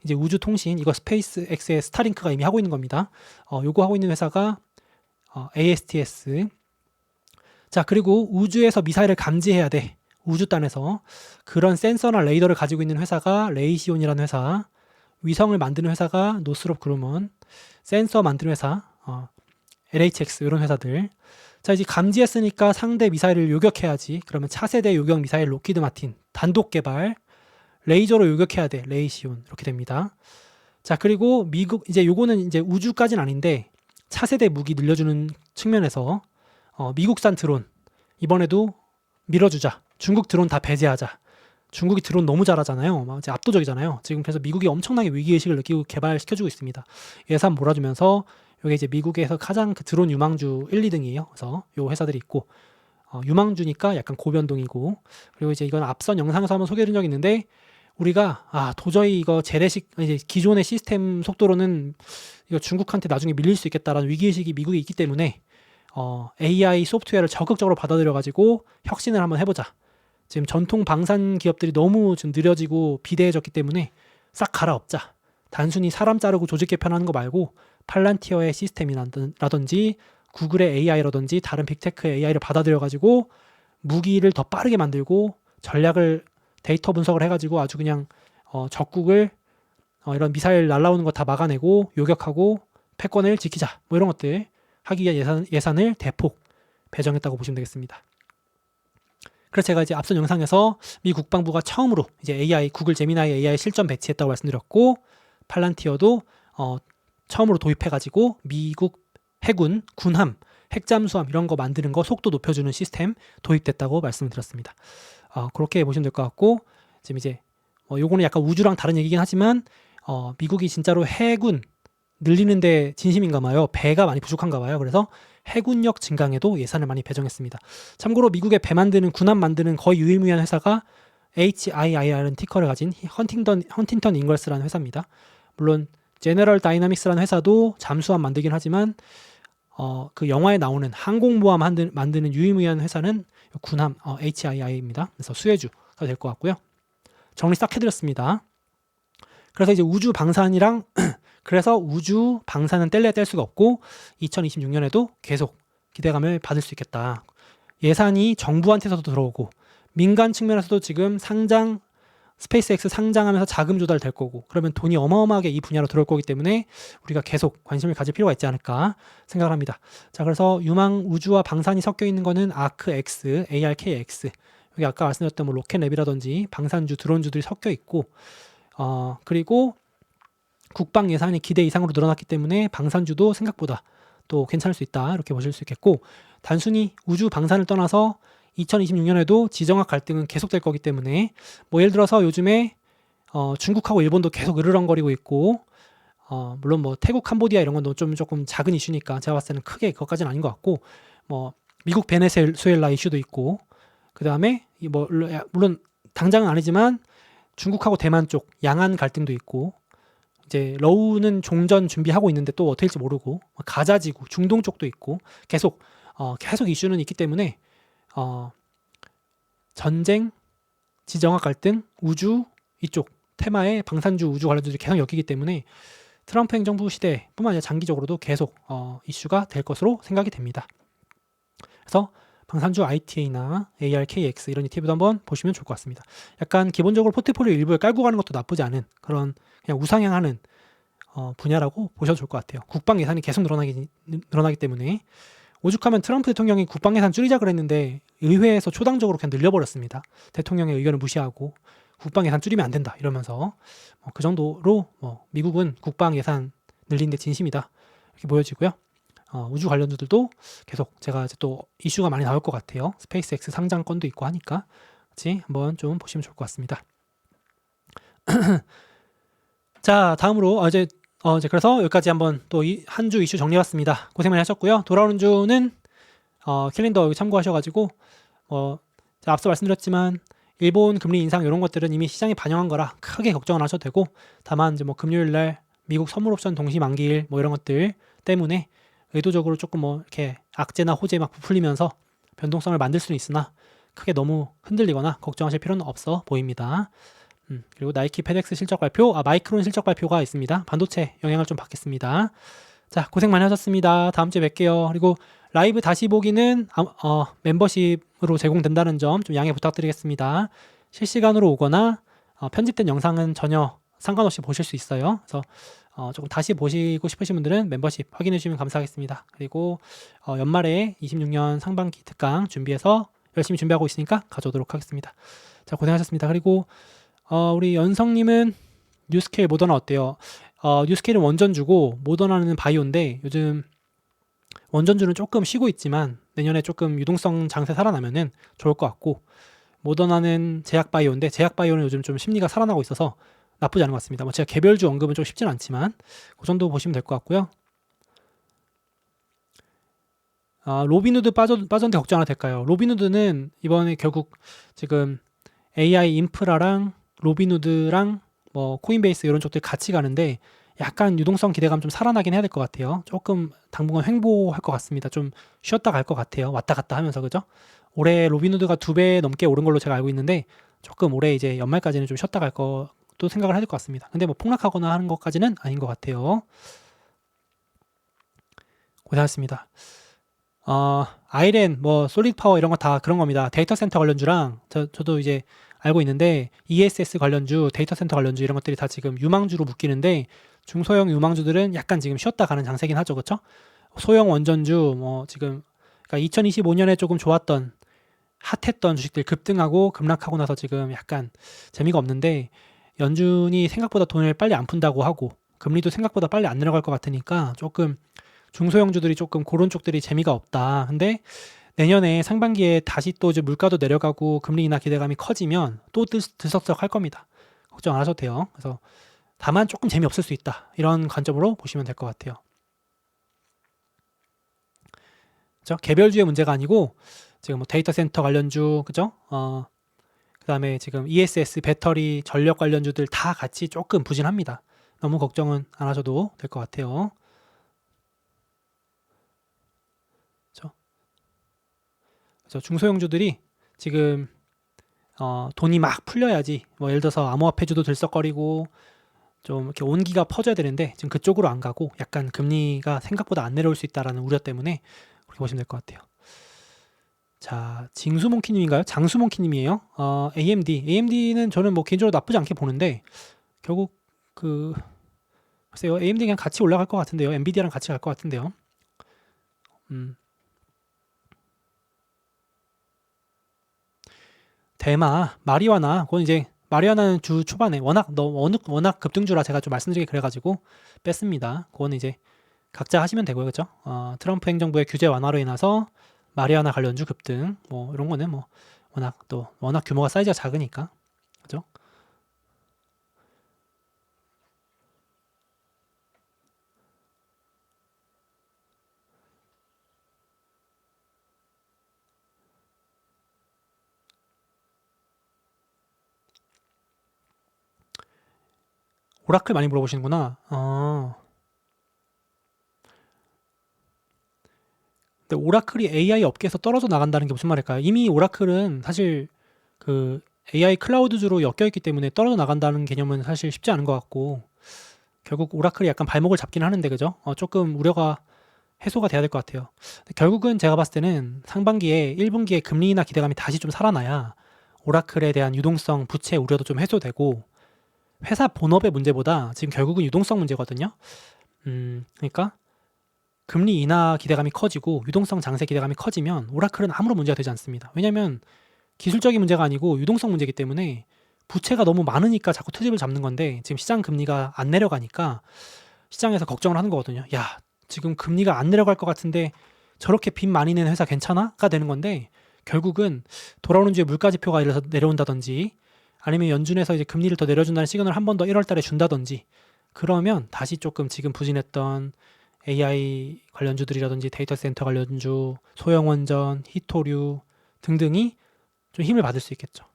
이제 우주 통신, 이거 스페이스X의 스타링크가 이미 하고 있는 겁니다. 요거 하고 있는 회사가 ASTS. 자, 그리고 우주에서 미사일을 감지해야 돼. 우주단에서. 그런 센서나 레이더를 가지고 있는 회사가 레이시온이라는 회사, 위성을 만드는 회사가 노스롭 그루먼, 센서 만드는 회사, LHX 이런 회사들. 자, 이제 감지했으니까 상대 미사일을 요격해야지. 그러면 차세대 요격 미사일 로키드 마틴, 단독 개발, 레이저로 요격해야 돼. 레이시온. 이렇게 됩니다. 자, 그리고 미국, 이제 요거는 이제 우주까지는 아닌데 차세대 무기 늘려주는 측면에서 미국산 드론 이번에도 밀어주자. 중국 드론 다 배제하자. 중국이 드론 너무 잘하잖아요. 막 이제 압도적이잖아요. 지금 그래서 미국이 엄청나게 위기의식을 느끼고 개발시켜주고 있습니다. 예산 몰아주면서 여기 이제 미국에서 가장 그 드론 유망주 1, 2등이에요. 그래서 요 회사들이 있고 유망주니까 약간 고변동이고 그리고 이제 이건 앞선 영상에서 한번 소개해드린 적이 있는데 우리가 도저히 이거 재래식 이제 기존의 시스템 속도로는 이거 중국한테 나중에 밀릴 수 있겠다라는 위기의식이 미국에 있기 때문에 AI 소프트웨어를 적극적으로 받아들여 가지고 혁신을 한번 해보자. 지금 전통 방산 기업들이 너무 좀 느려지고 비대해졌기 때문에 싹 갈아엎자. 단순히 사람 자르고 조직 개편하는 거 말고 팔란티어의 시스템이라든지 구글의 AI라든지 다른 빅테크의 AI를 받아들여 가지고 무기를 더 빠르게 만들고 전략을 데이터 분석을 해가지고 아주 그냥 적국을 이런 미사일 날라오는 거 다 막아내고 요격하고 패권을 지키자 뭐 이런 것들 하기 위한 예산을 대폭 배정했다고 보시면 되겠습니다. 그래서 제가 이제 앞선 영상에서 미 국방부가 처음으로 이제 AI 구글 제미나이 AI 실전 배치했다고 말씀드렸고 팔란티어도 처음으로 도입해가지고 미국 해군 군함 핵잠수함 이런 거 만드는 거 속도 높여주는 시스템 도입됐다고 말씀을 드렸습니다. 그렇게 보시면 될 것 같고 지금 이제 요거는 약간 우주랑 다른 얘기긴 하지만 미국이 진짜로 해군 늘리는데 진심인가 봐요. 배가 많이 부족한가 봐요. 그래서 해군력 증강에도 예산을 많이 배정했습니다. 참고로 미국의 배 만드는 군함 만드는 거의 유일무이한 회사가 HIIR은 티커를 가진 헌팅턴 잉걸스라는 회사입니다. 물론 제너럴 다이나믹스라는 회사도 잠수함 만들긴 하지만 그 영화에 나오는 항공모함 만드는 유일무이한 회사는 군함 HII입니다. 그래서 수혜주가 될 것 같고요. 정리 싹 해드렸습니다. 그래서 이제 우주 방산이랑 그래서 우주 방산은 뗄래야 뗄 수가 없고 2026년에도 계속 기대감을 받을 수 있겠다. 예산이 정부한테서도 들어오고 민간 측면에서도 지금 스페이스X 상장하면서 자금 조달될 거고 그러면 돈이 어마어마하게 이 분야로 들어올 거기 때문에 우리가 계속 관심을 가질 필요가 있지 않을까 생각을 합니다. 자, 그래서 유망 우주와 방산이 섞여 있는 거는 ARC-X, ARK-X 여기 아까 말씀드렸던 뭐 로켓랩이라든지 방산주, 드론주들이 섞여 있고 그리고 국방 예산이 기대 이상으로 늘어났기 때문에 방산주도 생각보다 또 괜찮을 수 있다 이렇게 보실 수 있겠고 단순히 우주 방산을 떠나서 2026년에도 지정학 갈등은 계속될 거기 때문에 뭐 예를 들어서 요즘에 중국하고 일본도 계속 으르렁거리고 있고 물론 뭐 태국 캄보디아 이런 건 조금 작은 이슈니까 제가 봤을 때는 크게 그것까지는 아닌 것 같고 뭐 미국 베네수엘라 이슈도 있고 그 다음에 뭐 물론 당장은 아니지만 중국하고 대만 쪽 양안 갈등도 있고 이제 러우는 종전 준비하고 있는데 또 어떻게 될지 모르고 가자지구 중동 쪽도 있고 계속 이슈는 있기 때문에 전쟁, 지정학 갈등, 우주 이쪽 테마의 방산주 우주 관련주들이 계속 엮이기 때문에 트럼프 행정부 시대뿐만 아니라 장기적으로도 계속 이슈가 될 것으로 생각이 됩니다. 그래서 방산주 ITA나 ARKX 이런 ETF도 한번 보시면 좋을 것 같습니다. 약간 기본적으로 포트폴리오 일부에 깔고 가는 것도 나쁘지 않은 그런 그냥 우상향하는 분야라고 보셔도 좋을 것 같아요. 국방 예산이 계속 늘어나기 때문에 오죽하면 트럼프 대통령이 국방 예산 줄이자 그랬는데 의회에서 초당적으로 그냥 늘려버렸습니다. 대통령의 의견을 무시하고 국방 예산 줄이면 안 된다 이러면서 그 정도로 미국은 국방 예산 늘리는 데 진심이다 이렇게 보여지고요. 우주 관련주들도 계속 제가 이제 또 이슈가 많이 나올 것 같아요. 스페이스X 상장권도 있고 하니까 같이 한번 좀 보시면 좋을 것 같습니다. 자, 다음으로 이제 그래서 여기까지 한번 또 한 주 이슈 정리해봤습니다. 고생 많이 하셨고요. 돌아오는 주는 캘린더 여기 참고하셔가지고 제가 앞서 말씀드렸지만 일본 금리 인상 이런 것들은 이미 시장에 반영한 거라 크게 걱정을 하셔도 되고 다만 이제 뭐 금요일날 미국 선물 옵션 동시 만기일 뭐 이런 것들 때문에 의도적으로 조금 이렇게 악재나 호재 막 부풀리면서 변동성을 만들 수는 있으나 크게 너무 흔들리거나 걱정하실 필요는 없어 보입니다. 그리고 나이키 페덱스 실적 발표, 마이크론 실적 발표가 있습니다. 반도체 영향을 좀 받겠습니다. 자, 고생 많이 하셨습니다. 다음 주에 뵐게요. 그리고 라이브 다시 보기는 멤버십으로 제공된다는 점 좀 양해 부탁드리겠습니다. 실시간으로 오거나 편집된 영상은 전혀 상관없이 보실 수 있어요. 그래서 조금 다시 보시고 싶으신 분들은 멤버십 확인해 주시면 감사하겠습니다. 그리고 연말에 26년 상반기 특강 준비해서 열심히 준비하고 있으니까 가져오도록 하겠습니다. 자, 고생하셨습니다. 그리고 우리 연성님은 뉴스케일 모더나 어때요? 뉴스케일은 원전주고 모더나는 바이오인데 요즘 원전주는 조금 쉬고 있지만 내년에 조금 유동성 장세 살아나면은 좋을 것 같고 모더나는 제약바이오인데 제약바이오는 요즘 좀 심리가 살아나고 있어서 나쁘지 않은 것 같습니다. 뭐 제가 개별주 언급은 좀 쉽진 않지만 그 정도 보시면 될 것 같고요. 로빈후드 빠졌는데 걱정 안 해도 될까요? 로빈후드는 이번에 결국 지금 AI 인프라랑 로빈후드랑 뭐 코인베이스 이런 쪽들 같이 가는데 약간 유동성 기대감 좀 살아나긴 해야 될 것 같아요. 조금 당분간 횡보할 것 같습니다. 좀 쉬었다 갈 것 같아요. 왔다 갔다 하면서 그죠? 올해 로빈후드가 2배 넘게 오른 걸로 제가 알고 있는데 조금 올해 이제 연말까지는 좀 쉬었다 갈 것도 생각을 해야 될 것 같습니다. 근데 뭐 폭락하거나 하는 것까지는 아닌 것 같아요. 고생하셨습니다. 아이렌, 뭐 솔리드 파워 이런 거 다 그런 겁니다. 데이터 센터 관련주랑 저도 이제 알고 있는데 ESS 관련주, 데이터 센터 관련주 이런 것들이 다 지금 유망주로 묶이는데 중소형 유망주들은 약간 지금 쉬었다 가는 장세긴 하죠, 그렇죠? 소형 원전주 뭐 지금 그러니까 2025년에 조금 좋았던 핫했던 주식들 급등하고 급락하고 나서 지금 약간 재미가 없는데 연준이 생각보다 돈을 빨리 안 푼다고 하고 금리도 생각보다 빨리 안 내려갈 것 같으니까 조금 중소형주들이 조금 그런 쪽들이 재미가 없다. 근데 내년에 상반기에 다시 또 이제 물가도 내려가고 금리 인하 기대감이 커지면 또 들썩들썩 할 겁니다. 걱정 안 하셔도 돼요. 그래서 다만 조금 재미없을 수 있다. 이런 관점으로 보시면 될 것 같아요. 그죠? 개별주의 문제가 아니고 지금 뭐 데이터 센터 관련주, 그죠? 그다음에 지금 ESS 배터리 전력 관련주들 다 같이 조금 부진합니다. 너무 걱정은 안 하셔도 될 것 같아요. 그래서 중소형주들이 지금 돈이 막 풀려야지 뭐 예를 들어서 암호화폐주도 들썩거리고 좀 이렇게 온기가 퍼져야 되는데 지금 그쪽으로 안 가고 약간 금리가 생각보다 안 내려올 수 있다라는 우려 때문에 그렇게 보시면 될 것 같아요. 자, 징수몽키님인가요? 장수몽키님이에요. AMD는 저는 뭐 개인적으로 나쁘지 않게 보는데 결국 글쎄요, AMD 그냥 같이 올라갈 것 같은데요. 엔비디아랑 같이 갈 것 같은데요. 대마, 마리화나, 그건 이제 마리화나는 주 초반에 워낙 급등주라 제가 좀 말씀드리기 그래가지고 뺐습니다. 그거는 이제 각자 하시면 되고요, 그죠? 트럼프 행정부의 규제 완화로 인해서 마리화나 관련주 급등, 뭐 이런 거는 뭐 워낙 규모가 사이즈가 작으니까, 그죠? 오라클 많이 물어보시는구나. 근데 오라클이 AI 업계에서 떨어져 나간다는 게 무슨 말일까요? 이미 오라클은 사실 그 AI 클라우드주로 엮여있기 때문에 떨어져 나간다는 개념은 사실 쉽지 않은 것 같고 결국 오라클이 약간 발목을 잡긴 하는데 그죠? 조금 우려가 해소가 돼야 될 것 같아요. 결국은 제가 봤을 때는 상반기에 1분기에 금리 인하 기대감이 다시 좀 살아나야 오라클에 대한 유동성 부채 우려도 좀 해소되고 회사 본업의 문제보다 지금 결국은 유동성 문제거든요. 그러니까 금리 인하 기대감이 커지고 유동성 장세 기대감이 커지면 오라클은 아무런 문제가 되지 않습니다. 왜냐하면 기술적인 문제가 아니고 유동성 문제이기 때문에 부채가 너무 많으니까 자꾸 트집을 잡는 건데 지금 시장 금리가 안 내려가니까 시장에서 걱정을 하는 거거든요. 야, 지금 금리가 안 내려갈 것 같은데 저렇게 빚 많이 내는 회사 괜찮아? 가 되는 건데 결국은 돌아오는 주에 물가 지표가 이래서 내려온다든지 아니면 연준에서 이제 금리를 더 내려준다는 시그널을 한 번 더 1월 달에 준다든지 그러면 다시 조금 지금 부진했던 AI 관련주들이라든지 데이터 센터 관련주, 소형 원전, 히토류 등등이 좀 힘을 받을 수 있겠죠.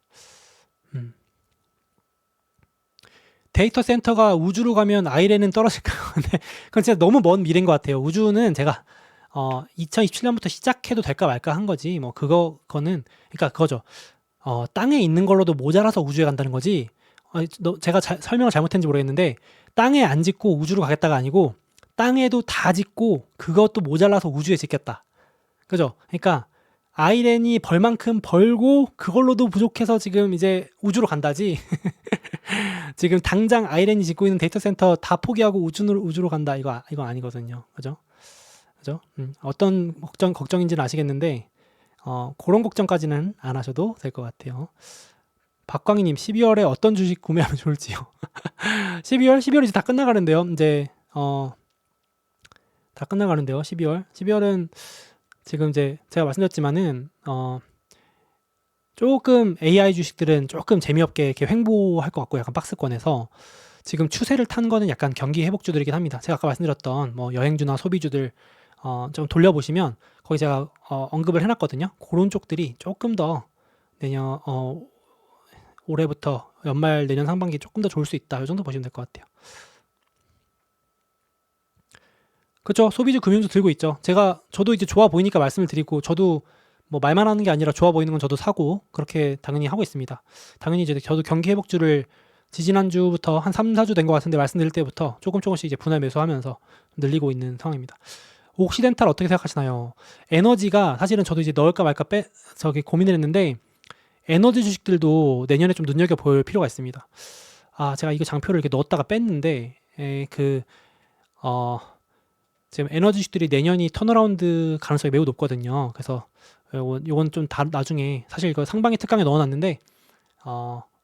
데이터 센터가 우주로 가면 아이렌은 떨어질까요? 근데 그건 진짜 너무 먼 미래인 것 같아요. 우주는 제가 2027년부터 시작해도 될까 말까 한 거지. 뭐 그거는 그러니까 그거죠. 땅에 있는 걸로도 모자라서 우주에 간다는 거지. 제가 설명을 잘못했는지 모르겠는데 땅에 안 짓고 우주로 가겠다가 아니고 땅에도 다 짓고 그것도 모자라서 우주에 짓겠다. 그죠? 그러니까 아이렌이 벌 만큼 벌고 그걸로도 부족해서 지금 이제 우주로 간다지. 지금 당장 아이렌이 짓고 있는 데이터 센터 다 포기하고 우주로 간다. 이거 아니거든요. 그죠? 그죠? 어떤 걱정인지는 아시겠는데 그런 걱정까지는 안 하셔도 될 것 같아요. 박광희님 12월에 어떤 주식 구매하면 좋을지요? 12월 이제 다 끝나가는데요. 이제 다 끝나가는데요. 12월은 지금 이제 제가 말씀드렸지만은 조금 AI 주식들은 조금 재미없게 이렇게 횡보할 것 같고 약간 박스권에서 지금 추세를 탄 거는 약간 경기 회복주들이긴 합니다. 제가 아까 말씀드렸던 뭐 여행주나 소비주들 좀 돌려보시면 거기 제가 언급을 해놨거든요. 그런 쪽들이 조금 더 내년 올해부터 연말 내년 상반기 조금 더 좋을 수 있다. 이 정도 보시면 될 것 같아요. 그렇죠. 소비주 금융주 들고 있죠. 저도 이제 좋아 보이니까 말씀을 드리고 저도 뭐 말만 하는 게 아니라 좋아 보이는 건 저도 사고 그렇게 당연히 하고 있습니다. 당연히 이제 저도 경기 회복주를 지지난주부터 한 3, 4주 된 것 같은데 말씀드릴 때부터 조금씩 이제 분할 매수하면서 늘리고 있는 상황입니다. 옥시덴탈 어떻게 생각하시나요? 에너지가 사실은 저도 이제 넣을까 말까 고민을 했는데 에너지 주식들도 내년에 좀 눈여겨볼 필요가 있습니다. 제가 이거 장표를 이렇게 넣었다가 뺐는데 지금 에너지 주식들이 내년이 턴어라운드 가능성이 매우 높거든요. 그래서 요건 좀 나중에 사실 이거 상반기 특강에 넣어놨는데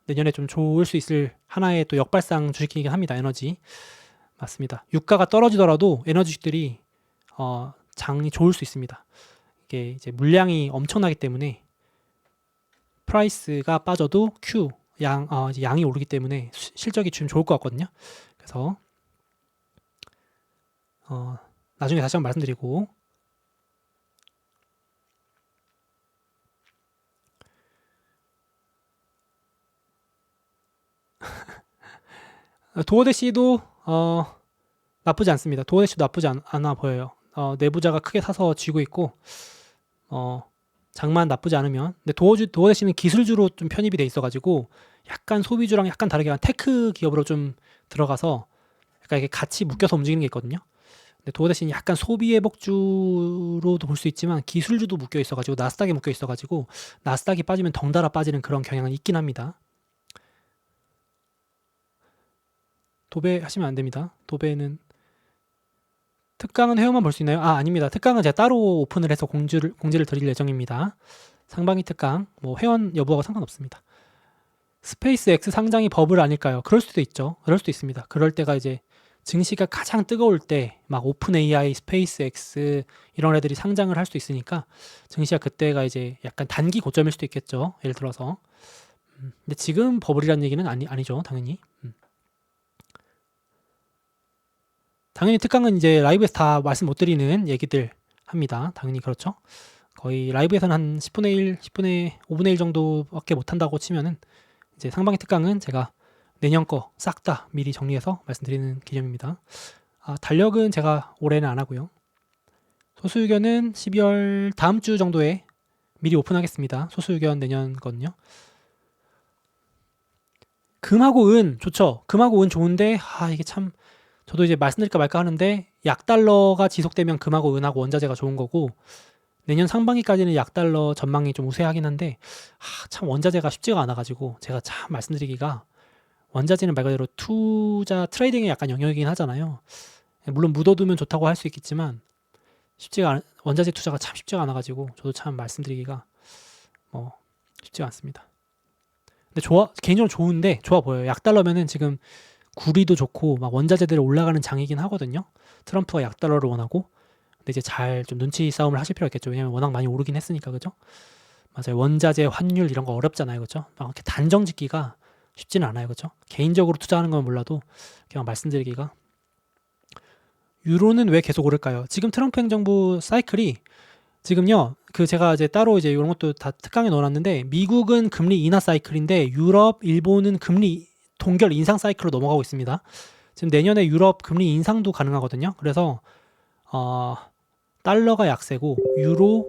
내년에 좀 좋을 수 있을 하나의 또 역발상 주식이긴 합니다. 에너지 맞습니다. 유가가 떨어지더라도 에너지 주식들이 장이 좋을 수 있습니다. 이게 이제 물량이 엄청나기 때문에 프라이스가 빠져도 이제 양이 오르기 때문에 실적이 좀 좋을 것 같거든요. 그래서 나중에 다시 한번 말씀드리고 도어대시도 나쁘지 않습니다. 도어대시도 나쁘지 않아 보여요. 내부자가 크게 사서 쥐고 있고 장만 나쁘지 않으면 근데 도어대시는 기술주로 좀 편입이 돼 있어가지고 약간 소비주랑 약간 다르게 테크 기업으로 좀 들어가서 약간 이게 같이 묶여서 움직이는 게 있거든요. 근데 도어대시는 약간 소비 회복주로도 볼 수 있지만 기술주도 묶여 있어가지고 나스닥에 묶여 있어가지고 나스닥이 빠지면 덩달아 빠지는 그런 경향은 있긴 합니다. 도배 하시면 안 됩니다. 도배는 특강은 회원만 볼 수 있나요? 아닙니다. 특강은 제가 따로 오픈을 해서 공지를 드릴 예정입니다. 상반기 특강, 뭐 회원 여부하고 상관없습니다. 스페이스 X 상장이 버블 아닐까요? 그럴 수도 있죠. 그럴 수도 있습니다. 그럴 때가 이제 증시가 가장 뜨거울 때 막 오픈 AI, 스페이스 X 이런 애들이 상장을 할 수도 있으니까 증시가 그때가 이제 약간 단기 고점일 수도 있겠죠. 예를 들어서. 근데 지금 버블이라는 얘기는 아니죠. 당연히. 당연히 특강은 이제 라이브에서 다 말씀 못 드리는 얘기들 합니다. 당연히 그렇죠. 거의 라이브에서는 한 10분의 1, 5분의 1 정도밖에 못 한다고 치면은 이제 상반기 특강은 제가 내년 거 싹 다 미리 정리해서 말씀드리는 개념입니다. 달력은 제가 올해는 안 하고요. 소수의견은 12월 다음 주 정도에 미리 오픈하겠습니다. 소수의견 내년 거는요. 금하고 은 좋죠. 금하고 은 좋은데 이게 참 저도 이제 말씀드릴까 말까 하는데 약달러가 지속되면 금하고 은하고 원자재가 좋은 거고 내년 상반기까지는 약달러 전망이 좀 우세하긴 한데 참 원자재가 쉽지가 않아가지고 제가 참 말씀드리기가 원자재는 말 그대로 투자 트레이딩에 약간 영역이긴 하잖아요. 물론 묻어두면 좋다고 할 수 있겠지만 원자재 투자가 참 쉽지가 않아가지고 저도 참 말씀드리기가 쉽지가 않습니다. 근데 개인적으로 좋은데 좋아 보여요. 약달러면은 지금 구리도 좋고 막 원자재들이 올라가는 장이긴 하거든요. 트럼프가 약달러를 원하고 근데 이제 잘 좀 눈치 싸움을 하실 필요가 있겠죠. 왜냐면 워낙 많이 오르긴 했으니까 그죠? 맞아요. 원자재 환율 이런 거 어렵잖아요. 그죠? 막 이렇게 단정 짓기가 쉽지는 않아요. 그죠? 개인적으로 투자하는 건 몰라도 그냥 말씀드리기가 유로는 왜 계속 오를까요? 지금 트럼프 행정부 사이클이 지금요. 제가 이제 따로 이제 이런 것도 다 특강에 넣어놨는데 미국은 금리 인하 사이클인데 유럽, 일본은 금리 동결 인상 사이클로 넘어가고 있습니다. 지금 내년에 유럽 금리 인상도 가능하거든요. 그래서 달러가 약세고 유로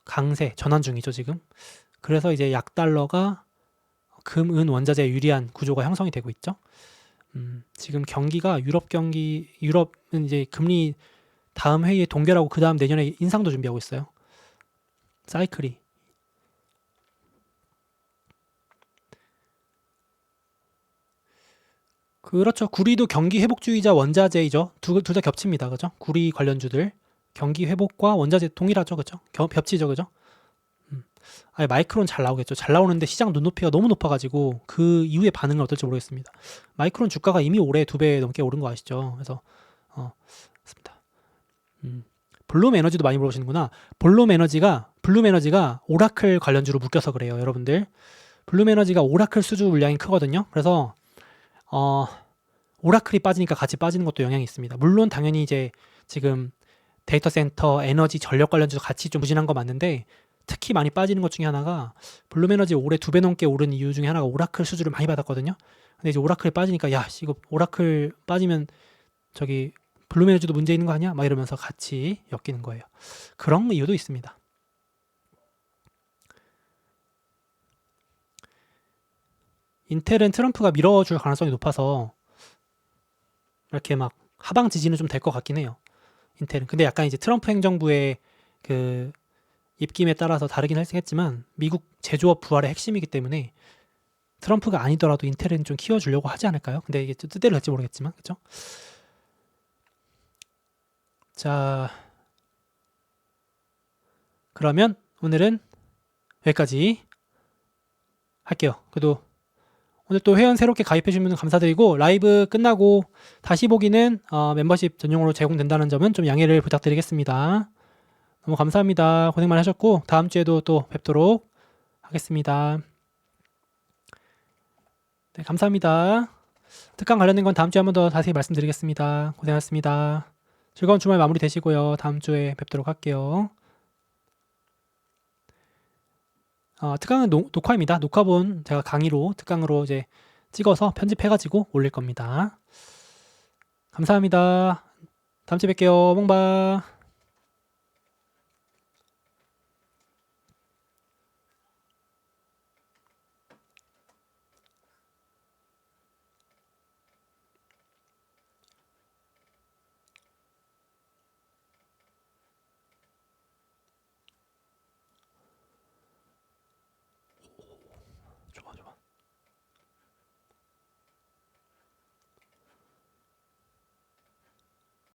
강세 전환 중이죠 지금. 그래서 이제 약달러가 금, 은, 원자재 유리한 구조가 형성이 되고 있죠. 지금 경기가 유럽은 이제 금리 다음 회의에 동결하고 그 다음 내년에 인상도 준비하고 있어요. 사이클이. 그렇죠. 구리도 경기 회복주의자 원자재이죠. 둘 다 겹칩니다. 그죠? 구리 관련주들. 경기 회복과 원자재 동일하죠. 그죠? 겹치죠. 그죠? 마이크론 잘 나오겠죠. 잘 나오는데 시장 눈높이가 너무 높아가지고 그 이후에 반응은 어떨지 모르겠습니다. 마이크론 주가가 이미 올해 2배 넘게 오른 거 아시죠? 그래서 맞습니다. 블룸 에너지도 많이 물어보시는구나. 블룸 에너지가 오라클 관련주로 묶여서 그래요. 여러분들. 블룸 에너지가 오라클 수주 물량이 크거든요. 그래서 오라클이 빠지니까 같이 빠지는 것도 영향이 있습니다. 물론 당연히 이제 지금 데이터 센터, 에너지, 전력 관련주도 같이 좀 부진한 거 맞는데 특히 많이 빠지는 것 중에 하나가 블룸 에너지 올해 2배 넘게 오른 이유 중에 하나가 오라클 수주를 많이 받았거든요. 근데 이제 오라클이 빠지니까 이거 오라클 빠지면 저기 블룸 에너지도 문제 있는 거 아니야? 막 이러면서 같이 엮이는 거예요. 그런 이유도 있습니다. 인텔은 트럼프가 밀어줄 가능성이 높아서 이렇게 막 하방 지지는 좀 될 것 같긴 해요. 인텔은. 근데 약간 이제 트럼프 행정부의 그 입김에 따라서 다르긴 했지만 미국 제조업 부활의 핵심이기 때문에 트럼프가 아니더라도 인텔은 좀 키워주려고 하지 않을까요? 근데 이게 뜻대로 될지 모르겠지만, 그렇죠? 자, 그러면 오늘은 여기까지 할게요. 그래도 오늘 또 회원 새롭게 가입해 주신 분 감사드리고, 라이브 끝나고 다시 보기는 멤버십 전용으로 제공된다는 점은 좀 양해를 부탁드리겠습니다. 너무 감사합니다. 고생 많이 하셨고 다음 주에도 또 뵙도록 하겠습니다. 네, 감사합니다. 특강 관련된 건 다음 주에 한 번 더 자세히 말씀드리겠습니다. 고생하셨습니다. 즐거운 주말 마무리 되시고요. 다음 주에 뵙도록 할게요. 특강은 녹화입니다. 녹화본 제가 강의로 특강으로 이제 찍어서 편집해가지고 올릴 겁니다. 감사합니다. 다음 주에 뵐게요. 몽바.